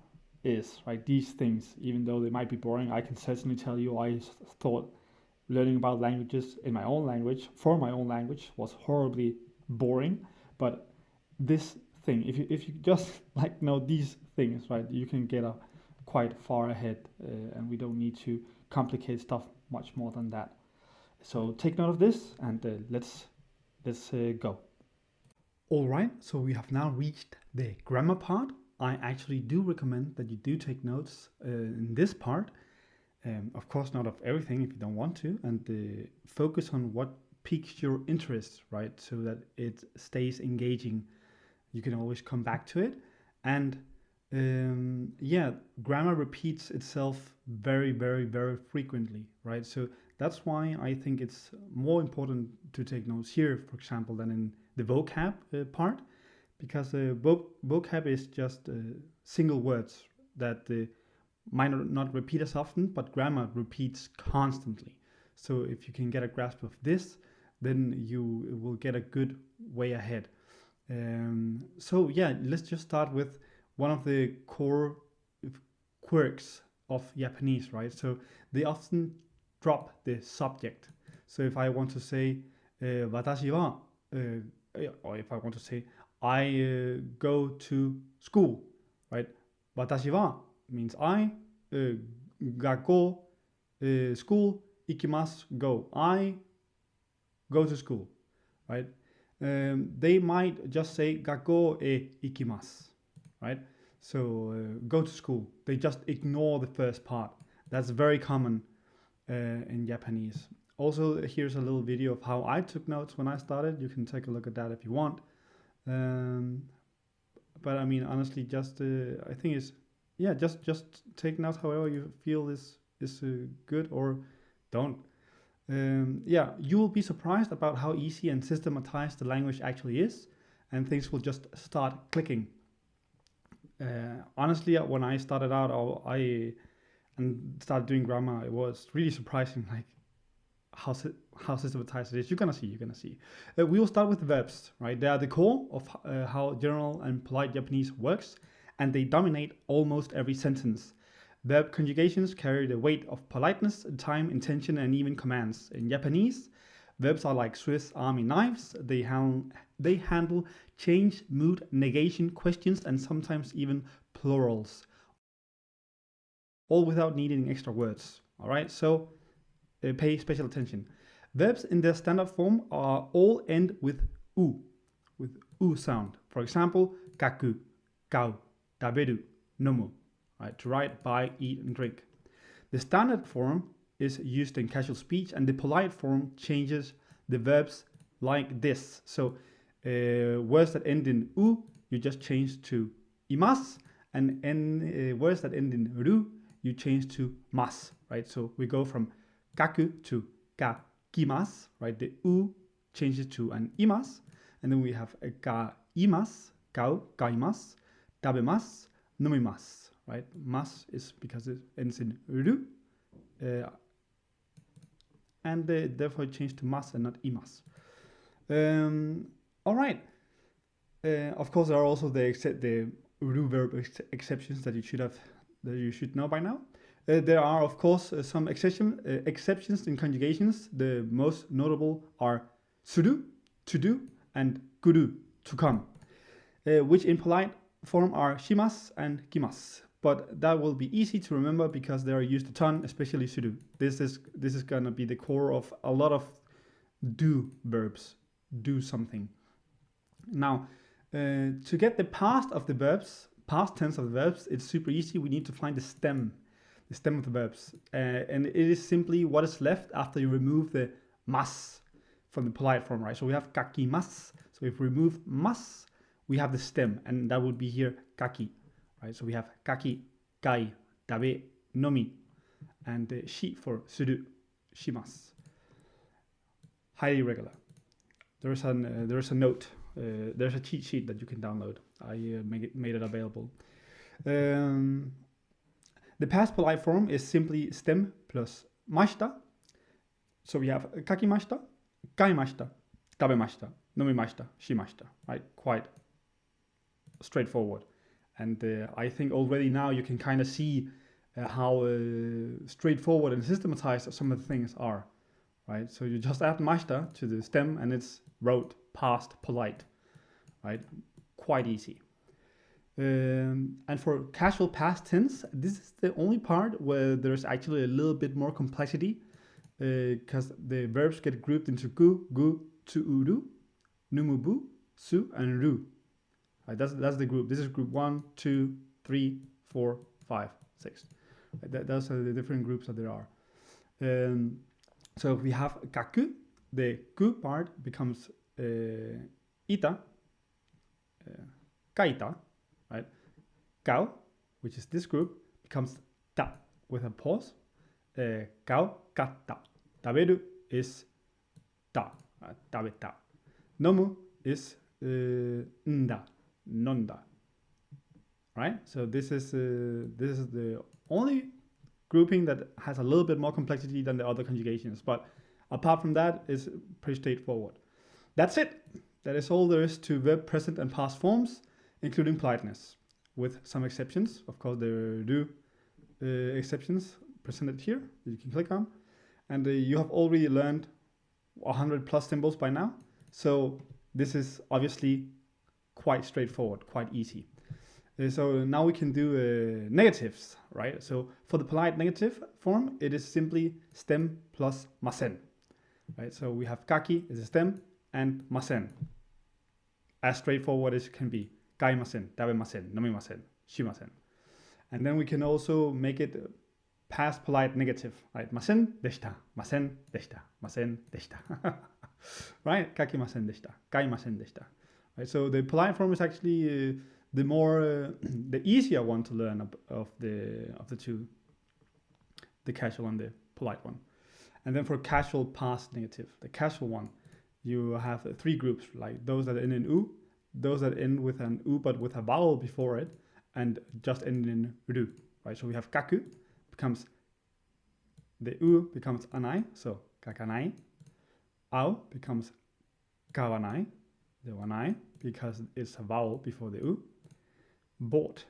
is, right? These things, even though they might be boring, I can certainly tell you I thought learning about languages in my own language for my own language was horribly boring. But this thing, if you just like know these things, right, you can get quite far ahead, and we don't need to complicate stuff much more than that. So take note of this, and let's go. All right, so we have now reached the grammar part. I actually do recommend that you do take notes in this part. Of course, not of everything if you don't want to, and focus on what piques your interest, right? So that it stays engaging. You can always come back to it. And yeah, grammar repeats itself very, very, very frequently, right? So that's why I think it's more important to take notes here, for example, than in the vocab part, because vocab is just single words that might not repeat as often, but grammar repeats constantly. So if you can get a grasp of this, then you will get a good way ahead. So yeah, let's just start with one of the core quirks of Japanese, right? So they often drop the subject. So if I want to say watashi wa, or if I want to say I go to school, right? Watashi wa means I, gakko, school, ikimasu, go. I go to school, right? They might just say gakko e ikimasu, right? So go to school. They just ignore the first part. That's very common in Japanese. Also, here's a little video of how I took notes when I started. You can take a look at that if you want. But I mean, honestly, just I think it's yeah, just take notes however you feel is good, or don't. Yeah, you will be surprised about how easy and systematized the language actually is, and things will just start clicking. Honestly, when I started out, I and started doing grammar, it was really surprising, like how systematized it is. You're gonna see. You're gonna see. We will start with verbs, right? They are the core of how general and polite Japanese works, and they dominate almost every sentence. Verb conjugations carry the weight of politeness, time, intention, and even commands. In Japanese, verbs are like Swiss Army knives. They handle change, mood, negation, questions, and sometimes even plurals, all without needing extra words. All right, so pay special attention. Verbs in their standard form are all end with u sound. For example, kaku, kau, taberu, nomu, right? To write, buy, eat, and drink. The standard form is used in casual speech, and the polite form changes the verbs like this. So words that end in u, you just change to imas, and words that end in ru, you change to mas, right? So we go from kaku to kakimas, right? The u changes to an imas, and then we have kaimas, kaimas, tabemas, nomimas, right? Mas is because it ends in ru, and therefore it changed to mas and not imas. All right. Of course, there are also the ru verb exceptions that you should know by now. There are, of course, some exceptions in conjugations. The most notable are suru, to do, and kuru, to come, which in polite form are shimas and kimas. But that will be easy to remember because they are used a ton, especially suru. This is gonna be the core of a lot of do verbs. Do something. Now, to get the past of the verbs, past tense of the verbs, it's super easy. We need to find the stem of the verbs. And it is simply what is left after you remove the mas from the polite form, right? So we have kakimas. So if we remove mas, we have the stem, and that would be here kaki, right? So we have kaki, kai, tabe, nomi, and shi for suru. shimasu. Highly irregular. There is a note. There's a cheat sheet that you can download. I made it available. The past polite form is simply stem plus mashita. So we have kakimashita, kaimashita, tabemashita, nomimashita, shimashita. Right? Quite straightforward. And I think already now you can kind of see how straightforward and systematized some of the things are. Right? So you just add mashita to the stem and it's rote, past, polite. Right? Quite easy. And for casual past tense, this is the only part where there's actually a little bit more complexity because the verbs get grouped into gu, tu, uru, numubu, su, and ru. Right, that's the group. This is group 1, 2, 3, 4, 5, 6. Right, those are the different groups that there are. So if we have kaku, the ku part becomes ita, kaita, right? Gao, which is this group, becomes ta with a pause. Gao, kata. Taberu is ta, tabeta. Nomu is nda, nonda. Right? So this is the only grouping that has a little bit more complexity than the other conjugations. But apart from that, it's pretty straightforward. That's it. That is all there is to verb present and past forms, including politeness, with some exceptions. Of course, there do exceptions presented here that you can click on. And you have already learned 100 plus symbols by now. So this is obviously quite straightforward, quite easy. So now we can do negatives, right? So for the polite negative form, it is simply stem plus masen, right? So we have kaki is a stem and masen, as straightforward as it can be. Kaimasen, tabemasen, nomimasen, shimasen. And then we can also make it past polite negative, right? Masen deshita, masen deshita, masen deshita. Right? Kakimasen deshita, kaimasen deshita. Right? So the polite form is actually the more the easier one to learn of the two, the casual and the polite one. And then for casual past negative, the casual one, you have 3 groups, like those that end in u, those that end with an u but with a vowel before it, and just end in ru. Right? So we have kaku becomes the u becomes anai, so kakanai. Ao becomes kawanai, the wanai, because it's a vowel before the u. Bought.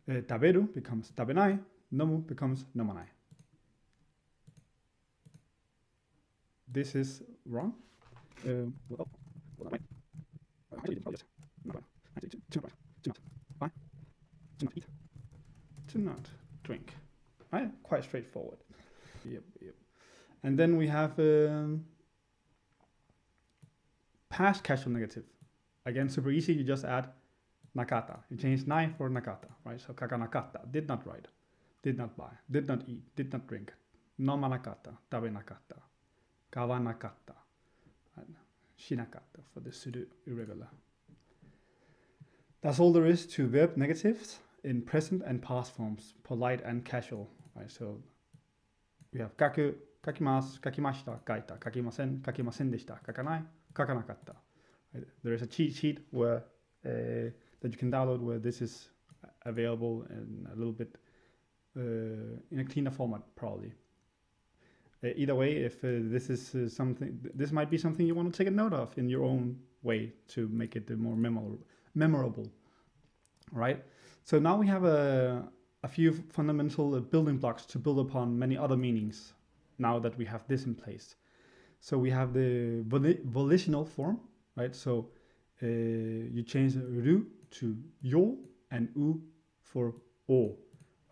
Taberu becomes tabenai. Nomu becomes nomanai. This is wrong. To not drink. Right? Quite straightforward. Yep. And then we have past casual negative. Again, super easy. You just add nakata. You change nai for nakata, right? So kakanakata, did not ride, did not buy, did not eat, did not drink. Nomanakata, tabenakata, kawanakata, and shinakata for the pseudo irregular. That's all there is to verb negatives in present and past forms, polite and casual, right? So we have kaku, kakimasu, kakimashita, kaita, kakimasen, kakimasen deshita, kakanai, kakanakata. Right? There is a cheat sheet where that you can download where this is available in a little bit in a cleaner format, probably. Either way, if this is something, this might be something you want to take a note of in your own way to make it more memorable, right? So now we have a few fundamental building blocks to build upon many other meanings now that we have this in place. So we have the volitional form, right? So you change ru to yo and u for o,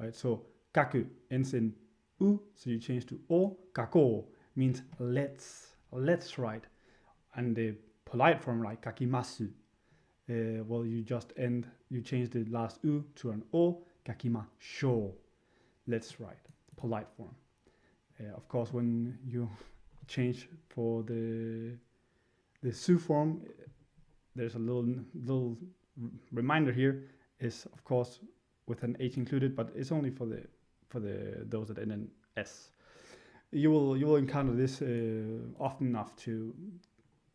right? So kaku ends in u, so you change to o. Kako means let's write. And the polite form, like kakimasu, well, you change the last u to an o. Kakimashou, let's write. Polite form. Of course, when you change for the su form, there's a little reminder here, is of course with an h included, but it's only for the those that end in s. you will encounter this often enough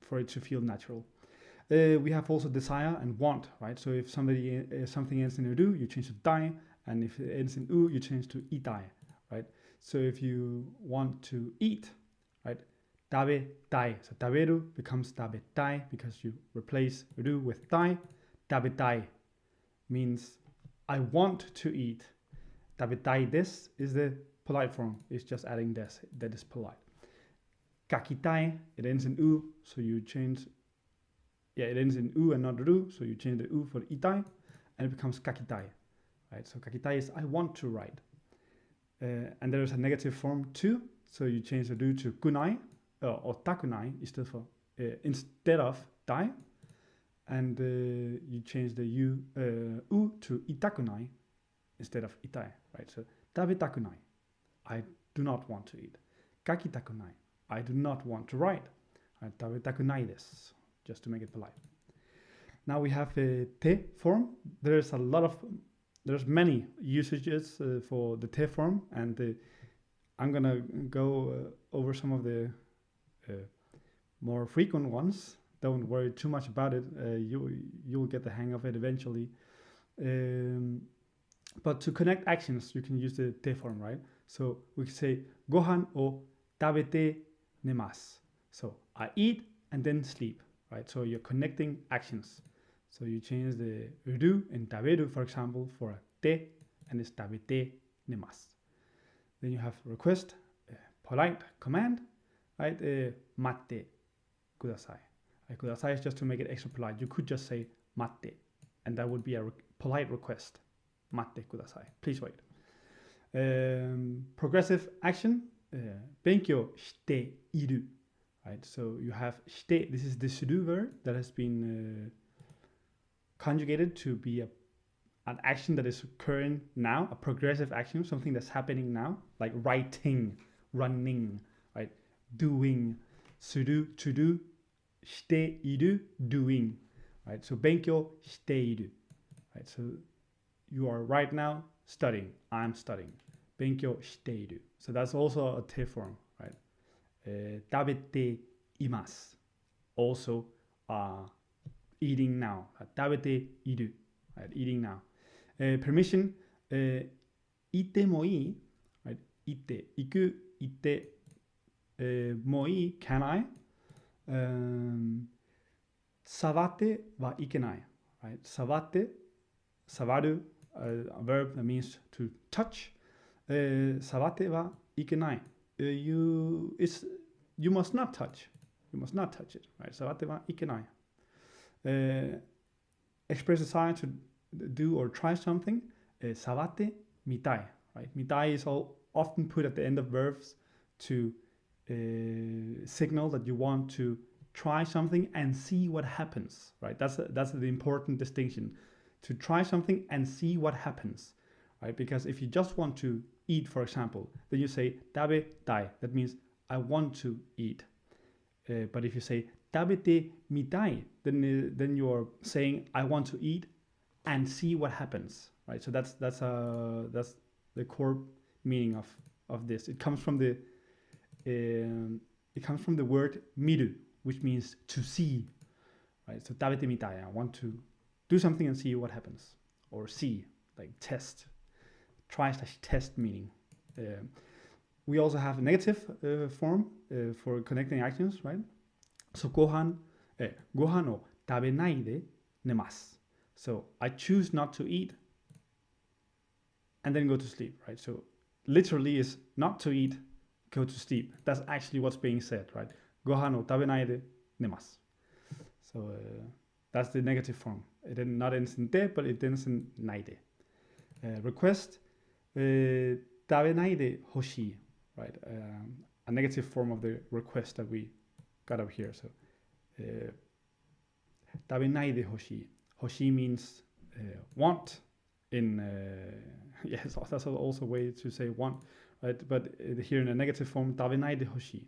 for it to feel natural. We have also desire and want, right? So if something ends in udu, you change to dai, and if it ends in u, you change to itai, right? So if you want to eat, right, dabe dai. So daberu becomes dabe dai because you replace udu with dai. Dabe dai means I want to eat. Dabe dai des is the polite form. It's just adding des. That is polite. Kakitai, it ends in u, so you change. Yeah, it ends in u and not ru, so you change the u for itai, and it becomes kakitai, right? So kakitai is I want to write, and there is a negative form too, so you change the ru to kunai or takunai instead of dai, and you change the u to itakunai instead of itai, right? So tabe takunai, I do not want to eat. Kaki takunai, I do not want to write. Tabe takunai desu, just to make it polite. Now we have a te form. There's many usages for the te form, and I'm gonna go over some of the more frequent ones. Don't worry too much about it. You'll get the hang of it eventually. But to connect actions, you can use the te form, right? So we can say gohan o tabete nemasu. So I eat and then sleep, right? So you're connecting actions. So you change the ru in taberu, for example, for a te, and it's tabete nemasu. Then you have request, polite command, right? Matte kudasai. Kudasai is just to make it extra polite. You could just say matte, and that would be a polite request. Matte kudasai. Please wait. Progressive action, benkyo shite iru. Right, so you have shite. This is the to-do verb that has been conjugated to be an action that is occurring now, a progressive action, something that's happening now, like writing, running, right, doing, to do, shite iru, doing, right? So benkyo shite iru, right? So you are right now studying. I'm studying. Benkyo shite iru. So that's also a te form, right? Tabete imasu. Also eating now. Tabete iru. Right? Eating now. Permission. Ite mo ii. Right? Ite. Iku. Ite. Mo ii. Can I? Savate wa ikenai. Right? Savate. Savaru. A verb that means to touch. Savate wa ikenai. You must not touch. You must not touch it. Right? Savate wa ikenai. Express desire to do or try something. Savate mitai. Right? Mitai is often put at the end of verbs to signal that you want to try something and see what happens. Right? That's the important distinction. To try something and see what happens. Right? Because if you just want to eat, for example, then you say tabe dai. That means I want to eat. But if you say tabete mitai, then you're saying I want to eat and see what happens, right? So that's the core meaning of this. It comes from the word miru, which means to see, right? So tabete mitai, I want to do something and see what happens, or see, like test, try/test meaning. We also have a negative form for connecting actions, right? So gohan o tabenai de nemasu. So I choose not to eat and then go to sleep, right? So literally is not to eat, go to sleep. That's actually what's being said, right? Gohan o tabenai de nemasu. So that's the negative form. It not ends in de, but it ends in naide. Request tabenai de hoshii, right? A negative form of the request that we got up here. So tabenai de hoshii. Hoshii means want. Yes, that's also a way to say want, right? But here in a negative form, tabenai de hoshii.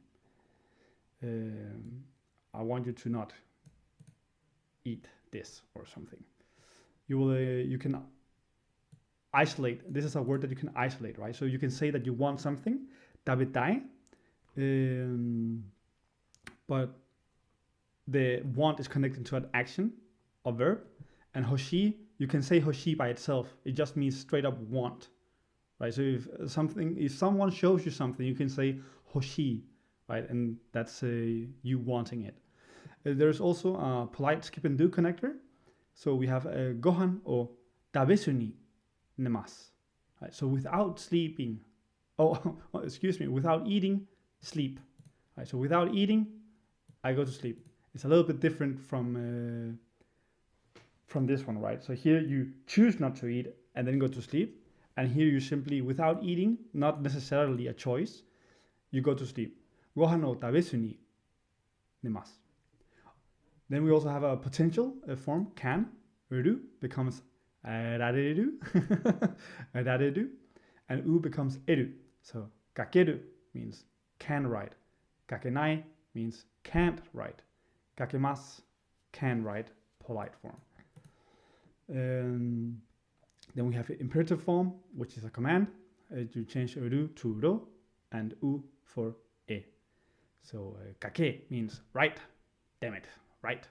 I want you to not eat this or something. You can isolate. This is a word that you can isolate, right? So you can say that you want something, tabetai, Um, but the want is connected to an action or verb, and hoshi, you can say hoshi by itself. It just means straight up want, right? So if someone shows you something, you can say hoshi, right? And that's you wanting it. There's also a polite skip and do connector. So we have gohan or tabesu ni nemasu. Right? So without sleeping, excuse me, without eating, sleep. Right? So without eating, I go to sleep. It's a little bit different from this one, right? So here you choose not to eat and then go to sleep, and here you simply, without eating, not necessarily a choice, you go to sleep. Gohan o tabesu ni nemasu. Then we also have a potential form, can, eru becomes rareru, rareru, and u becomes eru. So kakeru means can write, kakenai means can't write, kakemasu can write, polite form. Then we have the imperative form, which is a command. You change eru to ro and u for e. So kake means write, damn it, write.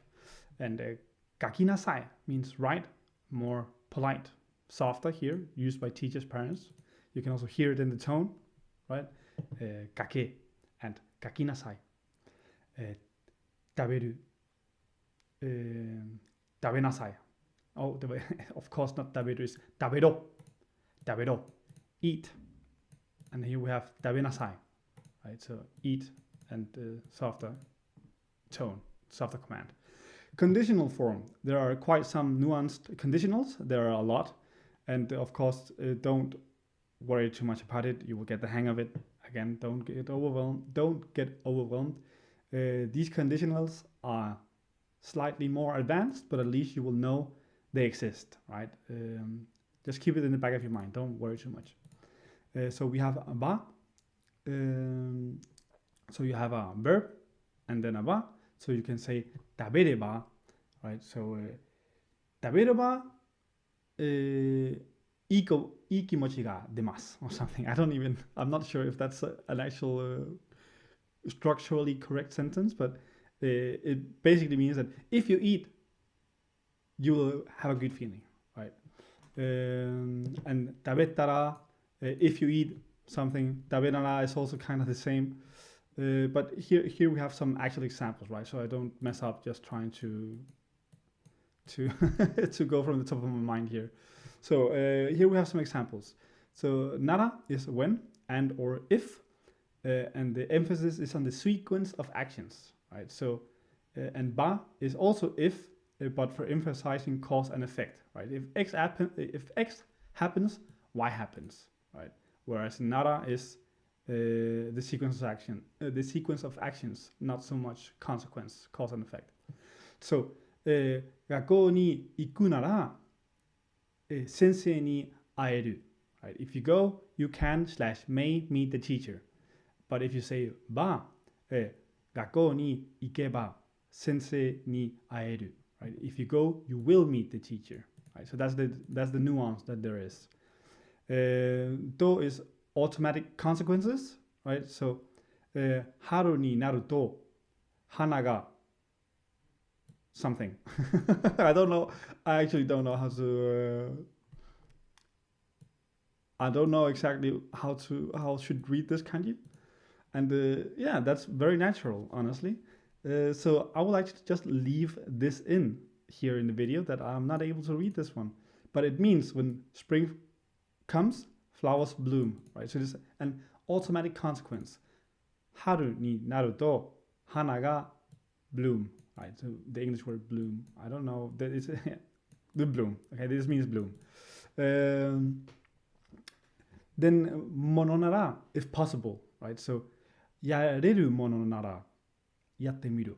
And kakinasai means write, more polite, softer here, used by teachers, parents. You can also hear it in the tone, right? Kake and kakinasai. Taberu, tabenasai. Oh, of course not taberu, is tabero, tabero, eat. And here we have tabenasai, right? So eat and softer tone, softer command. Conditional form. There are quite some nuanced conditionals. There are a lot. And of course, don't worry too much about it. You will get the hang of it. Again, don't get overwhelmed. These conditionals are slightly more advanced, but at least you will know they exist, right? Just keep it in the back of your mind. Don't worry too much. So we have a ba. So you have a verb and then a ba. So you can say tabereba, right? So tabereba ikimochi ga demasu or something. I'm not sure if that's an actual structurally correct sentence, but it basically means that if you eat, you will have a good feeling, right? And tabetara, if you eat something, taberara is also kind of the same. But here we have some actual examples, right? So I don't mess up just trying to to go from the top of my mind here. So here we have some examples. So nara is when and or if, and the emphasis is on the sequence of actions, right? So and ba is also if, but for emphasizing cause and effect, right? If X happens, Y happens, right? Whereas nara is the sequence of actions, not so much consequence, cause and effect. So, 学校に行くなら、先生に会える. Right? If you go, you can/may meet the teacher. But if you say ば、学校に行けば先生に会える. Right? If you go, you will meet the teacher. Right? So that's the nuance that there is. Do is automatic consequences, right? So, 春になると花が something. I don't know. I actually don't know how to. I don't know exactly how should read this kanji, and yeah, that's very natural, honestly. So I would like to just leave this in here in the video that I'm not able to read this one, but it means when spring comes, flowers bloom, right? So this is an automatic consequence. Haru ni naru to hana ga bloom, right? So the English word bloom. I don't know that it's the bloom. Okay, this means bloom. Then mononara if possible, right? So yareru mononara yatte miru,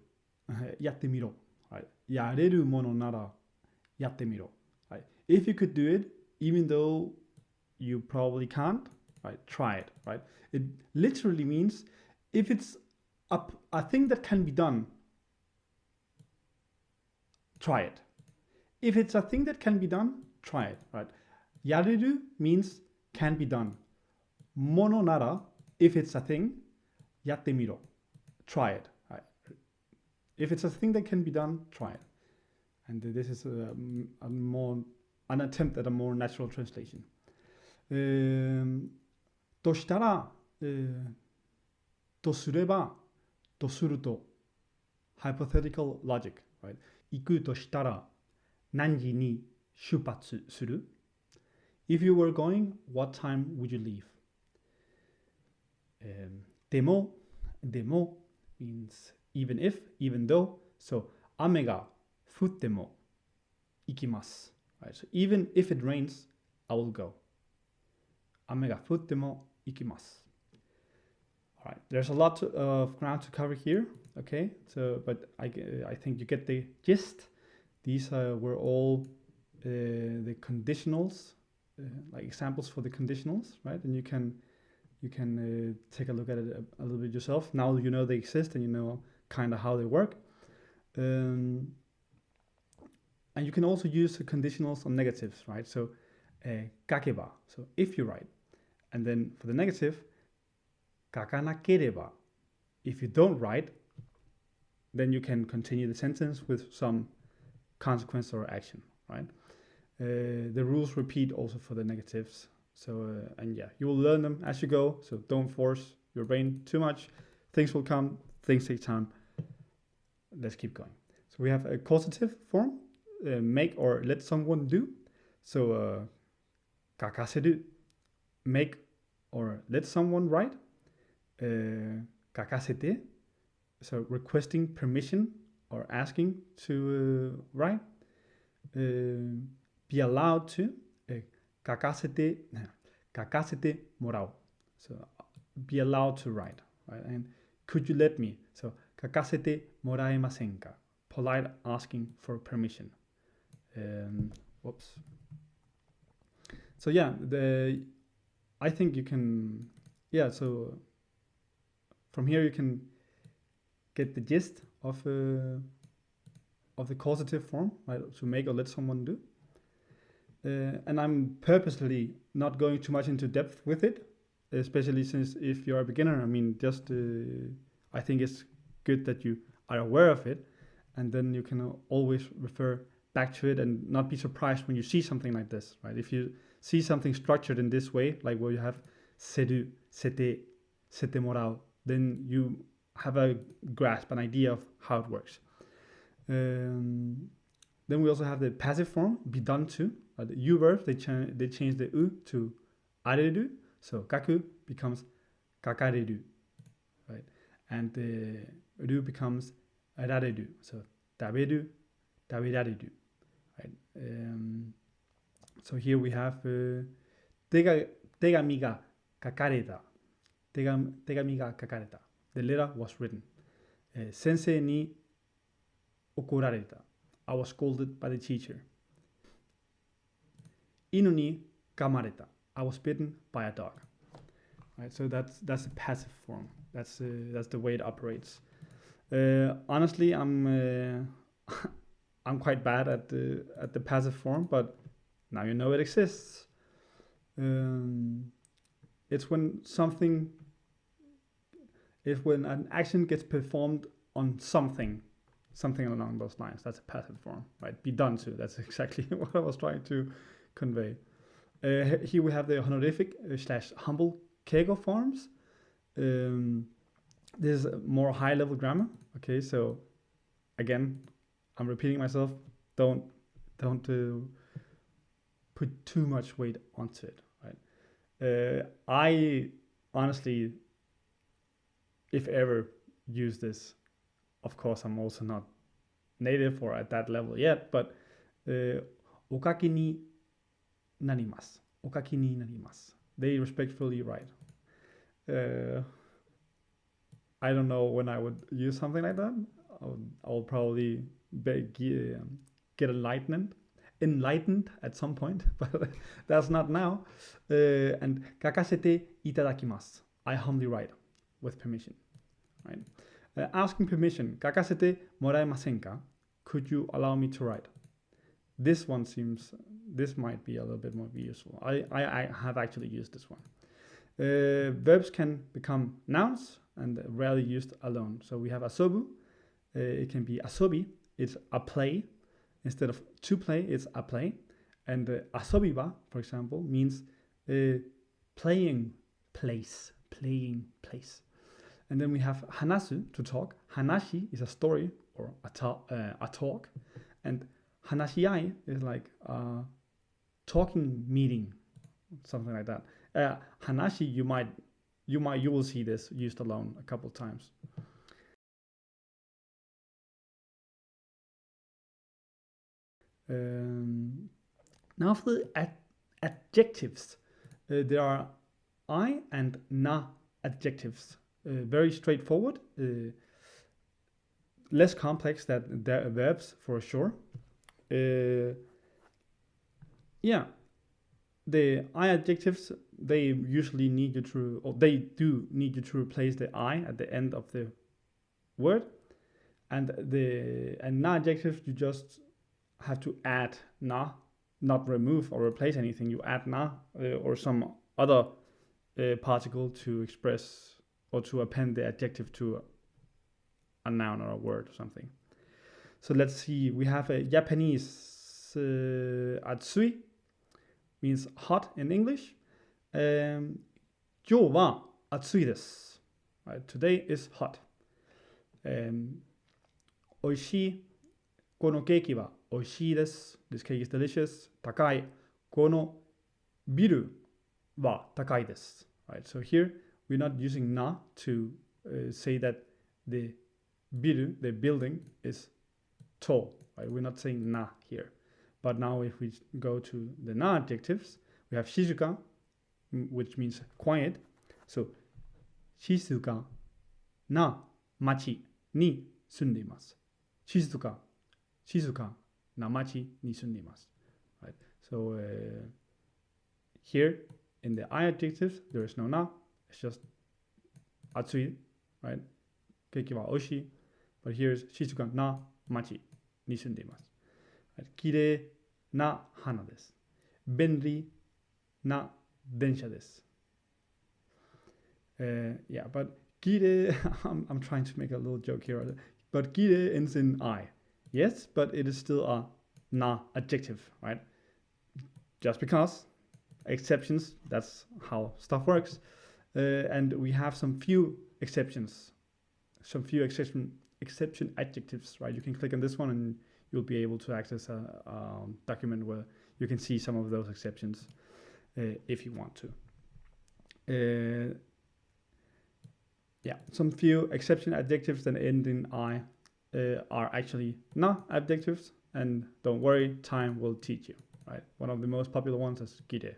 yatte miro, right? Yareru mononara yatte miro, right? If you could do it, even though you probably can't, right? Try it, right? It literally means if it's a thing that can be done, try it. If it's a thing that can be done, try it, right? Yareru means can be done. Mono nara, if it's a thing, yatte miro. Try it. Right? If it's a thing that can be done, try it. And this is an attempt at a more natural translation. としたら、とすれば、とすると。Hypothetical logic, right? 行くとしたら、何時に出発する? If you were going, what time would you leave? でも means even if, even though. So, 雨が降っても行きます. Right? So, even if it rains, I will go. 雨が降っても行きます. All right, there's a lot of ground to cover here. Okay, so but I think you get the gist. These were all the conditionals, like examples for the conditionals, right? And you can take a look at it a little bit yourself. Now you know they exist and you know kind of how they work. And you can also use the conditionals on negatives, right? So, kakeba, so if you write. And then for the negative, kakanakereba. If you don't write, then you can continue the sentence with some consequence or action, right? The rules repeat also for the negatives. So, and yeah, you will learn them as you go. So don't force your brain too much. Things will come, things take time. Let's keep going. So we have a causative form, make or let someone do. So, kakaseru, make or let someone write. Kakasete, so requesting permission or asking to write. Be allowed to. Kakasete morau. So be allowed to write, right? And could you let me? So kakasete moraemasen ka? Polite asking for permission. Whoops. So yeah, I think you can. Yeah, so from here you can get the gist of the causative form, right? To make or let someone do. And I'm purposely not going too much into depth with it, especially since if you're a beginner, I mean, just I think it's good that you are aware of it, and then you can always refer back to it and not be surprised when you see something like this, right? If you see something structured in this way, like where you have seru, sete morao, then you have a grasp, an idea of how it works. Then we also have the passive form, be done to. The u verbs, they change the u to areru, so kaku becomes kakareru, right? And the ru becomes arareru, so taberu, taberareru, right? So here we have tegami ga kakareta. Tegami ga kakareta. The letter was written. Sensei ni okorareta. I was scolded by the teacher. Inu ni kamareta. I was bitten by a dog. Right, so that's the passive form. That's the way it operates. Honestly, I'm quite bad at the passive form, but now you know it exists. It's when when an action gets performed on something along those lines. That's a passive form, right? Be done to. That's exactly what I was trying to convey. Here we have the honorific / humble keigo forms. This is more high-level grammar. Okay, so again, I'm repeating myself. Don't put too much weight onto it, right? I honestly, if ever, use this. Of course, I'm also not native or at that level yet, but okaki ni narimasu. Okaki ni narimasu. They respectfully write. I don't know when I would use something like that. I'll probably get enlightened at some point, but that's not now. And kakasete itadakimasu. I humbly write with permission, right? Asking permission, kakasete moraemasen ka? Could you allow me to write? This might be a little bit more useful. I have actually used this one. Verbs can become nouns and rarely used alone. So we have asobu. It can be asobi. It's a play. Instead of to play, it's a play. And asobiba, for example, means playing place. Playing place. And then we have hanasu, to talk. Hanashi is a story or a talk. And hanashiai is like a talking meeting, something like that. Hanashi, you will see this used alone a couple times. Now for the adjectives, there are I and na adjectives. Very straightforward, less complex than the verbs for sure. Yeah, the I adjectives, they usually need you to, or they do need you to replace the I at the end of the word, and the na adjectives you just have to add na, not remove or replace anything. You add na or some other particle to express or to append the adjective to a noun or a word or something. So let's see. We have a Japanese atsui, means hot in English. 今日は暑いです。Right? Today is hot. おいしい。このケーキはおいしいです。This cake is delicious. 高い。このビルは高いです。Right? So here we're not using na to say that the biru, the building, is tall. Right? We're not saying na here. But now if we go to the na adjectives, we have shizuka, which means quiet. So, 静かな町に住んでいます。静かな町に住んでいます。Right? So, here in the I adjectives, there is no na. It's just atsui, right? Keiki wa oishii. But here is 静かな町に住んでいます。きれいな花です。便利な電車です。Yeah, but gire, I'm trying to make a little joke here. But gire ends in I. Yes, but it is still a na adjective, right? Just because. Exceptions, that's how stuff works. And we have some few exceptions. Some few exception adjectives, right? You can click on this one and you'll be able to access a document where you can see some of those exceptions if you want to. Yeah, some few exception adjectives that end in I are actually na adjectives, and don't worry, time will teach you, right? One of the most popular ones is gire.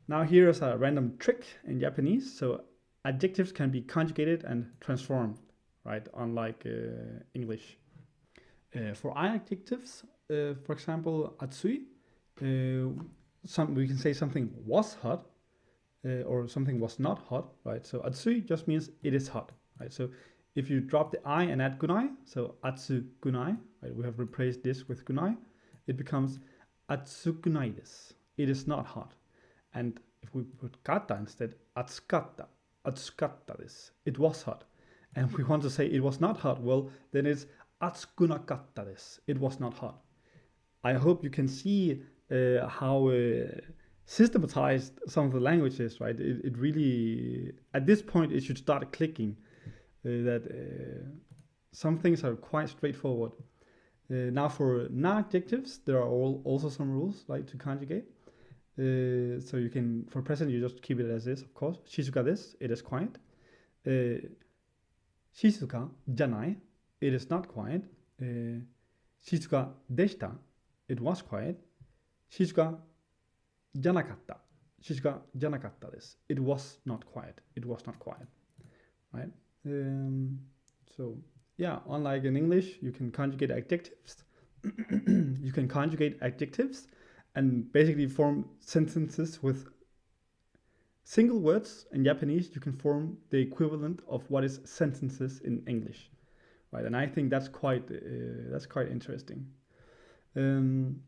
Now here's a random trick in Japanese. So adjectives can be conjugated and transformed, right? Unlike English. For I adjectives, for example, atsui, we can say something was hot or something was not hot, right? So atsui just means it is hot, right? So if you drop the I and add gunai, so atsu gunai, right? We have replaced this with gunai. It becomes atsukunai desu. It is not hot. And if we put kata instead, atsukatta desu. It was hot. And we want to say it was not hot, well, then it's atsukunakatta desu. It was not hot. I hope you can see how systematized some of the language is, right? It really, at this point, it should start clicking that some things are quite straightforward. Now for na adjectives, there are also some rules, like to conjugate. So you can, for present, you just keep it as is, of course. Shizuka desu, it is quiet. Shizuka janai, it is not quiet. Shizuka deshita, it was quiet. Shizuka janakatta desu, it was not quiet. It was not quiet, right? So yeah, unlike in English, you can conjugate adjectives. You can conjugate adjectives and basically form sentences with single words. In Japanese, you can form the equivalent of what is sentences in English, right? And I think that's quite interesting. Then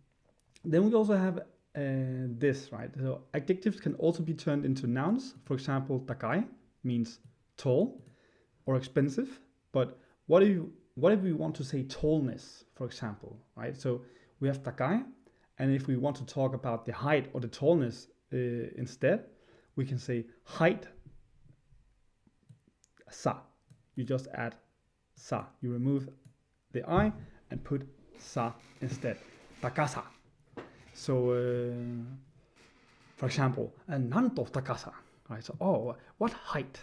we also have this, right? So adjectives can also be turned into nouns. For example, takai means tall or expensive. But what if we want to say tallness, for example, right? So we have takai, and if we want to talk about the height or the tallness instead, we can say height sa. You just add sa. You remove the I and put sa instead. Takasa. So, for example, nanto takasa, right? So, oh, what height?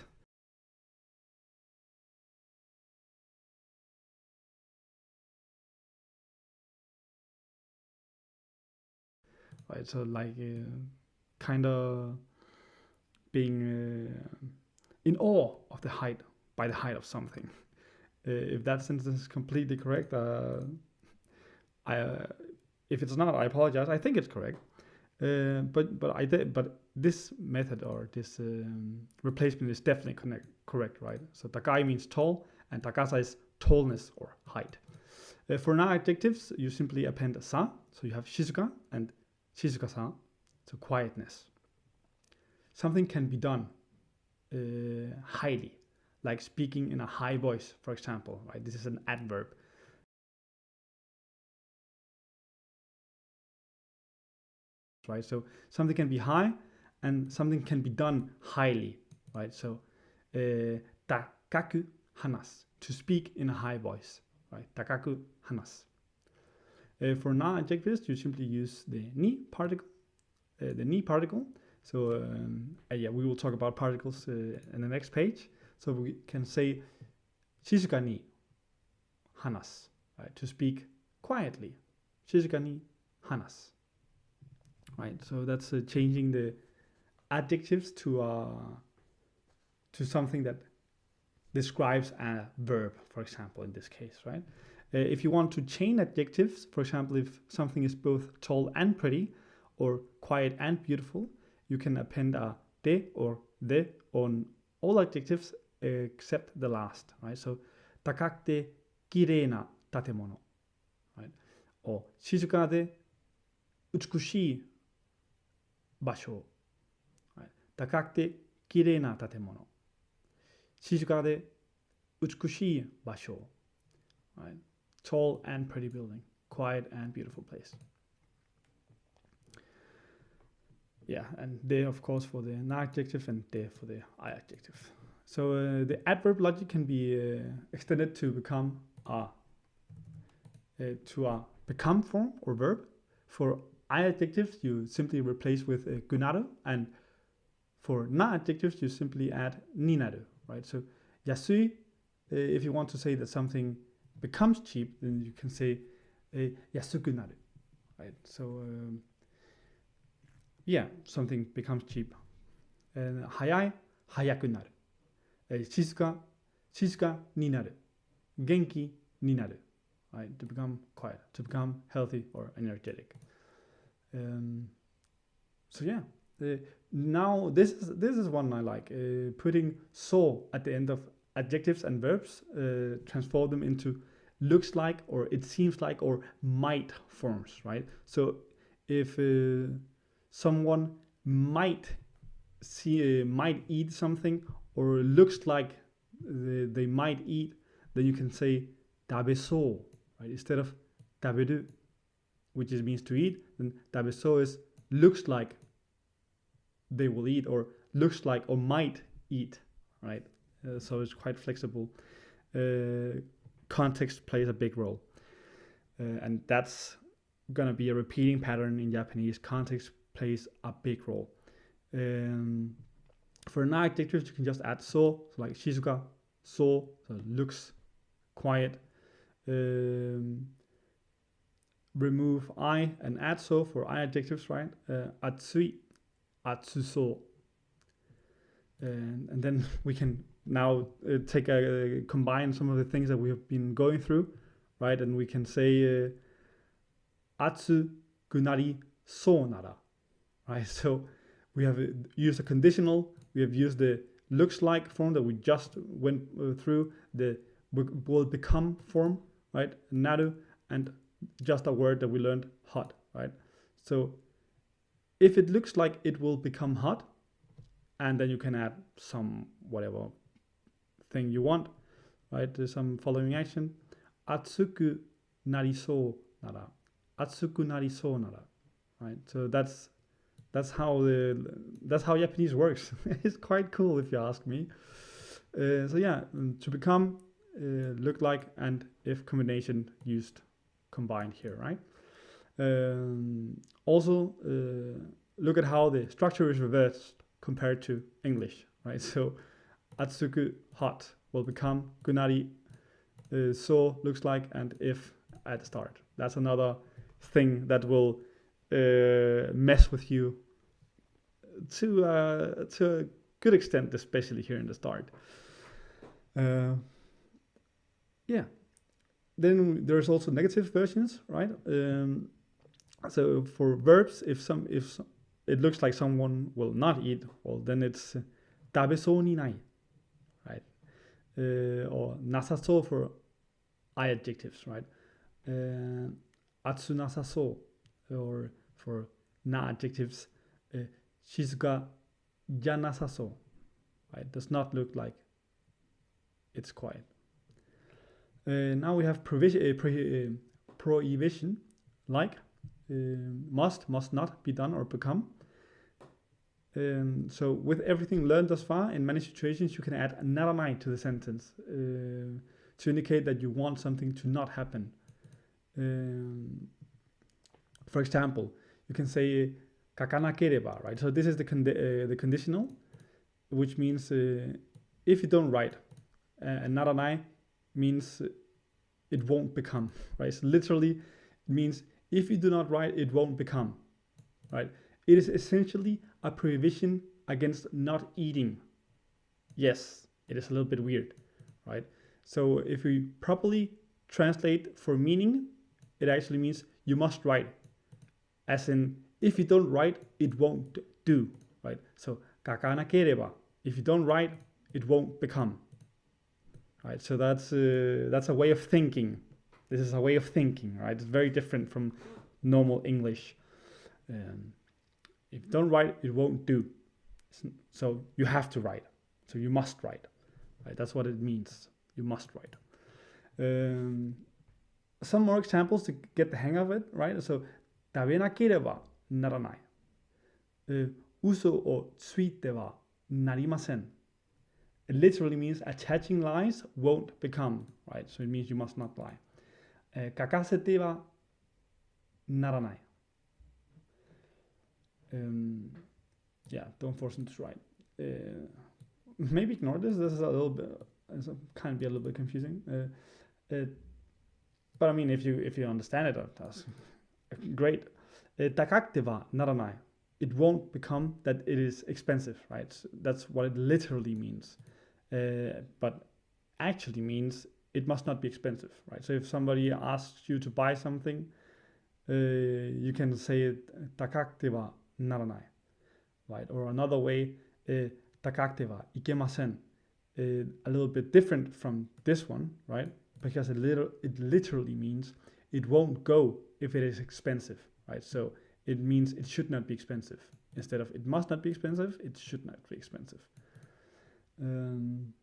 Right? So, like, kind of being in awe of the height by the height of something. If that sentence is completely correct, I if it's not, I apologize. I think it's correct. But this method or this replacement is definitely correct, right? So takai means tall, and takasa is tallness or height. For now adjectives, you simply append sa. So you have shizuka and shizuka-sa, so quietness. Something can be done highly, like speaking in a high voice, for example, right? This is an adverb. Right? So something can be high and something can be done highly, right? So takaku hanas, to speak in a high voice, right? Takaku hanas. For non-adjectives, you simply use the ni particle, So yeah, we will talk about particles in the next page. So we can say shizuka ni hanas, right? To speak quietly. Shizuka ni hanas. Right, so that's changing the adjectives to something that describes a verb, for example, in this case, right? If you want to chain adjectives, for example, if something is both tall and pretty, or quiet and beautiful, you can append a de or de on all adjectives except the last, right? So, takakute kirei na tatemono, right? Or shizuka de utsukushii basho, right? Takakute kirei na tatemono. Shizuka de utsukushii basho, right? Tall and pretty building, quiet and beautiful place. Yeah, and de of course for the na adjective and de for the I adjective. So the adverb logic can be extended to become a become form or verb. For I adjectives, you simply replace with gunaru, and for na adjectives, you simply add ninaru, right? So yasui, if you want to say that something becomes cheap, then you can say yasukunaru, right? So yeah, something becomes cheap. And hayai, hayakunaru. Shizuka, shizuka ni naru. Genki ni naru, right? To become quiet, to become healthy or energetic. So yeah, now this is one I like. Putting so at the end of adjectives and verbs, transform them into looks like or it seems like or might forms, right? So if someone might might eat something or looks like they might eat, then you can say dabeso, right? Instead of daberu, which means to eat, then dabeso is looks like they will eat or looks like or might eat, right? So it's quite flexible. Context plays a big role, and that's gonna be a repeating pattern in Japanese. Context plays a big role. For non adjectives, you can just add so like shizuka, so looks quiet. Remove I and add so for I adjectives, right? Atsui, atsuso. And then we can now combine some of the things that we have been going through, right? And we can say atsu gunari so nara, right? So we have used a conditional, we have used the looks like form that we just went through, the will become form, right? Naru, and just a word that we learned, hot, right? So if it looks like it will become hot, and then you can add some whatever thing you want, right? There's some following action. Atsuku nariso nara. Atsuku nariso nara. Right? So that's how Japanese works. It's quite cool if you ask me. So yeah, to become, look like, and if combination used combined here, right? Also, look at how the structure is reversed compared to English, right? So Atsuku hot will become Gunari so looks like, and if at the start. That's another thing that will mess with you to a good extent, especially here in the start. Yeah. Then there's also negative versions, right? So for verbs, if it looks like someone will not eat, well, then it's tabeso ni nai, right? Or nasaso for I adjectives, right? Atsu nasaso, or for na adjectives, shizuka ja nasaso, right? Does not look like it's quiet. Now we have prohibition, like must not be done or become. So with everything learned thus far, in many situations you can add naranai to the sentence to indicate that you want something to not happen. For example, you can say kakanakereba, right? So this is the conditional, which means if you don't write, and naranai means it won't become, right? So literally, it means if you do not write, it won't become, right? It is essentially a prohibition against not eating. Yes, it is a little bit weird, right? So if we properly translate for meaning, it actually means you must write. As in, if you don't write, it won't do, right? So kakanakereba, if you don't write, it won't become. Right, so that's a way of thinking. This is a way of thinking, right? It's very different from normal English. If you don't write, it won't do. So you have to write. So you must write. Right? That's what it means. You must write. Some more examples to get the hang of it, right? So, tabenakereba naranai. Uso o tsuite wa narimasen. It literally means attaching lies won't become, right? So it means you must not lie. Kakasete wa naranai. Yeah, don't force them to write. Maybe ignore this. This is a little bit, can be a little bit confusing. But I mean, if you understand it, that's great. Takakte wa naranai. It won't become that it is expensive, right? So that's what it literally means. But actually means it must not be expensive, right? So if somebody asks you to buy something, you can say takakte wa naranai, right? Or another way, takakte wa ikemasen, a little bit different from this one, right? Because it literally means it won't go if it is expensive, right? So it means it should not be expensive. Instead of it must not be expensive, it should not be expensive. And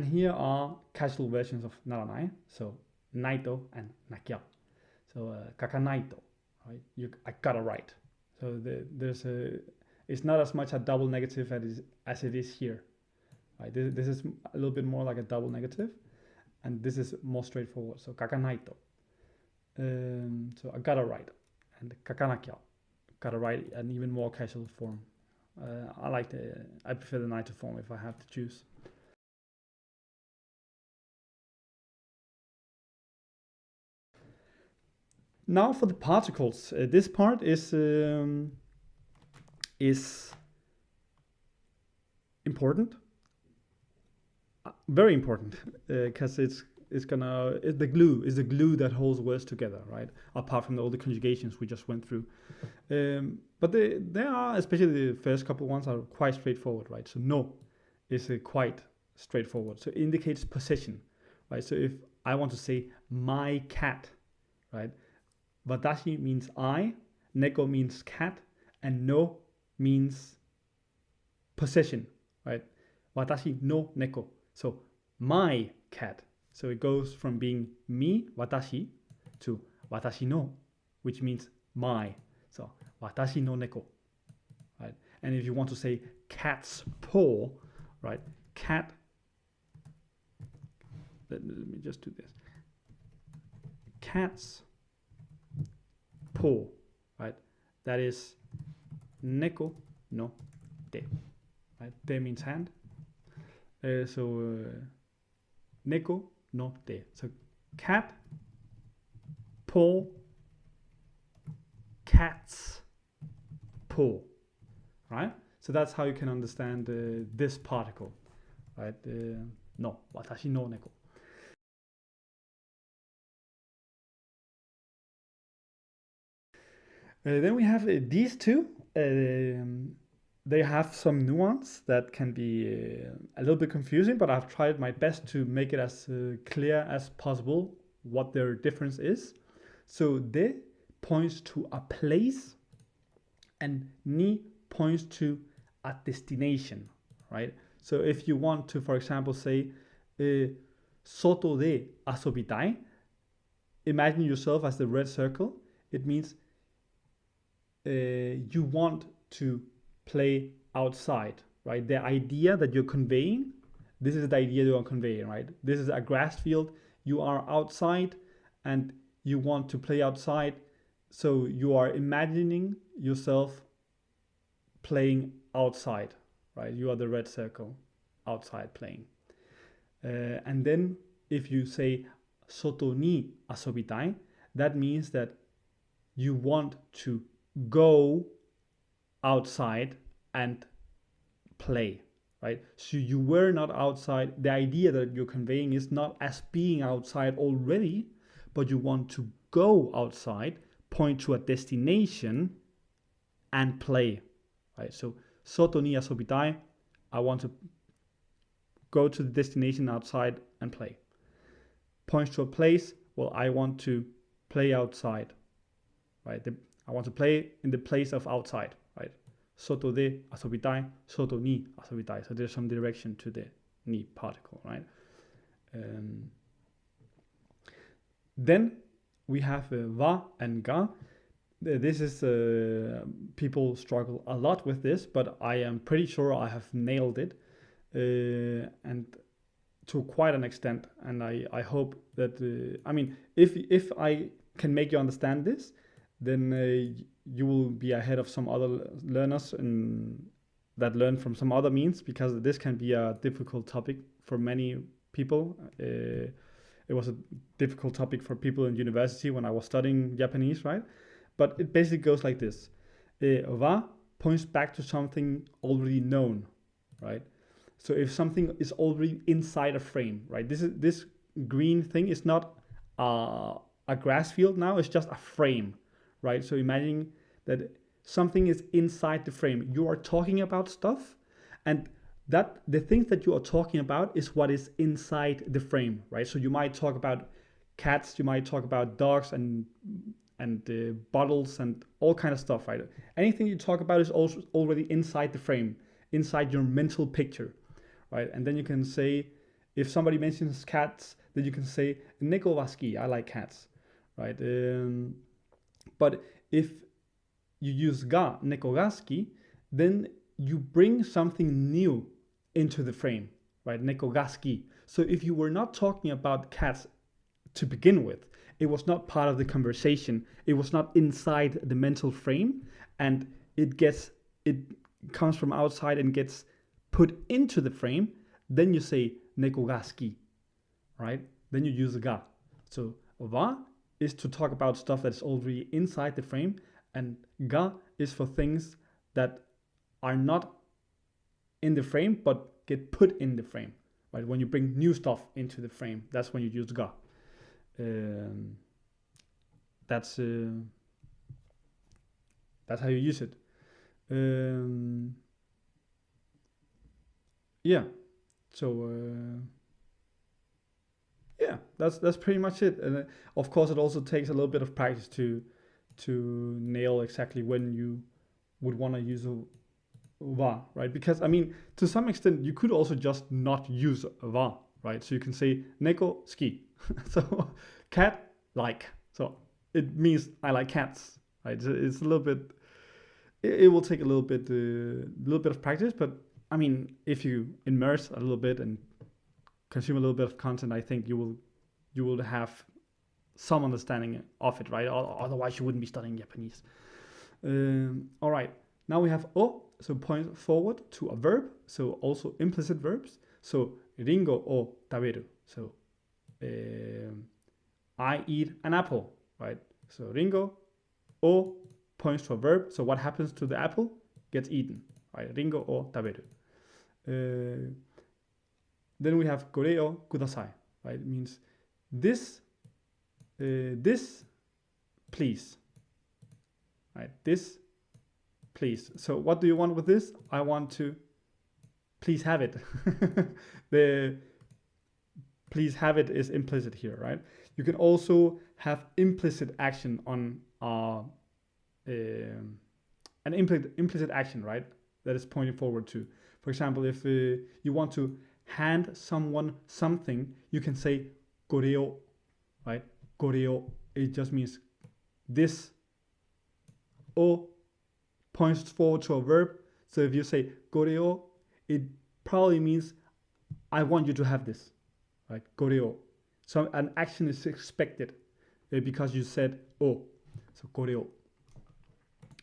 here are casual versions of naranai. So naito and nakia. So kakanaito, right? I gotta write. So it's not as much a double negative as it is here. Right? This is a little bit more like a double negative, and this is more straightforward. So kakanaito. So I gotta write, and kakanakia, gotta write an even more casual form. I prefer the naito form if I have to choose. Now for the particles. This part is important, very important, because it's the glue that holds words together, right? Apart from all the conjugations we just went through. But they are, especially the first couple ones, are quite straightforward, right? So no is quite straightforward. So it indicates possession, right? So if I want to say my cat, right? Watashi means I, Neko means cat, and no means possession, right? Watashi no neko. So my cat. So it goes from being me, watashi, to watashi no, which means my. So watashi no neko, right? And if you want to say cat's paw, right? Cat. Let me just do this. Cat's paw, right? That is neko no de, right? De means hand. Neko no de. So cat, paw, cat's paw, right? So that's how you can understand this particle, right? No, watashi no neko. Then we have these two. They have some nuance that can be a little bit confusing, but I've tried my best to make it as clear as possible what their difference is. So de points to a place, and ni points to a destination, right? So if you want to, for example, say soto de asobitai, imagine yourself as the red circle. It means you want to play outside, right? The idea that you're conveying, this is the idea you are conveying, right? This is a grass field. You are outside and you want to play outside. So you are imagining yourself playing outside, right? You are the red circle outside playing. And then if you say soto ni asobitai, that means that you want to go outside and play, right? So you were not outside. The idea that you're conveying is not as being outside already, but you want to go outside, point to a destination, and play, right? So soto ni asobitai, I want to go to the destination outside and play. Points to a place, well, I want to play outside, right? I want to play in the place of outside, right? Soto de asobitai, soto ni asobitai. So there's some direction to the ni particle, right? Then we have va and ga. This is people struggle a lot with this, but I am pretty sure I have nailed it, and to quite an extent. And I hope that I mean, if I can make you understand this, then you will be ahead of some other learners that learn from some other means, because this can be a difficult topic for many people. It was a difficult topic for people in university when I was studying Japanese, right? But it basically goes like this. Wa points back to something already known, right? So if something is already inside a frame, right? This green thing is not a grass field now, it's just a frame, right? So imagine that something is inside the frame. You are talking about stuff, and that the things that you are talking about is what is inside the frame, right? So you might talk about cats, you might talk about dogs and bottles and all kind of stuff, right? Anything you talk about is also already inside the frame, inside your mental picture, right? And then you can say, if somebody mentions cats, then you can say neko wa suki, I like cats, right? But if you use ga, neko ga suki, then you bring something new into the frame, right? Neko ga suki. So if you were not talking about cats to begin with, it was not part of the conversation, it was not inside the mental frame, and it comes from outside and gets put into the frame, then you say neko ga suki, right? Then you use ga. So wa is to talk about stuff that's already inside the frame, and ga is for things that are not in the frame but get put in the frame, right? When you bring new stuff into the frame, that's when you use ga. That's how you use it. Yeah. So yeah, that's pretty much it. And of course, it also takes a little bit of practice to to nail exactly when you would want to use a wa, right? Because I mean, to some extent, you could also just not use a wa, right? So you can say neko ski, so cat like. So it means I like cats, right? So it's a little bit. It will take a little bit of practice, but I mean, if you immerse a little bit and consume a little bit of content, I think you will have some understanding of it, right? Otherwise, you wouldn't be studying Japanese. All right. Now we have o, so point forward to a verb. So also implicit verbs. So ringo o taberu. So I eat an apple, right? So ringo o points to a verb. So what happens to the apple gets eaten, right? Ringo o taberu. Then we have kore o kudasai, right? It means this, this, please, right? This, please. So what do you want with this? I want to please have it. The please have it is implicit here, right? You can also have implicit action on an implicit action, right? That is pointing forward to. For example, if you want to hand someone something, you can say koreo, right? Koreo. It just means this o points forward to a verb. So if you say koreo, it probably means I want you to have this, right? Koreo. So an action is expected because you said oh. So koreo.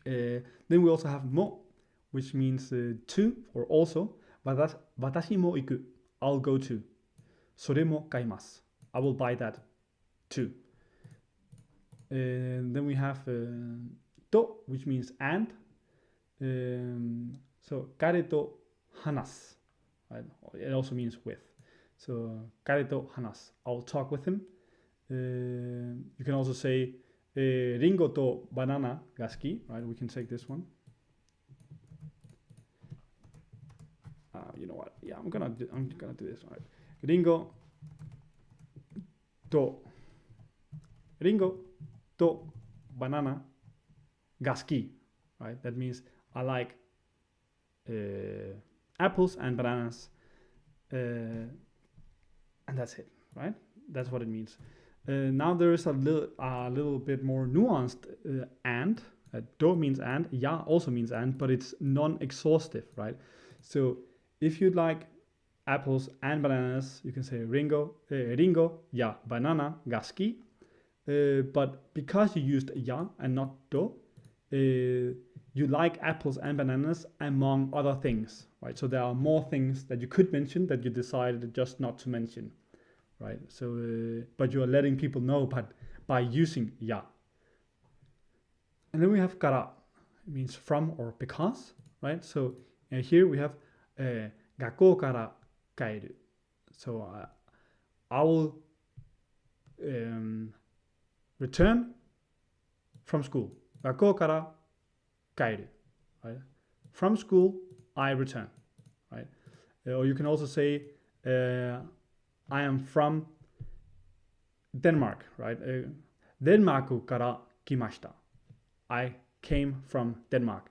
Then we also have mo, which means to or also. Watashi mo iku. I'll go to. Sore mo kaimasu. I will buy that too. Then we have to, which means and. So kare to hanasu. Right? It also means with. So kare to hanasu. I'll talk with him. You can also say ringo to banana ga suki, right? We can take this one. You know what? Yeah, I'm gonna do this. All right. Ringo to banana ga suki, right? That means I like apples and bananas, and that's it, right? That's what it means. Now there is a little bit more nuanced and. Do means and, ya also means and, but it's non-exhaustive, right? So if you'd like apples and bananas, you can say ringo ya banana ga suki. But because you used ya and not do, you like apples and bananas among other things, right? So there are more things that you could mention that you decided just not to mention, right? So, but you are letting people know by using ya. And then we have kara. It means from or because, right? So here we have gakkou kara kaeru. So I will return from school. Gakkou kara kaeru, right? From school, I return, right? Or you can also say I am from Denmark, right? Denmaku kara kimashita. I came from Denmark.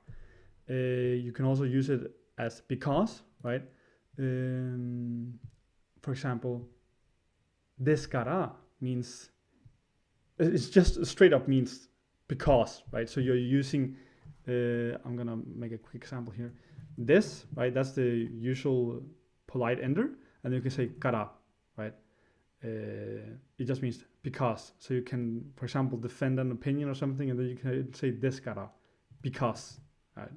You can also use it as because, right? For example, deskara means it's just straight up means because, right? So you're using. I'm gonna make a quick example here. This, right? That's the usual polite ender, and you can say kara, right? It just means because. So you can, for example, defend an opinion or something, and then you can say deskara, because. Right?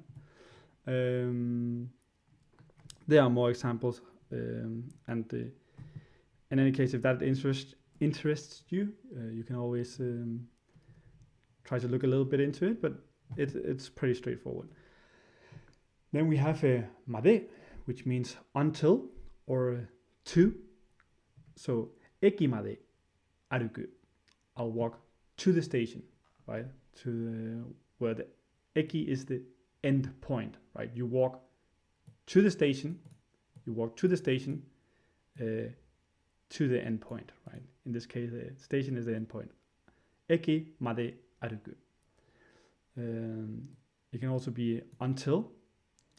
There are more examples, and in any case, if that interests you, you can always try to look a little bit into it, but it's pretty straightforward. Then we have made, which means until or to. So eki made aruku. I'll walk to the station, right? To where the eki is the end point, right? You walk to the station. You walk to the station to the end point, right? In this case, the station is the end point. Eki made aruku. It can also be until.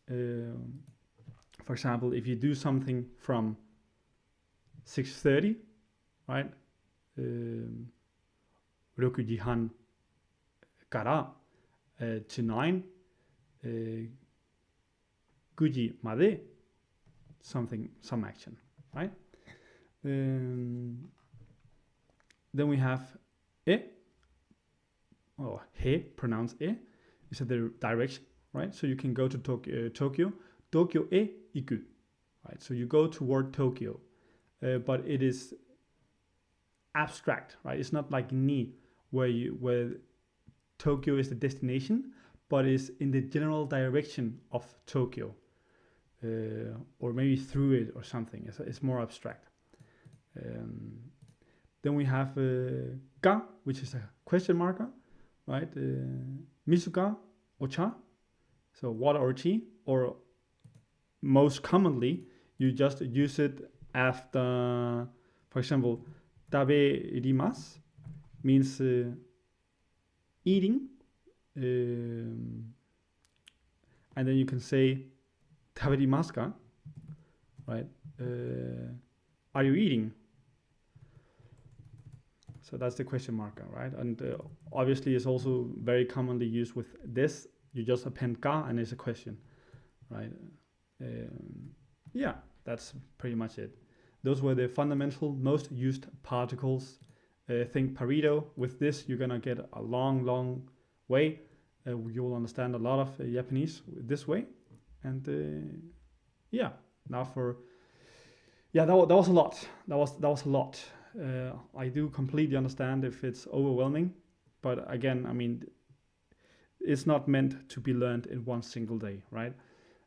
For example, if you do something from 6:30, right? 6時半から to 9, 9時まで some action, right? Then we have e, or he, pronounced e, is the direction, right? So you can go to Tokyo, Tokyo e iku, right? So you go toward Tokyo, but it is abstract, right? It's not like ni, where Tokyo is the destination, but is in the general direction of Tokyo, or maybe through it or something. It's more abstract. Then we have ga, which is a question marker, right? Misuga or cha, so water or tea, or most commonly you just use it after, for example, taberimasu means eating, and then you can say taberimasu ka, right? Are you eating? So that's the question marker, right? And obviously it's also very commonly used with this. You just append ka and it's a question, right? Yeah, that's pretty much it. Those were the fundamental most used particles. Think Pareto. With this, you're gonna get a long way. You will understand a lot of Japanese this way. And yeah, now for that was a lot. That was a lot. I do completely understand if it's overwhelming, but again, I mean, it's not meant to be learned in one single day, right?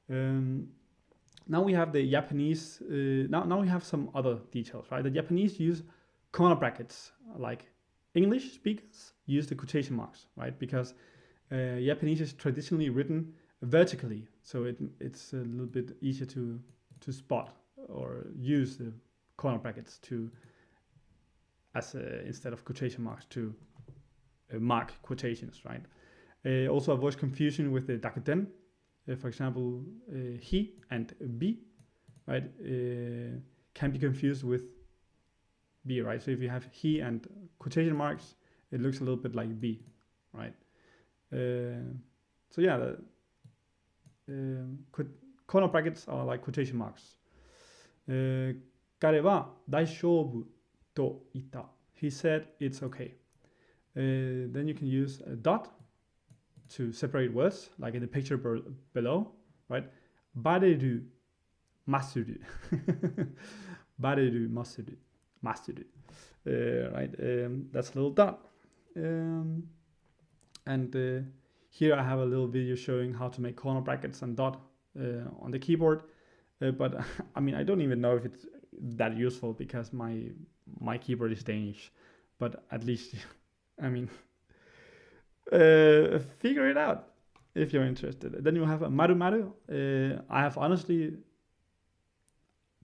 Now we have the Japanese. Now we have some other details, right? The Japanese use corner brackets, like English speakers use the quotation marks, right? Because Japanese is traditionally written vertically, so it's a little bit easier to spot or use the corner brackets to as instead of quotation marks to mark quotations, right? Also avoids confusion with the dakuten. For example, he and be, right, can be confused with be, right? So if you have he and quotation marks, it looks a little bit like be, right? So yeah, corner brackets are like quotation marks. 彼は大丈夫と言った. He said it's okay. Then you can use a dot to separate words, like in the picture below, right? バレるまするバレるまするまする right? That's a little dot. And here I have a little video showing how to make corner brackets and dot on the keyboard. But I mean, I don't even know if it's that useful because my keyboard is Danish. But at least, I mean, figure it out if you're interested. Then you have a maru maru. I have honestly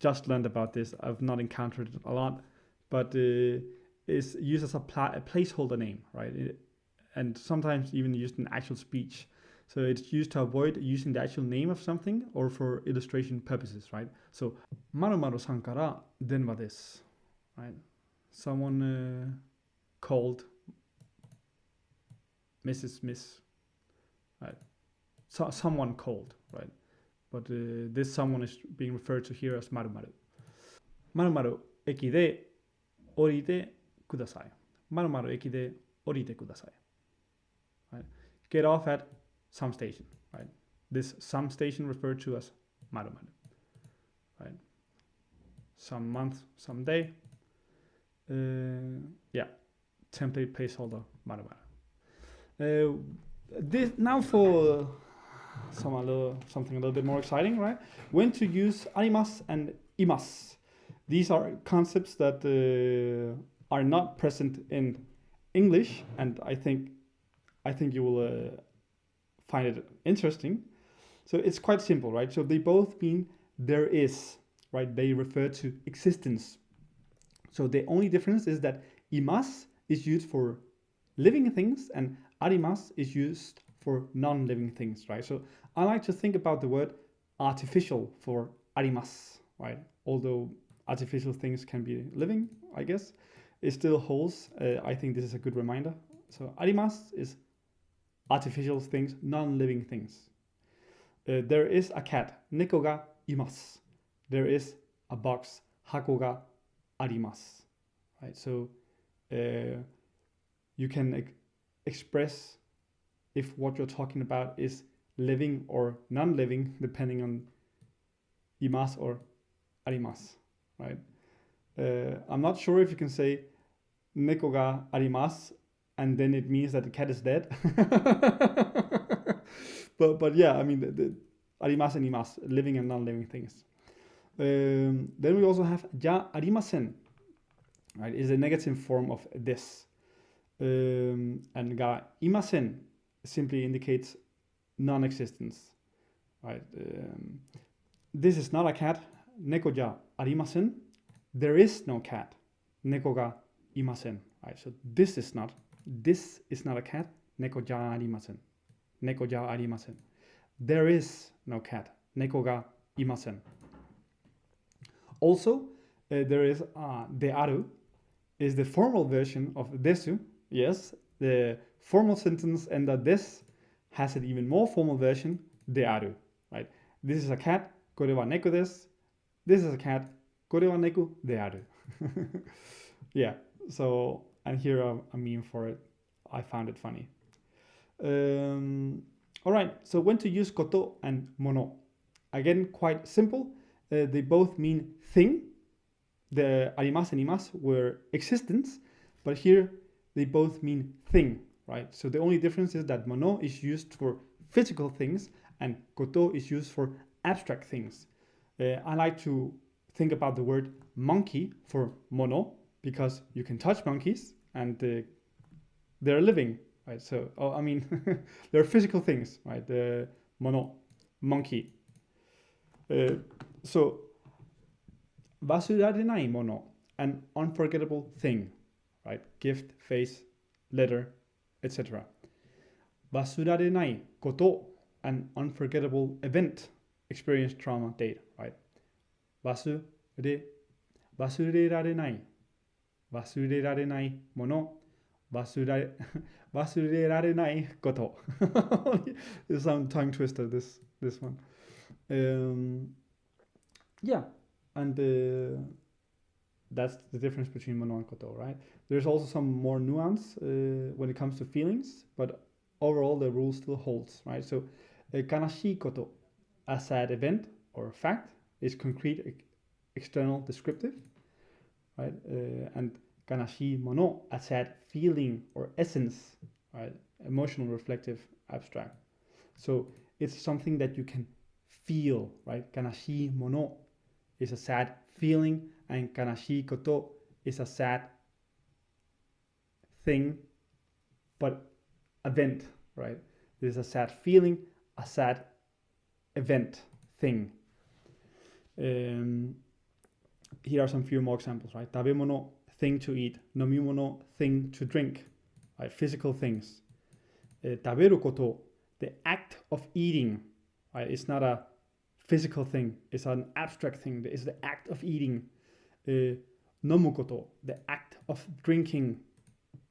just learned about this. I've not encountered it a lot, but it's used as a placeholder name, right? And sometimes even used in actual speech. So it's used to avoid using the actual name of something or for illustration purposes, right? So, maru maru san kara denwa desu, right? Someone called Mrs. Miss, right? So, someone called, right? But this someone is being referred to here as maru maru. Maru maru eki de orite kudasai. Maru maru eki de orite kudasai. Right? Get off at some station, right? This some station referred to as maru maru, right? Some month, some day. Yeah, template placeholder maru maru. This now for something a little bit more exciting, right? When to use arimasu and imasu. These are concepts that are not present in English, and I think you will find it interesting. So it's quite simple, right? So they both mean there is, right? They refer to existence. So the only difference is that imasu is used for living things and arimasu is used for non-living things, right? So I like to think about the word artificial for arimasu, right? Although artificial things can be living, I guess, it still holds. I think this is a good reminder. So arimasu is artificial things, non-living things. There is a cat, neko ga imasu. There is a box, hako ga arimasu. Right? So you can express if what you're talking about is living or non-living, depending on imasu or arimasu, right? I'm not sure if you can say neko ga arimasu and then it means that the cat is dead. but yeah, I mean the arimasu and imasu, living and non-living things. Then we also have ja arimasen, right? Is a negative form of this. And ga imasen simply indicates non-existence, right? This is not a cat. Neko ja arimasen. There is no cat. Neko ga imasen. Right. So this is not a cat. Neko ja arimasen. Neko ja arimasen. There is no cat. Neko ga imasen. Also, there is de aru is the formal version of desu. Yes, the formal sentence and that this has an even more formal version, de aru. Right. This is a cat. Kore wa neko desu. This is a cat. Kore wa neko de aru. Yeah. So, and here a meme for it. I found it funny. All right. So when to use koto and mono? Again, quite simple. They both mean thing. The arimasu and imasu were existence, but here they both mean thing, right? So the only difference is that mono is used for physical things and koto is used for abstract things. I like to think about the word monkey for mono because you can touch monkeys and they're living, right? So, I mean, they're physical things, right? The mono, monkey. So, wasurarenai mono, an unforgettable thing, right? Gift, face, letter, etc. Wasurarenai koto, an unforgettable event, experience, trauma, date, right? Wasurerarenai mono, wasurerarenai koto. It's some tongue twister, this one. Yeah, and that's the difference between mono and koto, right? There's also some more nuance when it comes to feelings, but overall the rule still holds, right? So, kanashii koto, a sad event or fact, is concrete, external, descriptive, right? And kanashii mono, a sad feeling or essence, right? Emotional, reflective, abstract. So it's something that you can feel, right? Kanashii mono is a sad feeling, and kanashii koto is a sad thing, but event, right? There's a sad feeling, a sad event, thing. Here are some few more examples, right? Tabemono, thing to eat. Nomimono, thing to drink, right? Physical things. Taberu koto, the act of eating, right? It's not a physical thing. It's an abstract thing. It's the act of eating. Nomu koto, the act of drinking,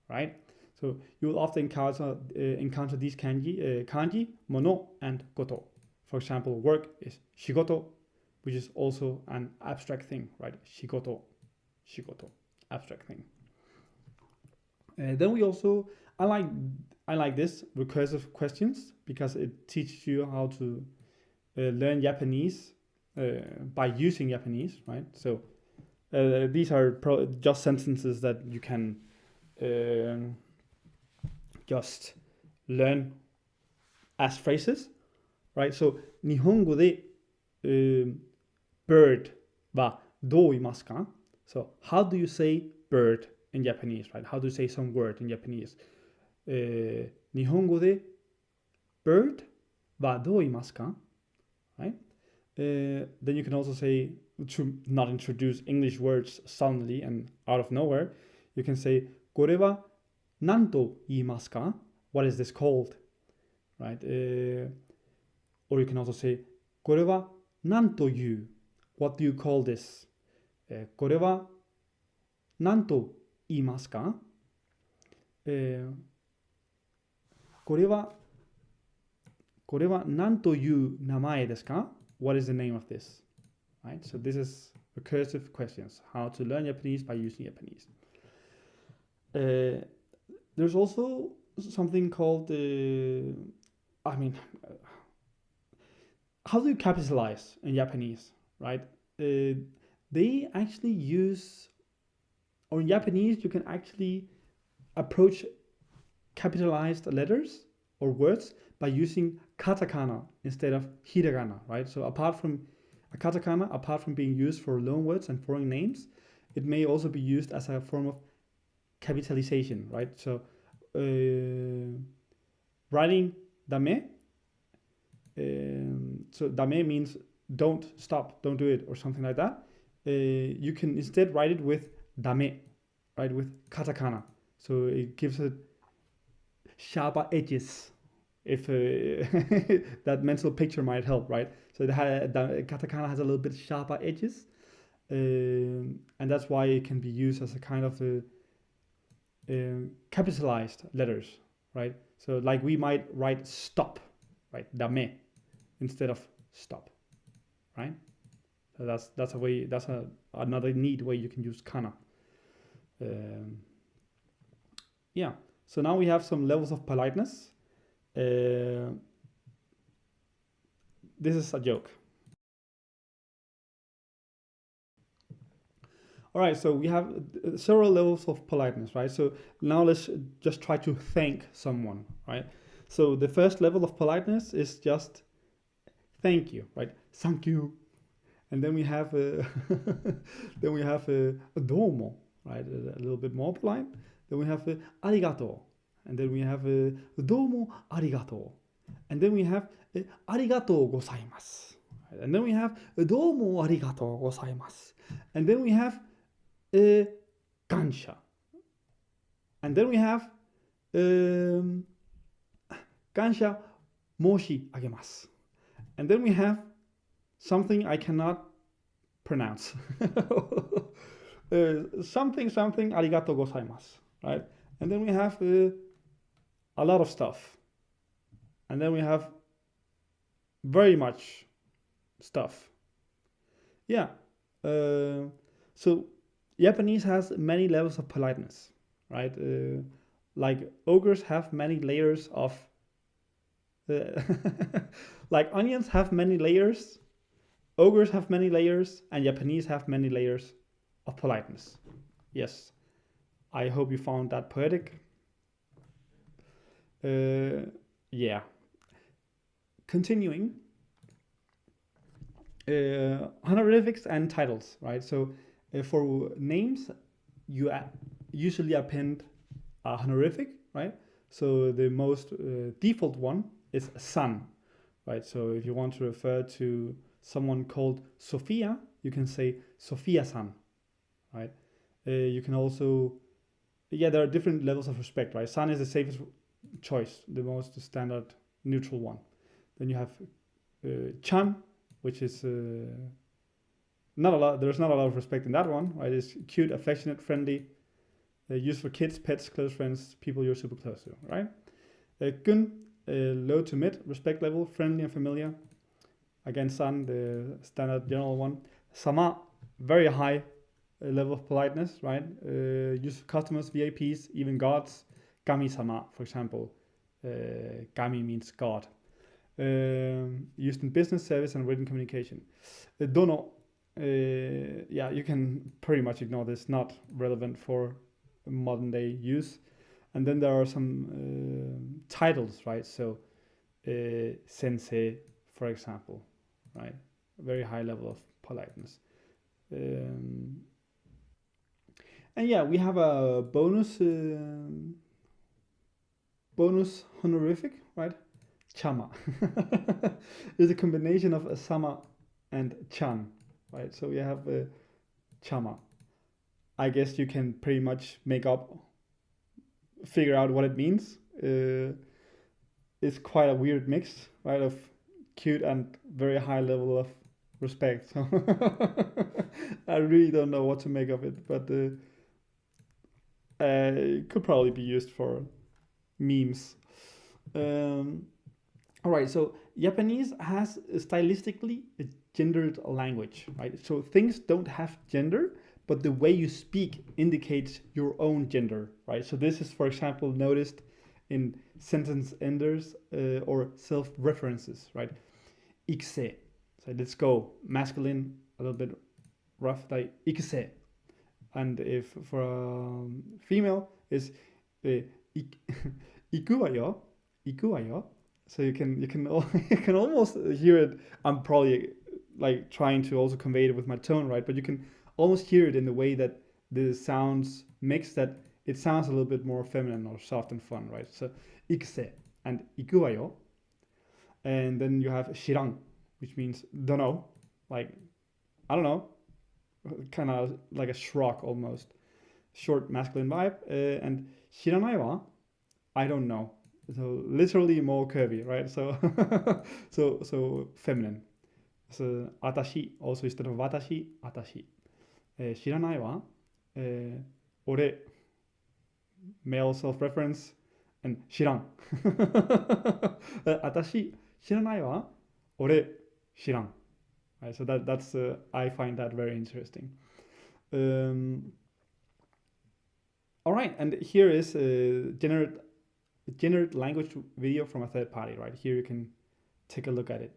right? So you will often encounter these kanji, mono, and koto. For example, work is shigoto, which is also an abstract thing, right? Shigoto, abstract thing. Then we also, I like this recursive questions because it teaches you how to learn Japanese by using Japanese, right? So these are just sentences that you can just learn as phrases, right? So 日本語で、bird はどう言いますか? So how do you say bird in Japanese, right? How do you say some word in Japanese? 日本語で bird はどう言いますか? Right? Then you can also say, to not introduce English words suddenly and out of nowhere, you can say これは何と言いますか? What is this called? right? Or you can also say これは何という What do you call this? これは何と言いますか、これは何という名前ですか What is the name of this? Right? So this is recursive questions. How to learn Japanese by using Japanese. There's also something called how do you capitalize in Japanese, right? They actually use, or in Japanese, you can actually approach capitalized letters or words by using katakana instead of hiragana, right? So apart from a katakana, apart from being used for loanwords and foreign names, it may also be used as a form of capitalization, right? So writing dame, so dame means don't stop, don't do it, or something like that. You can instead write it with dame, right, with katakana. So it gives it sharper edges. If that mental picture might help, right? So the katakana has a little bit sharper edges, and that's why it can be used as a kind of capitalized letters, right? So like we might write stop, right, dame, instead of stop, right? So that's a way. That's another neat way you can use kana. Yeah. So now we have some levels of politeness. This is a joke. All right, so we have several levels of politeness, right? So now let's just try to thank someone, right? So the first level of politeness is just thank you, right? Thank you. And then we have then we have a domo, right? A little bit more polite. Then we have arigato, and then we have domo arigato, and then we have arigato gozaimasu, right? And then we have domo arigato gozaimasu, and then we have kansha, and then we have kansha moshi agemasu, and then we have something I cannot pronounce. Something arigato gozaimasu, right? And then we have a lot of stuff, and then we have very much stuff. Yeah. So Japanese has many levels of politeness, right? Like ogres have many layers of like onions have many layers, ogres have many layers, and Japanese have many layers of politeness. Yes, I hope you found that poetic. Yeah. Continuing, honorifics and titles, right? So for names, you usually append a honorific, right? So the most default one is san, right? So if you want to refer to someone called Sophia, you can say Sophia-san, right? You can also, yeah, there are different levels of respect, right? San is the safest choice, the most standard neutral one. Then you have chan, which is not a lot. There's not a lot of respect in that one, right? It's cute, affectionate, friendly, used for kids, pets, close friends, people you're super close to, right? Kun, low to mid respect level, friendly and familiar. Again, san, the standard general one. Sama, very high level of politeness, right? Used for customers, VIPs, even gods. Kami-sama, for example. Kami means God. Used in business, service, and written communication. Dono, yeah, you can pretty much ignore this, not relevant for modern day use. And then there are some titles, right? So, sensei, for example, right? Very high level of politeness. And yeah, we have a bonus honorific, right? Chama. It's a combination of sama and chan, right? So we have chama. I guess you can pretty much figure out what it means. is quite a weird mix, right? Of cute and very high level of respect. So I really don't know what to make of it, but it could probably be used for memes. Um, all right, so Japanese has stylistically a gendered language, right? So things don't have gender, but the way you speak indicates your own gender, right? So this is, for example, noticed in sentence enders or self references, right? Ikse. So let's go masculine, a little bit rough, like ikse. And if for a female is ik, iku wa yo, iku wa yo. So you can you can almost hear it. I'm probably like trying to also convey it with my tone, right? But you can almost hear it in the way that the sounds mix, that it sounds a little bit more feminine or soft and fun, right? So ikse and iku wa yo, and then you have shirang, which means don't know, like I don't know, kind of like a shrug almost, short masculine vibe, and shiranai wa, I don't know. So literally more curvy, right? So so feminine. So atashi also instead of watashi, atashi. 知らないわ。俺 male self-reference and 知らん。私知らないわ。俺知らん。Right, so that's I find that very interesting. Um, all right, and here is a generated language video from a third party. Right here, you can take a look at it.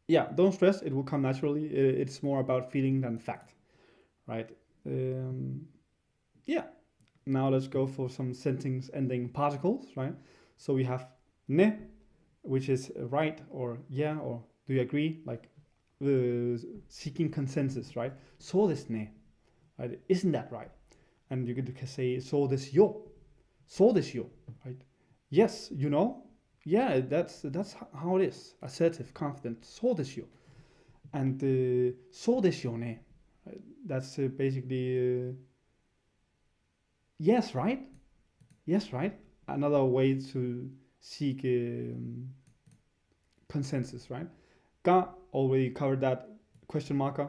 Yeah, don't stress; it will come naturally. It's more about feeling than fact, right? Um, yeah. Now let's go for some sentence ending particles, right? So we have ne, which is right or yeah or do you agree? Like seeking consensus, right? So desu ne, right? Isn't that right? And you can say so desu yo, so desu yo, right? Yes, you know, yeah, that's how it is. Assertive, confident, so desu yo, and so desu yo ne. That's basically yes, right? Yes, right? Another way to seek consensus, right? Ga already covered that question marker.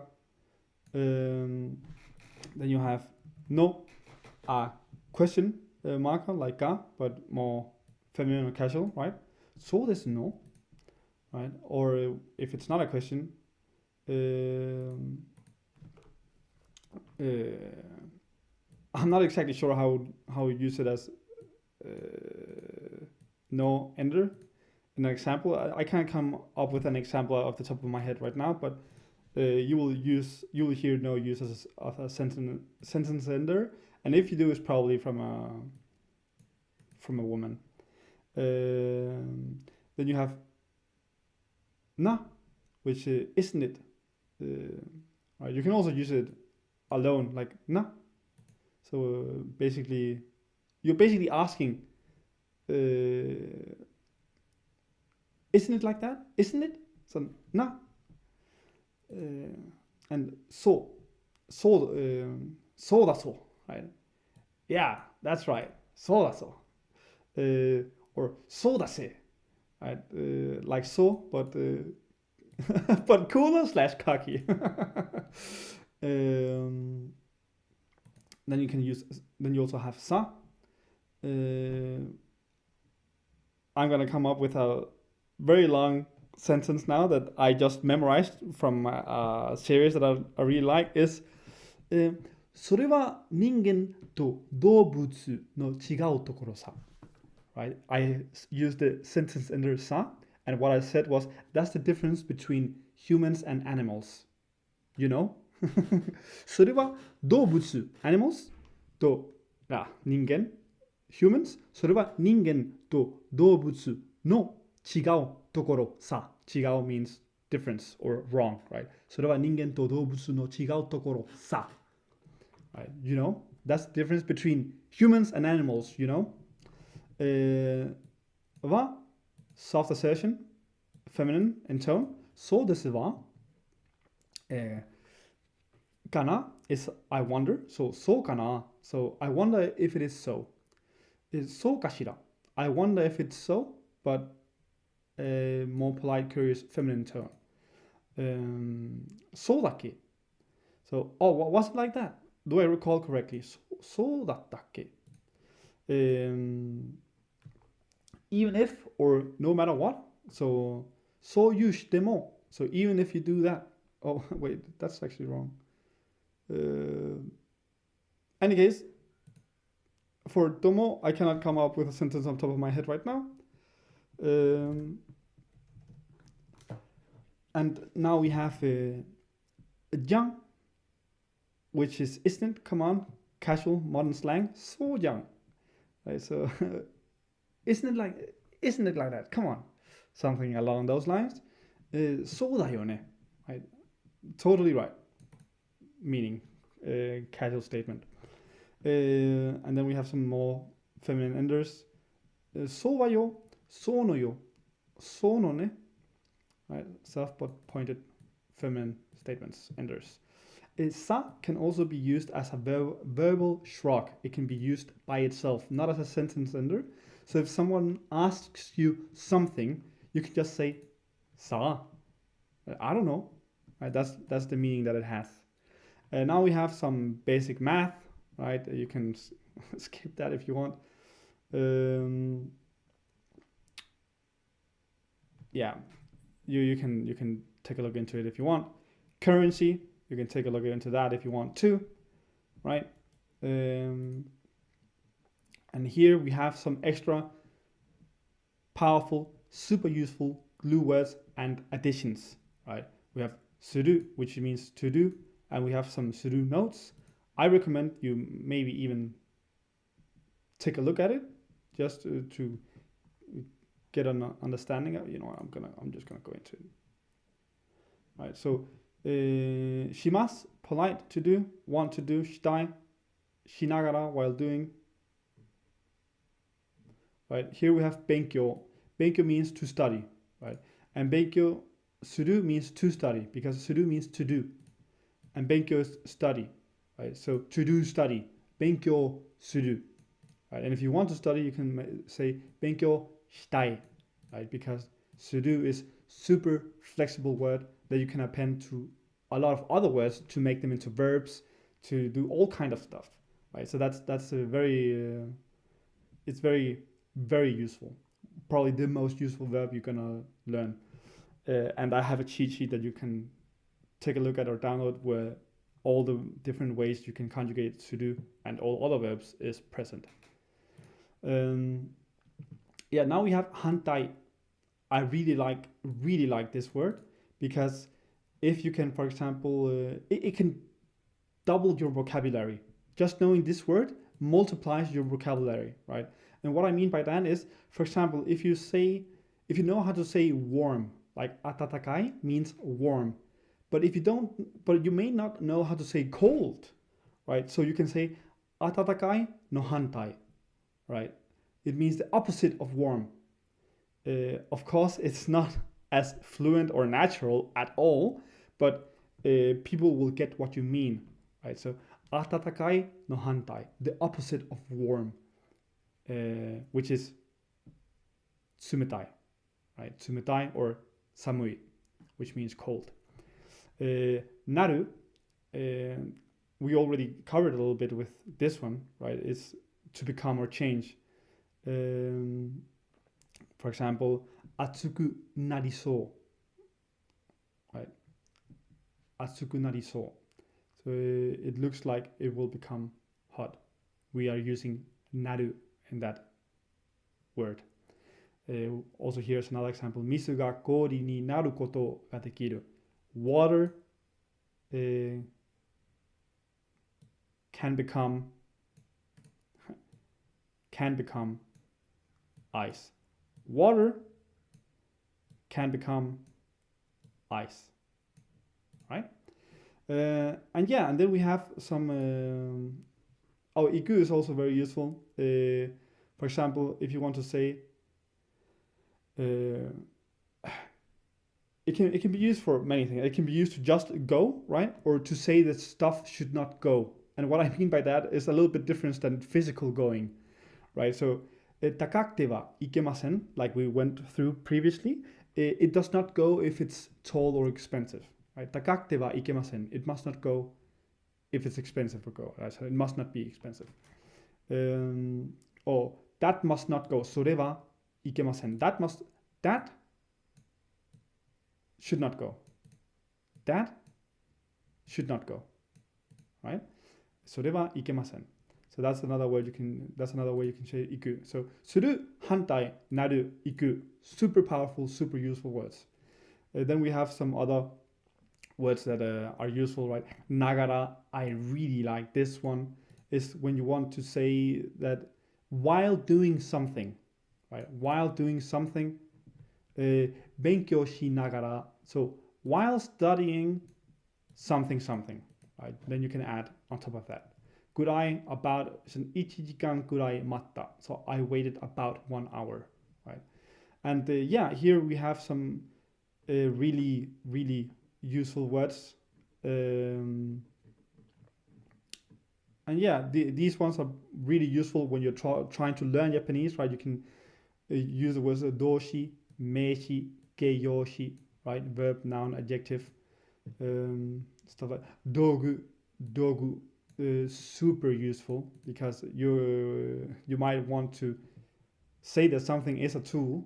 Then you have no, a question marker like ga, but more feminine or casual, right? So there's no, right? Or if it's not a question, I'm not exactly sure how you use it as no ender. An example, I can't come up with an example off the top of my head right now, but you will hear no use as of a sentence ender, and if you do, it's probably from a woman. Then you have na, which isn't it? Right, you can also use it alone, like na. So basically, you're basically asking, isn't it like that? Isn't it? So na. And so da so, right? Yeah, that's right. So da so. Or so da se, right? Like so, but but cooler slash cocky. Then you can use. Then you also have sa. I'm gonna come up with a very long sentence now that I just memorized from a series that I really like is それは人間と動物の違うところさ right? I used the sentence ender sa, and what I said was that's the difference between humans and animals. You know? それは動物 animals と人間 humans それは人間と動物の違うところさ違う means difference or wrong, right? それは人間と動物の違うところさ right? You know? That's the difference between humans and animals, you know? は soft assertion, feminine in tone. そうですわ。Kana is I wonder. So kana. So I wonder if it is so. Is so kashira. I wonder if it's so, but a more polite, curious, feminine tone. So So, oh, was it like that? Do I recall correctly? So dattake. Um, even if or no matter what. So yushitemo. So even if you do that. Oh, wait, that's actually wrong. Uh, any case, for domo, I cannot come up with a sentence on top of my head right now. Um, and now we have a young, which is isn't. Come on, casual modern slang. So young, right? So isn't it like that? Come on, something along those lines. そうだよね, right? Totally right. Meaning, casual statement. And then we have some more feminine enders. そうはよ, そうのよ, そうのね, right? Self but pointed feminine statements, enders. Sa can also be used as a verbal shrug. It can be used by itself, not as a sentence ender. So if someone asks you something, you can just say sa. I don't know. Right? That's the meaning that it has. Now we have some basic math. Right? You can skip that if you want. Yeah, you can take a look into it if you want. Currency, you can take a look into that if you want to, right? And here we have some extra powerful, super useful glue words and additions, right? We have suru, which means to do, and we have some suru notes. I recommend you maybe even take a look at it just to get an understanding of. I'm just gonna go into it. Right. So, shimasu, polite, to do, want to do, shitai, shinagara, while doing. Right. Here we have benkyo. Benkyo means to study, right? And benkyo suru means to study because suru means to do, and benkyo is study, right? So to do study, benkyo suru, right? And if you want to study, you can say benkyo shitai, right? Because suru is super flexible word that you can append to a lot of other words to make them into verbs, to do all kind of stuff, right? So that's a very it's very useful. Probably the most useful verb you're gonna learn. And I have a cheat sheet that you can take a look at or download where all the different ways you can conjugate to do and all other verbs is present. Yeah, now we have hantai. I really like this word because if you can, for example, it can double your vocabulary. Just knowing this word multiplies your vocabulary, right? And what I mean by that is, for example, if you know how to say warm, like atatakai means warm, but you may not know how to say cold, right? So you can say atatakai no hantai, right? It means the opposite of warm. Of course, it's not as fluent or natural at all, but people will get what you mean, right? So atatakai no hantai, the opposite of warm, which is tsumetai, right? Tsumetai or samui, which means cold. Naru, we already covered a little bit with this one, right? It's to become or change. For example, atsuku nariso, right? Atsuku nariso. So it looks like it will become hot. We are using naru in that word. Also, here's another example. Misu ga kori ni naru koto ga dekiru. Water can become ice. Water can become ice, right? And then we have some. Iku is also very useful. For example, if you want to say, it can be used for many things. It can be used to just go, right, or to say that stuff should not go. And what I mean by that is a little bit different than physical going, right? So Takatte wa ikemasen, like we went through previously, it does not go if it's tall or expensive. Right? Takatte wa ikemasen. It must not go if it's expensive or go. Right? So it must not be expensive. Or that must not go. Sore wa ikemasen. That should not go. That should not go. Right? Sore wa ikemasen. So that's another way you can say iku. So suru, hantai, naru, iku. Super powerful, super useful words. Then we have some other words that are useful, right? Nagara, I really like this one. Is when you want to say that while doing something, right? While doing something, benkyou shi nagara. So while studying something, right? Then you can add on top of that. Gurai about 1時間 gurai matta. So I waited about 1 hour, right? And yeah, here we have some really useful words. And yeah, these ones are really useful when you're trying to learn Japanese, right? You can use the words doshi, meishi, keiyoshi, right? Verb, noun, adjective, stuff like dogu, super useful because you might want to say that something is a tool,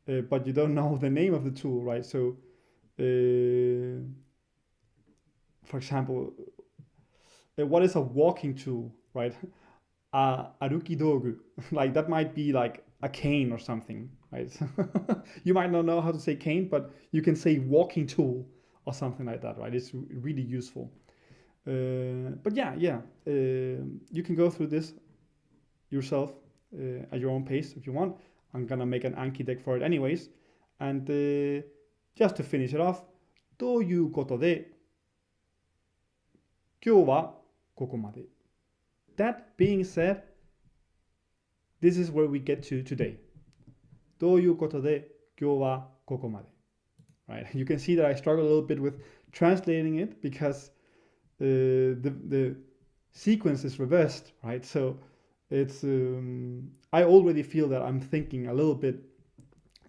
but you don't know the name of the tool, right? So, for example, what is a walking tool, right? Aruki dogu, like that might be like a cane or something, right? You might not know how to say cane, but you can say walking tool or something like that, right? It's really useful. But yeah, you can go through this yourself at your own pace if you want. I'm gonna make an Anki deck for it anyways. And just to finish it off, ということで、今日はここまで。That being said, this is where we get to today. ということで、今日はここまで。Right? You can see that I struggle a little bit with translating it because the sequence is reversed, right? So it's I already feel that I'm thinking a little bit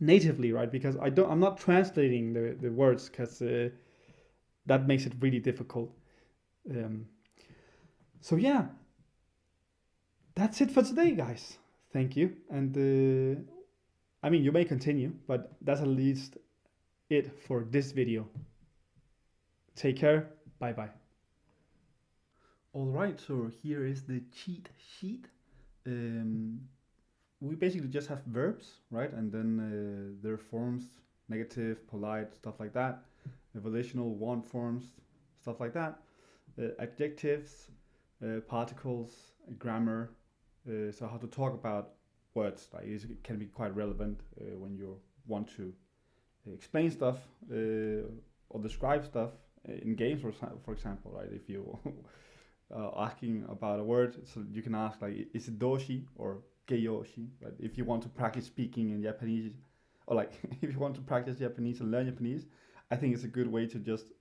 natively, right? Because I'm not translating the words because that makes it really difficult. So yeah, that's it for today, guys. Thank you, and I mean you may continue, but that's at least it for this video. Take care. Bye bye. All right, so here is the cheat sheet. We basically just have verbs, right? And then their forms, negative, polite, stuff like that. The volitional, want forms, stuff like that. Adjectives, particles, grammar. So how to talk about words. Like it can be quite relevant when you want to explain stuff or describe stuff in games, for example, right? If you asking about a word, so you can ask like, is it doshi or keiyoshi? Right? If you want to practice speaking in Japanese, or like if you want to practice Japanese and learn Japanese, I think it's a good way to just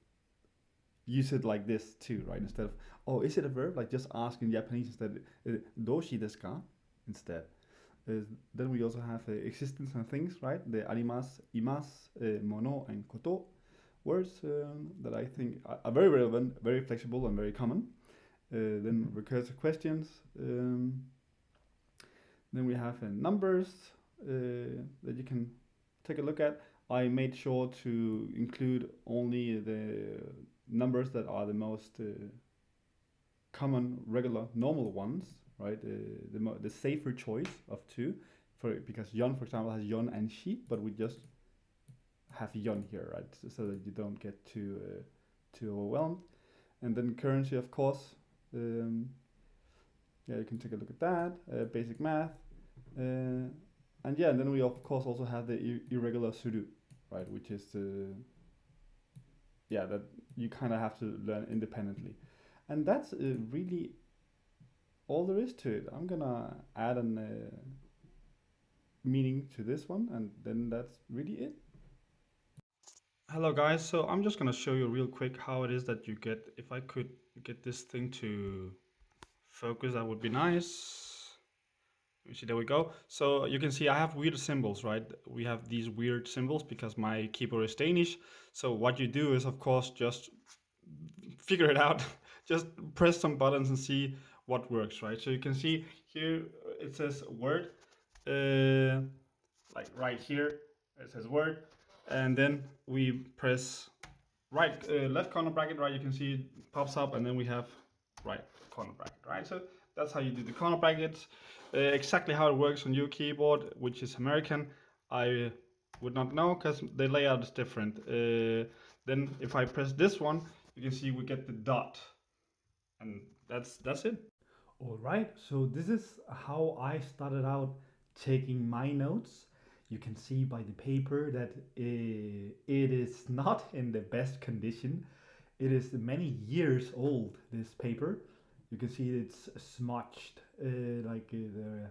use it like this too, right? Instead of, oh, is it a verb? Like just ask in Japanese instead, doshi desu ka? Instead. Then we also have existence and things, right? The arimasu, imasu, mono, and koto words that I think are very relevant, very flexible, and very common. Then recursive questions. Then we have numbers that you can take a look at. I made sure to include only the numbers that are the most common, regular, normal ones, right? The safer choice of two, because yon, for example, has yon and she, but we just have yon here, right? So that you don't get too overwhelmed. And then currency, of course. Yeah, you can take a look at that. Basic math. And yeah, and then we of course also have the irregular suru, right? Which is yeah, that you kind of have to learn independently. And that's really all there is to it. I'm gonna add an meaning to this one, and then that's really it. Hello guys, so I'm just gonna show you real quick how it is that you get, if I could get this thing to focus, that would be nice. See, there we go. So you can see I have weird symbols, right? We have these weird symbols because my keyboard is Danish. So what you do is, of course, just figure it out. Just press some buttons and see what works, right? So you can see here it says word, uh, like right here it says word, and then we press right left corner bracket, right? You can see it pops up, and then we have right corner bracket, right? So that's how you do the corner brackets. Exactly how it works on your keyboard, which is American, I would not know because the layout is different. Then if I press this one, you can see we get the dot, and that's it. All right, so this is how I started out taking my notes. You can see by the paper that it is not in the best condition. It is many years old, this paper. You can see it's smudged, like the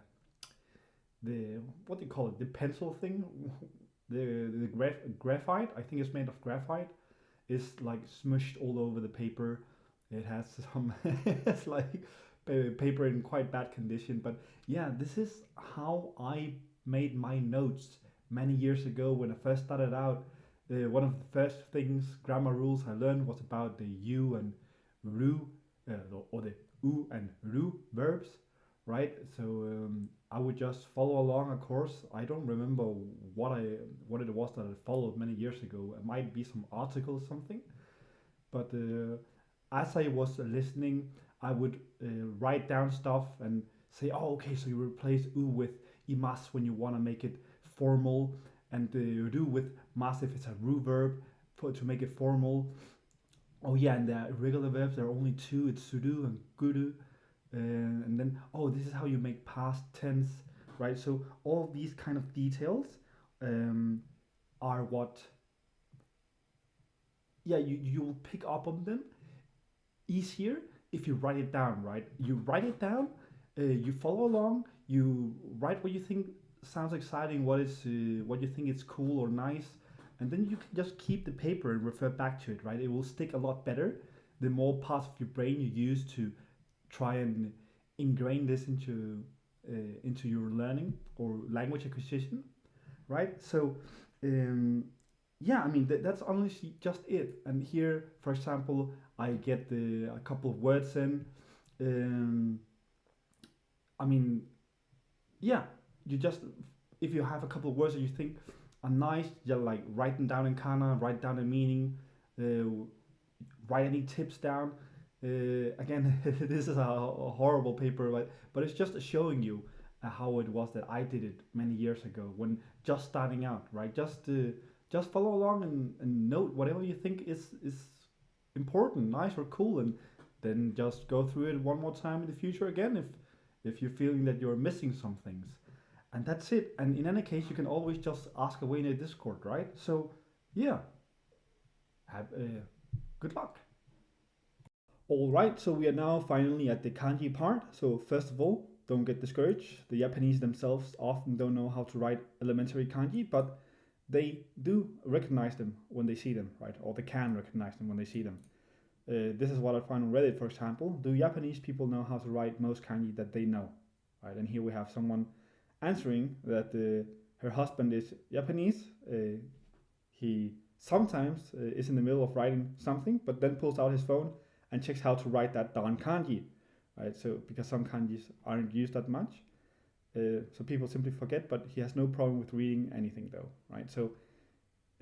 what do you call it? The pencil thing, the graphite. I think it's made of graphite. Is like smushed all over the paper. It has some it's like paper in quite bad condition. But yeah, this is how I made my notes many years ago when I first started out. One of the first things, grammar rules I learned was about the you and ru, or the u and ru verbs, right? So I would just follow along a course. I don't remember what I what it was that I followed many years ago. It might be some article or something, but as I was listening, I would write down stuff and say, "Oh, okay, so you replace u with imas when you want to make it formal, and ru with mas if it's a ru verb to make it formal. Oh yeah, and the irregular verbs there are only two. It's sudo and gudu, and then oh, this is how you make past tense, right? So all these kind of details um, are what, yeah, you will pick up on them easier if you write it down, right? You write it down, you follow along, you write what you think sounds exciting, what you think is cool or nice, and then you can just keep the paper and refer back to it, right? It will stick a lot better the more parts of your brain you use to try and ingrain this into your learning or language acquisition, right? So, um, yeah, I mean that's honestly just it. And here, for example, I get a couple of words in. Um, I mean, yeah, you just if you have a couple of words that you think are nice, you like write them down in Kana, write down the meaning, uh, write any tips down. Again, this is a horrible paper, but it's just showing you how it was that I did it many years ago when just starting out, right? Just follow along and note whatever you think is important, nice or cool, and then just go through it one more time in the future again if you're feeling that you're missing some things. And that's it. And in any case, you can always just ask away in a Discord, right? So, yeah, have good luck. All right, so we are now finally at the kanji part. So first of all, don't get discouraged. The Japanese themselves often don't know how to write elementary kanji, but they do recognize them when they see them, right? Or they can recognize them when they see them. This is what I found on Reddit, for example. Do Japanese people know how to write most kanji that they know? Right, and here we have someone answering that her husband is Japanese. He sometimes is in the middle of writing something, but then pulls out his phone and checks how to write that darn kanji, right? So because some kanjis aren't used that much, so people simply forget. But he has no problem with reading anything, though, right? So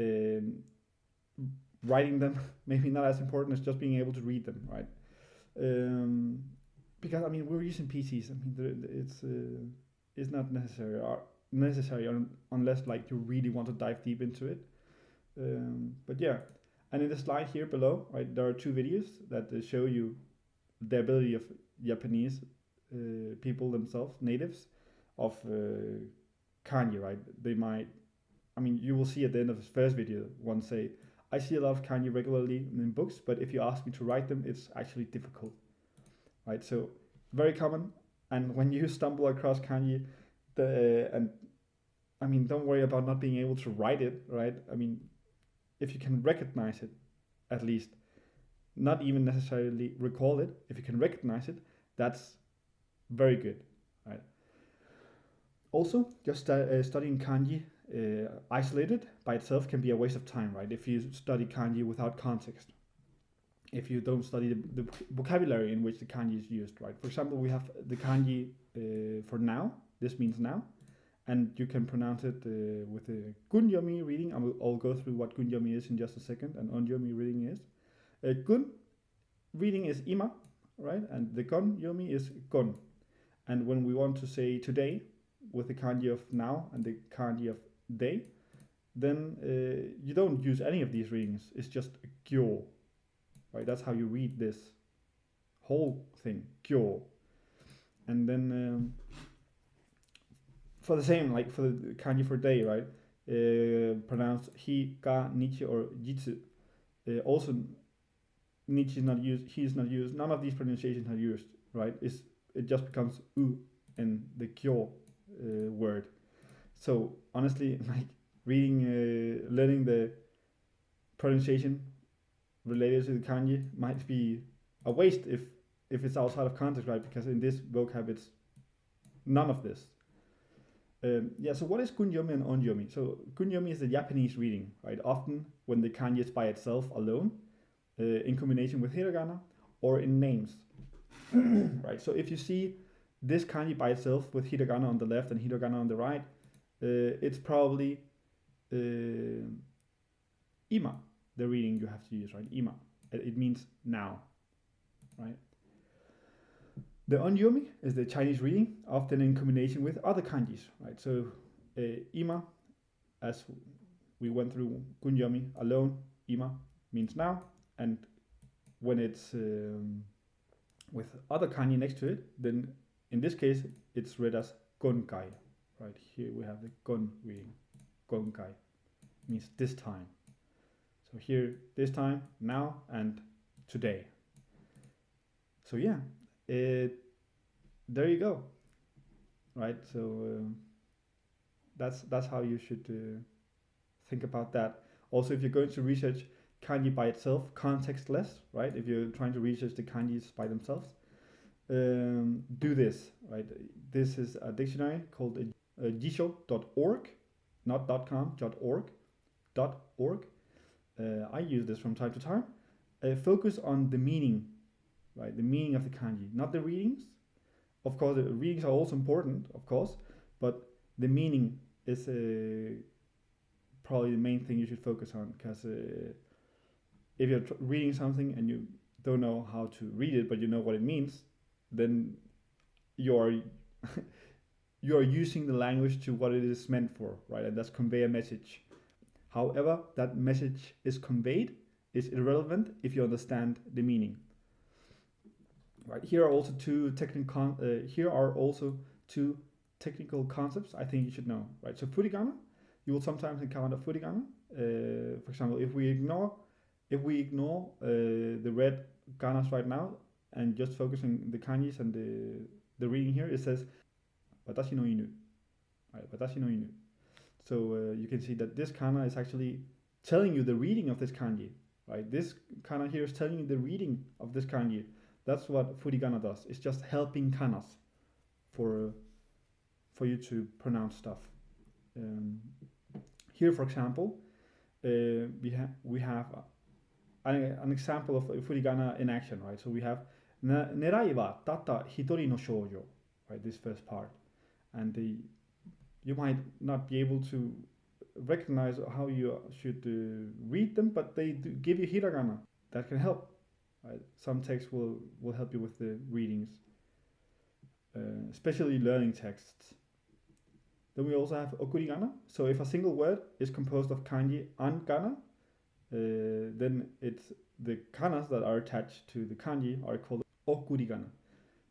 um, writing them maybe not as important as just being able to read them, right? Um, because I mean we're using PCs. I mean it's not necessary unless like you really want to dive deep into it. But yeah, and in the slide here below, right, there are two videos that show you the ability of Japanese people themselves, natives, of kanji, right? They might, I mean, you will see at the end of his first video, one say, I see a lot of kanji regularly in books, but if you ask me to write them, it's actually difficult, right? So, very common. And when you stumble across kanji, and I mean, don't worry about not being able to write it, right? I mean, if you can recognize it, at least, not even necessarily recall it, if you can recognize it, that's very good, right? Also, just studying kanji isolated by itself can be a waste of time, right? If you study kanji without context, if you don't study the vocabulary in which the kanji is used, right? For example, we have the kanji for now. This means now, and you can pronounce it with a gunyomi reading. I'll go through what gunyomi is in just a second, and onyomi reading is. Gun reading is ima, right? And the gonyomi is gon. And when we want to say today with the kanji of now and the kanji of day, then you don't use any of these readings. It's just kyo, right? That's how you read this whole thing, kyo. And then for the same, like for the kanji for day, right? Pronounced hi, ga, nichi, or jitsu. Also, nichi is not used, he is not used. None of these pronunciations are used, right? It just becomes u in the kyo word. So honestly, like reading, learning the pronunciation related to the kanji might be a waste if it's outside of context, right? Because in this vocab, it's none of this. Yeah. So what is kunyomi and onyomi? So kunyomi is the Japanese reading, right? Often when the kanji is by itself alone, in combination with hiragana, or in names, right? So if you see this kanji by itself with hiragana on the left and hiragana on the right, it's probably ima, the reading you have to use, right? Ima. It means now, right? The onyomi is the Chinese reading, often in combination with other kanjis, right? So ima, as we went through kunyomi alone, ima means now, and when it's with other kanji next to it, then in this case it's read as gonkai, right? Here we have the gon reading, gonkai means this time. So here, this time, now, and today. So yeah, there you go, right? So that's how you should think about that. Also, if you're going to research kanji by itself, contextless, right? If you're trying to research the kanjis by themselves, do this, right? This is a dictionary called jisho.org, not .com, .org. I use this from time to time. Focus on the meaning, right? The meaning of the kanji, not the readings. Of course, the readings are also important, of course, but the meaning is probably the main thing you should focus on, because if you're reading something and you don't know how to read it, but you know what it means, then you're you are using the language to what it is meant for, right? And that's convey a message. However, that message is conveyed is irrelevant if you understand the meaning. Right. Here are also two technical concepts I think you should know. Right. So furigana, you will sometimes encounter furigana. For example, if we ignore the red ganas right now and just focus on the kanjis and the reading here, it says watashi no inu. Right. Watashi no inu. So you can see that this kana is actually telling you the reading of this kanji, right? This kana here is telling you the reading of this kanji. That's what furigana does. It's just helping kanas for you to pronounce stuff. Here, for example, we have an example of furigana in action, right? So we have nerai wa tatta hitori no shoujo, right? This first part, and you might not be able to recognize how you should read them, but they do give you hiragana that can help. Right? Some texts will help you with the readings, especially learning texts. Then we also have okurigana. So if a single word is composed of kanji and kana, then it's the kanas that are attached to the kanji are called okurigana.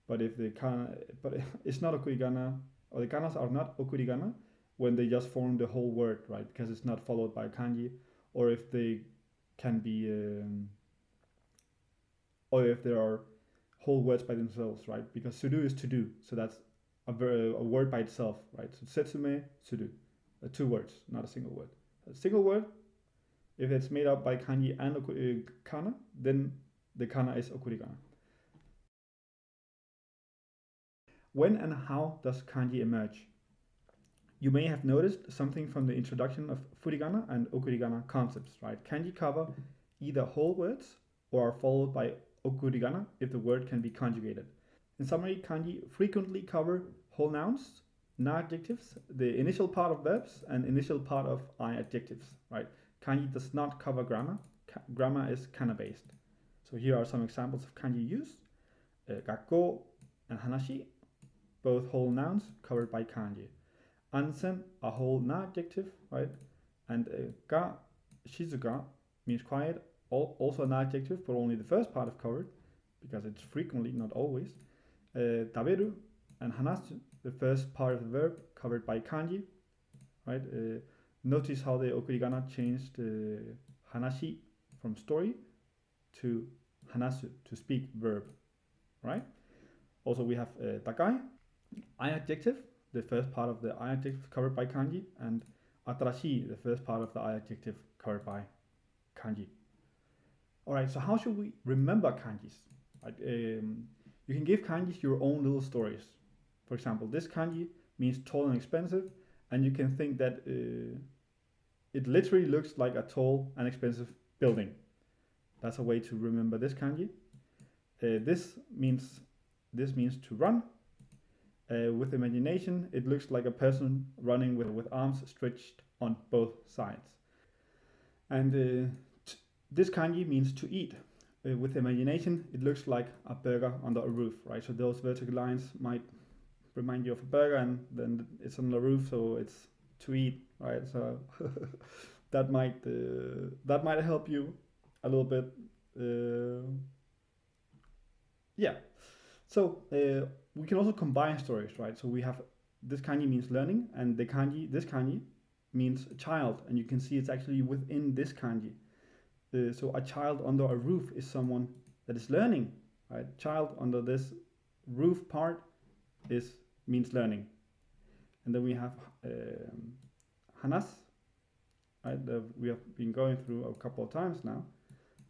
But if but it's not okurigana, or the kanas are not okurigana when they just form the whole word, right? Because it's not followed by kanji, or if they can be, or if there are whole words by themselves, right? Because sudo is to do, so that's a word by itself, right? So setsume, sudo, two words, not a single word. A single word, if it's made up by kanji and kana, then the kana is okurigana. When and how does kanji emerge? You may have noticed something from the introduction of furigana and okurigana concepts, right? Kanji cover either whole words or are followed by okurigana if the word can be conjugated. In summary, kanji frequently cover whole nouns, na adjectives, the initial part of verbs, and initial part of I adjectives, right? Kanji does not cover grammar. Grammar is kana based. So here are some examples of kanji use. Gakko and hanashi, both whole nouns covered by kanji. Ansen, a whole na adjective, right? And ga, shizuka means quiet, also an adjective, but only the first part is covered because it's frequently, not always. Taberu and hanasu, the first part of the verb covered by kanji, right? Notice how the okurigana changed hanashi from story to hanasu, to speak verb, right? Also, we have takai, I adjective, the first part of the I adjective covered by kanji, and atarashi, the first part of the I adjective covered by kanji. All right, so how should we remember kanjis? Right, you can give kanjis your own little stories. For example, this kanji means tall and expensive, and you can think that it literally looks like a tall and expensive building. That's a way to remember this kanji. This means to run. With imagination, it looks like a person running with arms stretched on both sides. And this kanji means to eat. With imagination, it looks like a burger under a roof, right? So those vertical lines might remind you of a burger, and then it's on the roof, so it's to eat, right? So that might help you a little bit. Yeah. So we can also combine stories, right? So we have this kanji means learning, and this kanji means child, and you can see it's actually within this kanji. So a child under a roof is someone that is learning, right? Child under this roof part means learning. And then we have hanas, right? That we have been going through a couple of times now.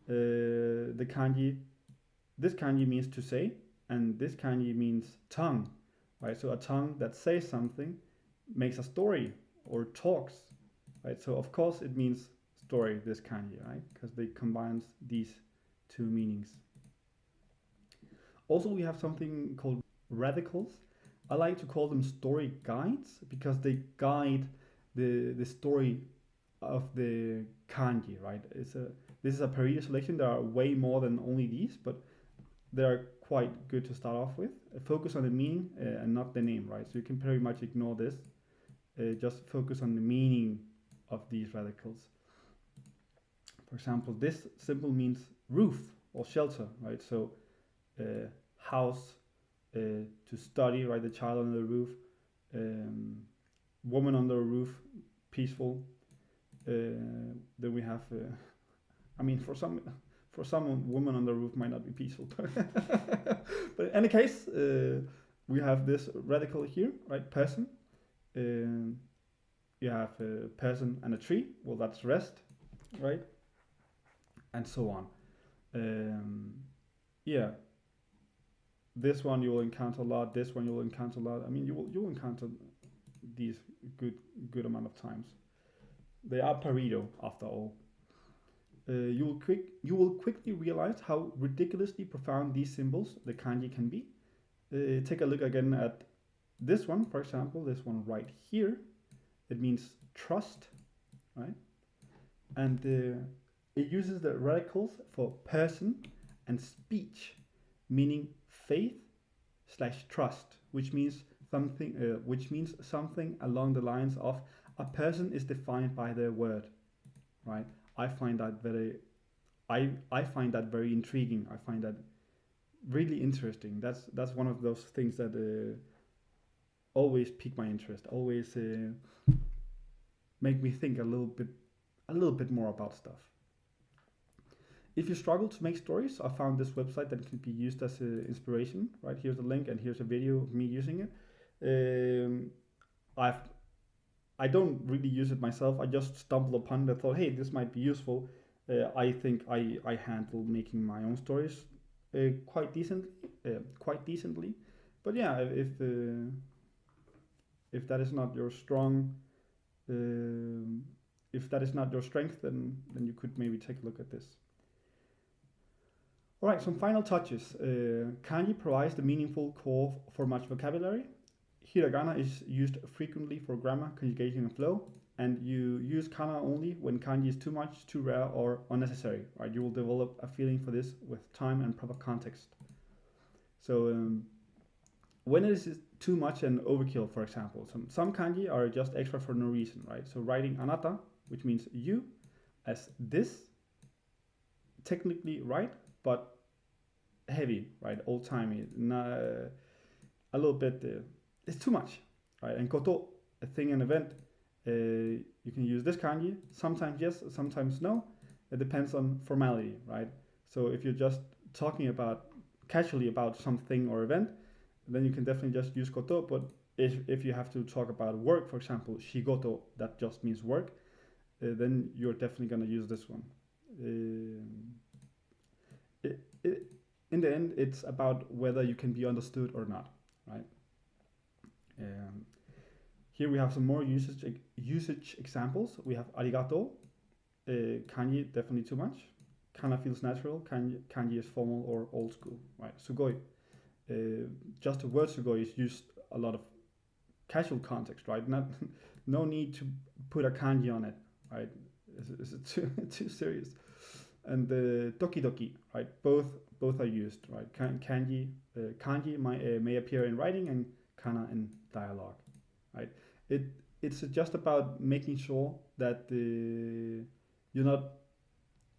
This kanji means to say, and this kanji means tongue, right? So a tongue that says something makes a story or talks, right? So of course it means story, this kanji, right? Because they combines these two meanings. Also, we have something called radicals. I like to call them story guides because they guide the story of the kanji, right? This is a Pareto selection. There are way more than only these, but they are quite good to start off with. Focus on the meaning and not the name, right? So you can pretty much ignore this. Just focus on the meaning of these radicals. For example, this symbol means roof or shelter, right? So house, to study, right? The child under the roof, woman under a roof, peaceful. Then we have, for some women on the roof might not be peaceful. But in any case, we have this radical here, right? Person. You have a person and a tree. Well, that's rest, right? And so on. Yeah. This one you will encounter a lot. This one you will encounter a lot. You will encounter these good amount of times. They are Pareto after all. You will quickly realize how ridiculously profound these symbols, the kanji, can be. Take a look again at this one, for example, this one right here. It means trust, right? And it uses the radicals for person and speech, meaning faith/trust, which means something along the lines of a person is defined by their word, right? I find that very intriguing. I find that really interesting. That's one of those things that always pique my interest. Always make me think a little bit more about stuff. If you struggle to make stories, I found this website that can be used as inspiration. Right, here's a link and here's a video of me using it. I don't really use it myself. I just stumbled upon it. I thought, hey, this might be useful. I think I handle making my own stories quite decently. But yeah, If that is not your strong, um, if that is not your strength, then you could maybe take a look at this. All right, some final touches. Kanji provides the meaningful core for much vocabulary. Hiragana is used frequently for grammar, conjugation, and flow, and you use kana only when kanji is too much, too rare, or unnecessary. Right? You will develop a feeling for this with time and proper context. So when it is too much and overkill, for example, some kanji are just extra for no reason, right? So writing anata, which means you, as this, technically right, but heavy, right? Old timey, a little bit. It's too much, right? And koto, a thing, an event. You can use this kanji. Sometimes yes, sometimes no. It depends on formality, right? So if you're just talking about casually about something or event, then you can definitely just use koto. But if you have to talk about work, for example, shigoto, that just means work, then you're definitely gonna use this one. It, it, in the end, it's about whether you can be understood or not, right? Um, Here we have some more usage examples. We have arigato, kanji definitely too much. Kana feels natural. Kanji is formal or old school, right? Sugoi, just the word sugoi is used a lot of casual context, right? Not no need to put a kanji on it, right? Is it too serious? And the doki doki, right? Both are used, right? Kanji may appear in writing and kana in dialogue, right? It it's just about making sure that you're not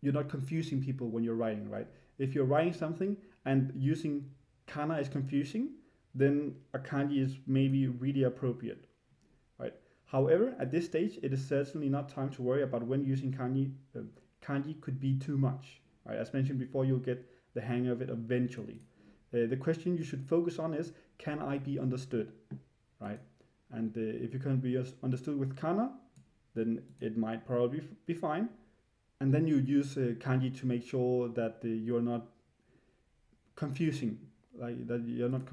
you're not confusing people when you're writing, right? If you're writing something and using kana is confusing, then a kanji is maybe really appropriate, right? However, at this stage, it is certainly not time to worry about when using kanji. Kanji could be too much, right? As mentioned before, you'll get the hang of it eventually. The question you should focus on is, can I be understood, right? And if you can be understood with kana, then it might probably be fine. And then you use kanji to make sure that you're not confusing, like that you're not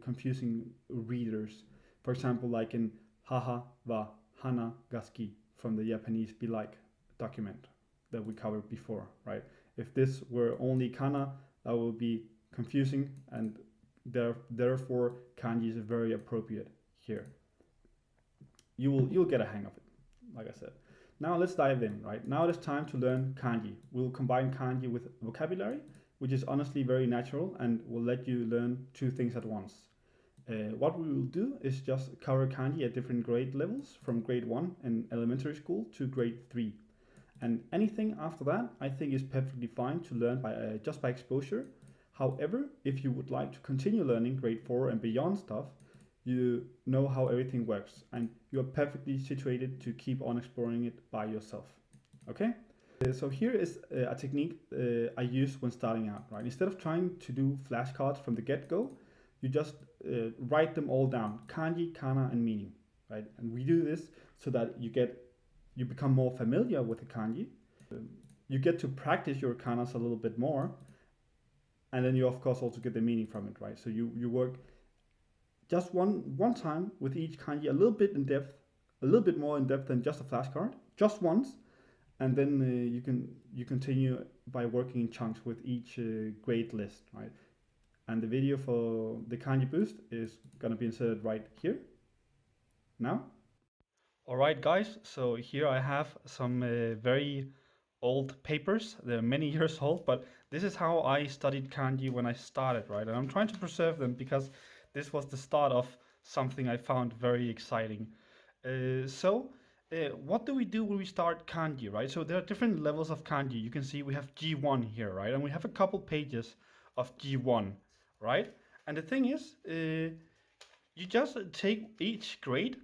confusing readers. For example, like in haha wa hana gaski from the Japanese be like document that we covered before, right? If this were only kana, that would be confusing, and therefore kanji is very appropriate here. You'll get a hang of it, like I said. Now let's dive in, right? Now it is time to learn kanji. We'll combine kanji with vocabulary, which is honestly very natural and will let you learn two things at once. What we will do is just cover kanji at different grade levels, from grade 1 in elementary school to grade 3. And anything after that, I think, is perfectly fine to learn by just by exposure. However, if you would like to continue learning grade 4 and beyond stuff, you know how everything works, and you are perfectly situated to keep on exploring it by yourself. Okay? So here is a technique I use when starting out, right? Instead of trying to do flashcards from the get-go, you just write them all down, kanji, kana, and meaning, right? And we do this so that you become more familiar with the kanji. You get to practice your kanas a little bit more, and then you of course also get the meaning from it, right? So you work just one time with each kanji a little bit in depth, a little bit more in depth than just a flashcard, just once, and then you continue by working in chunks with each grade list, right? And the video for the kanji boost is gonna be inserted right here now. All right, guys. So here I have some very old papers. They're many years old, but this is how I studied kanji when I started, right? And I'm trying to preserve them because this was the start of something I found very exciting. What do we do when we start kanji, right? So there are different levels of kanji. You can see we have G1 here, right? And we have a couple pages of G1, right? And the thing is, you just take each grade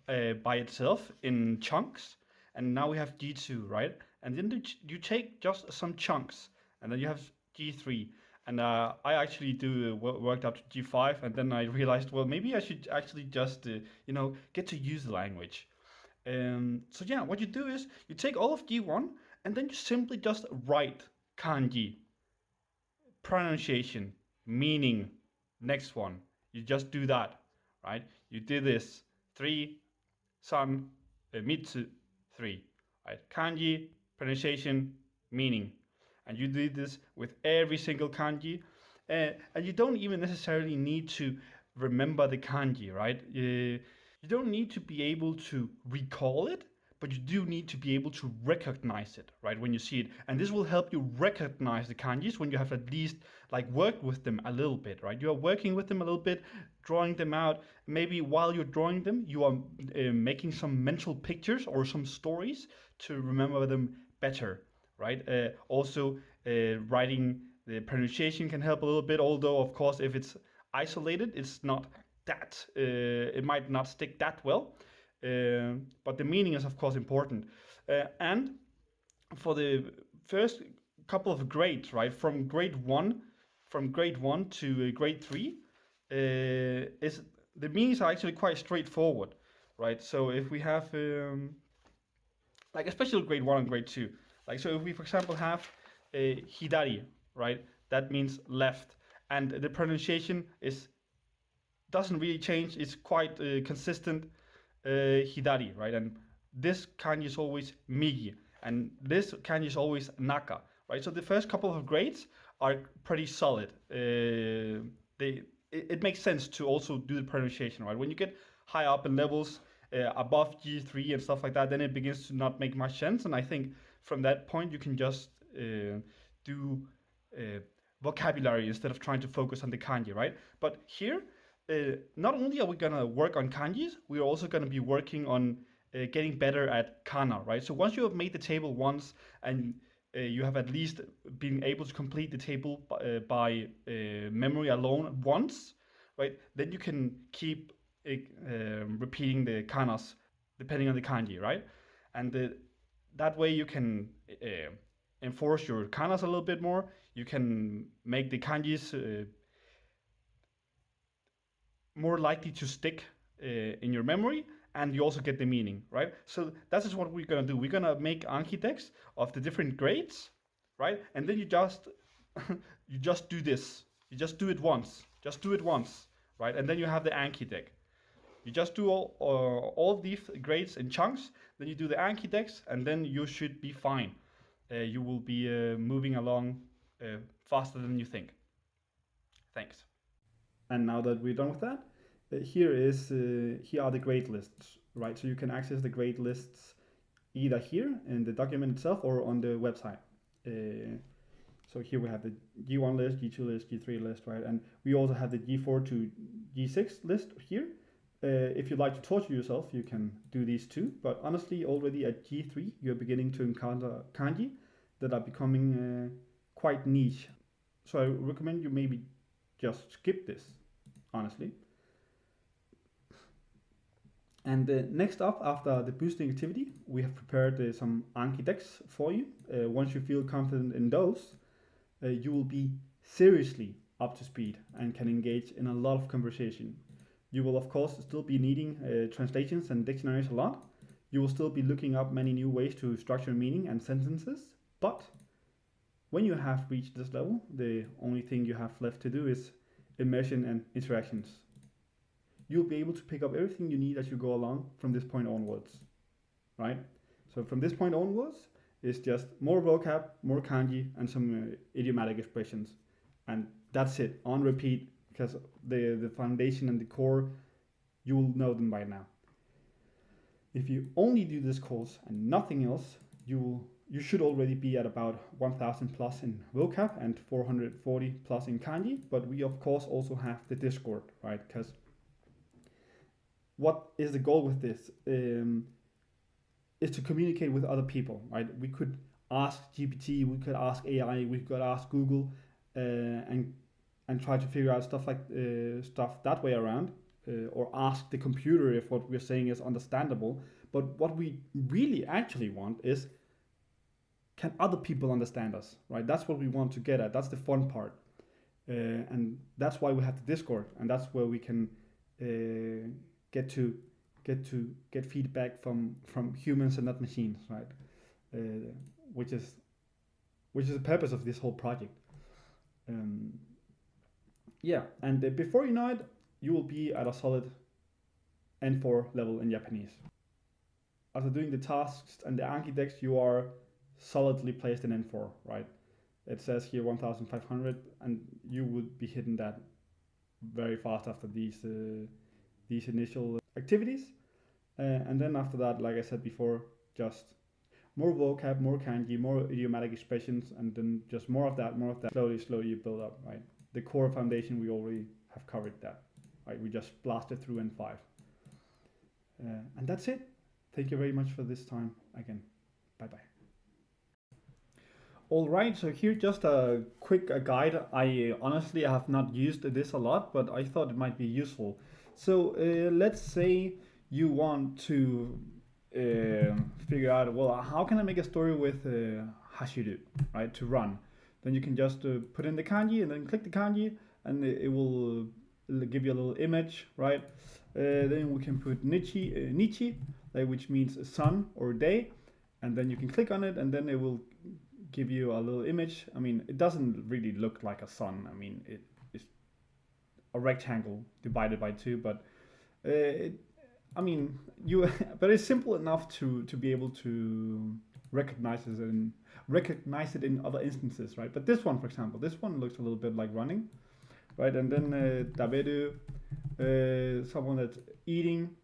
by itself in chunks, and now we have G2, right? And then you take just some chunks, and then you have G3. And I actually worked up to G5, and then I realized, well, maybe I should actually just, get to use the language. So yeah, what you do is you take all of G1, and then you simply just write kanji, pronunciation, meaning, next one. You just do that, right? You did this 3, san, mitsu, 3. Right? Kanji, pronunciation, meaning. And you do this with every single kanji. And you don't even necessarily need to remember the kanji, right? You don't need to be able to recall it, but you do need to be able to recognize it, right, when you see it. And this will help you recognize the kanjis when you have at least like worked with them a little bit, right? You are working with them a little bit, drawing them out. Maybe while you're drawing them, you are making some mental pictures or some stories to remember them better, right? Also, writing the pronunciation can help a little bit, although, of course, if it's isolated, it's not that, it might not stick that well. But the meaning is, of course, important. And for the first couple of grades, right, from grade one to grade three, is the meanings are actually quite straightforward, right? So if we have like especially grade one and grade two. Like so, if we for example have a hidari, right, that means left, and the pronunciation is doesn't really change. It's quite consistent, hidari, right, and this kanji is always migi, and this kanji is always naka, right. So the first couple of grades are pretty solid. It makes sense to also do the pronunciation, right? When you get high up in levels, above G3 and stuff like that, then it begins to not make much sense. And I think from that point, you can just do uh, vocabulary instead of trying to focus on the kanji, right? But here, not only are we going to work on kanjis, we're also going to be working on getting better at kana, right? So once you have made the table once and you have at least been able to complete the table by memory alone once, right? Then you can keep repeating the kanas depending on the kanji, right? And that way you can enforce your kanas a little bit more. You can make the kanjis more likely to stick in your memory, and you also get the meaning, right? So that is what we're gonna do. We're gonna make Anki decks of the different grades, right? And then you just you just do this. You just do it once. Just do it once, right? And then you have the Anki deck. You just do all these grades in chunks. Then you do the Anki decks, and then you should be fine. You will be moving along faster than you think. Thanks. And now that we're done with that, here are the grade lists, right? So you can access the grade lists either here in the document itself or on the website. So here we have the G1 list, G2 list, G3 list, right? And we also have the G4 to G6 list here. If you'd like to torture yourself, you can do these too. But honestly, already at G3, you're beginning to encounter kanji that are becoming quite niche. So I recommend you maybe just skip this, honestly. And next up, after the boosting activity, we have prepared some Anki decks for you. Once you feel confident in those, you will be seriously up to speed and can engage in a lot of conversation. You will, of course, still be needing translations and dictionaries a lot. You will still be looking up many new ways to structure meaning and sentences. But when you have reached this level, the only thing you have left to do is immersion and interactions. You'll be able to pick up everything you need as you go along from this point onwards, right? So from this point onwards, it's just more vocab, more kanji, and some idiomatic expressions. And that's it, on repeat, because the foundation and the core, you will know them by now. If you only do this course and nothing else, you should already be at about 1000 plus in vocab and 440 plus in kanji. But we of course also have the Discord, right? Because what is the goal with this? Is to communicate with other people, right? We could ask GPT, we could ask AI, we could ask Google, and try to figure out stuff that way around, or ask the computer if what we're saying is understandable. But what we really actually want is, can other people understand us, right? That's what we want to get at. That's the fun part, and that's why we have the Discord, and that's where we can get feedback from humans and not machines, right? Uh, which is the purpose of this whole project. Yeah, and before you know it, you will be at a solid N4 level in Japanese. After doing the tasks and the Anki decks, you are solidly placed in N4, right? It says here 1500, and you would be hitting that very fast after these initial activities. And then after that, like I said before, just more vocab, more kanji, more idiomatic expressions, and then just more of that, more of that. Slowly, slowly you build up, right? The core foundation, we already have covered that, right? We just blasted through N5. And that's it. Thank you very much for this time again. Bye bye. All right, so here just a quick guide. I honestly have not used this a lot, but I thought it might be useful. So let's say you want to figure out, well, how can I make a story with Hashiru, right, to run? Then you can just put in the kanji and then click the kanji, and it will give you a little image, right? Then we can put Nichi, which means sun or day, and then you can click on it, and then it will give you a little image. I mean, it doesn't really look like a sun. I mean, it is a rectangle divided by two, but it, I mean, you, but it's simple enough to be able to recognize it in other instances, right? But this one, for example, this one looks a little bit like running, right? And then daberu, someone that's eating,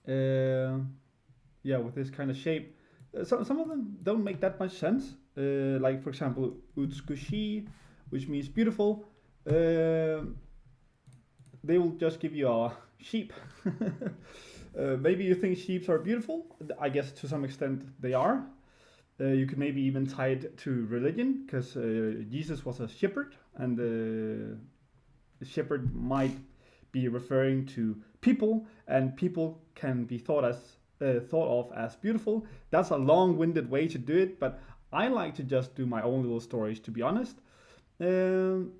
yeah, with this kind of shape. Some of them don't make that much sense. Like for example, utsukushi, which means beautiful. They will just give you a sheep. Maybe you think sheep are beautiful. I guess to some extent they are. You could maybe even tie it to religion, because Jesus was a shepherd, and the shepherd might be referring to people, and people can be thought of as beautiful. That's a long-winded way to do it, but I like to just do my own little stories, to be honest. And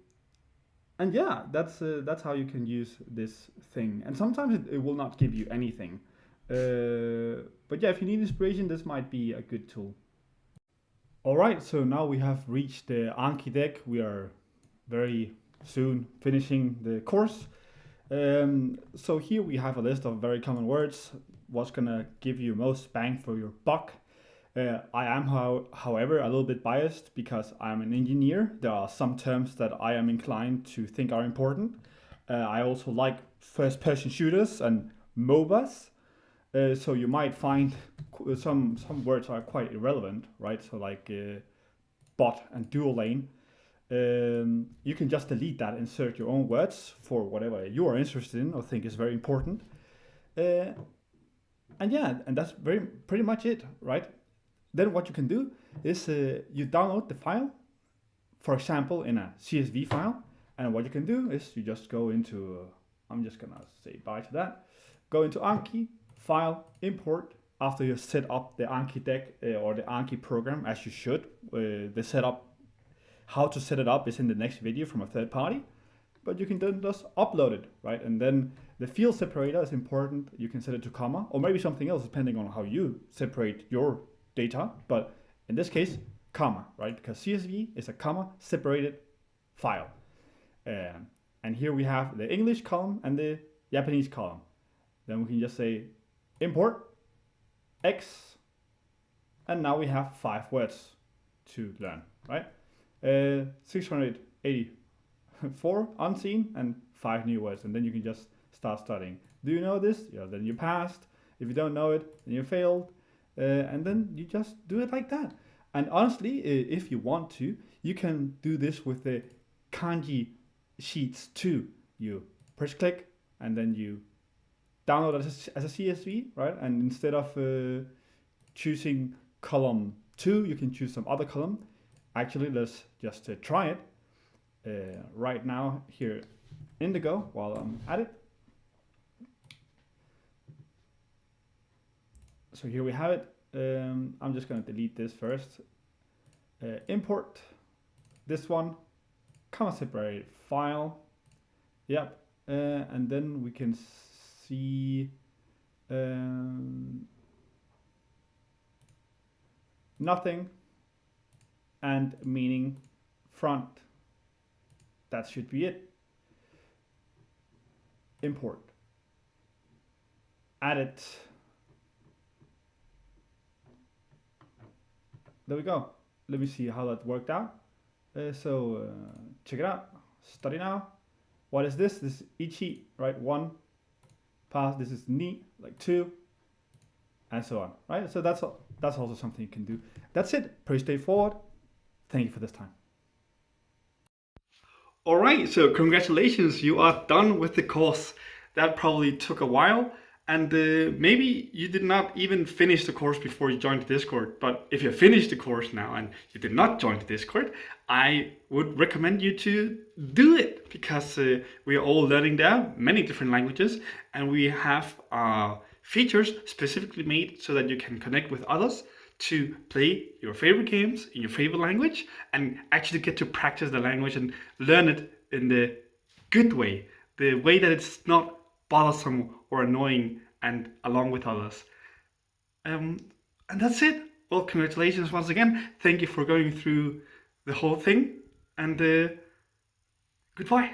yeah, that's how you can use this thing. And sometimes it will not give you anything. But yeah, if you need inspiration, this might be a good tool. All right, so now we have reached the Anki deck. We are very soon finishing the course. So here we have a list of very common words. What's gonna give you most bang for your buck? I am, however, a little bit biased because I'm an engineer. There are some terms that I am inclined to think are important. I also like first-person shooters and MOBAs. So you might find some words are quite irrelevant, right? So like bot and dual lane. You can just delete that, insert your own words for whatever you are interested in or think is very important. And yeah, and that's pretty much it, right? Then what you can do is you download the file, for example, in a CSV file. And what you can do is you just go into, I'm just gonna say bye to that. Go into Anki, file, import. After you set up the Anki deck or the Anki program, as you should, the setup, how to set it up is in the next video from a third party. But you can then just upload it, right? And then the field separator is important. You can set it to comma, or maybe something else, depending on how you separate your data. But in this case, comma, right? Because CSV is a comma separated file. And here we have the English column and the Japanese column. Then we can just say import X, and now we have 5 words to learn, right? 684 unseen and 5 new words, and then you can just start studying. Do you know this? Yeah, then you passed. If you don't know it, then you failed. And then you just do it like that. And honestly, if you want to, you can do this with the kanji sheets too. You press click, and then you download it as a CSV, right? And instead of choosing column 2, you can choose some other column. Actually, let's just try it right now here in Indigo while I'm at it. So here we have it. I'm just going to delete this first. Import this one, comma separated file. Yep. And then we can see nothing and meaning front. That should be it. Import. add it. There we go. Let me see how that worked out. Check it out. Study now. What is this? This is ichi, right? 1. Pass. This is ni, like 2, and so on, right? So that's also something you can do. That's it. Pretty straightforward. Thank you for this time. All right, so congratulations, you are done with the course. That probably took a while, and maybe you did not even finish the course before you joined the Discord. But if you finished the course now and you did not join the Discord, I would recommend you to do it, because we are all learning there many different languages, and we have features specifically made so that you can connect with others to play your favorite games in your favorite language and actually get to practice the language and learn it in the good way, the way that it's not bothersome or annoying, and along with others. And that's it. Well, congratulations once again. Thank you for going through the whole thing, and goodbye.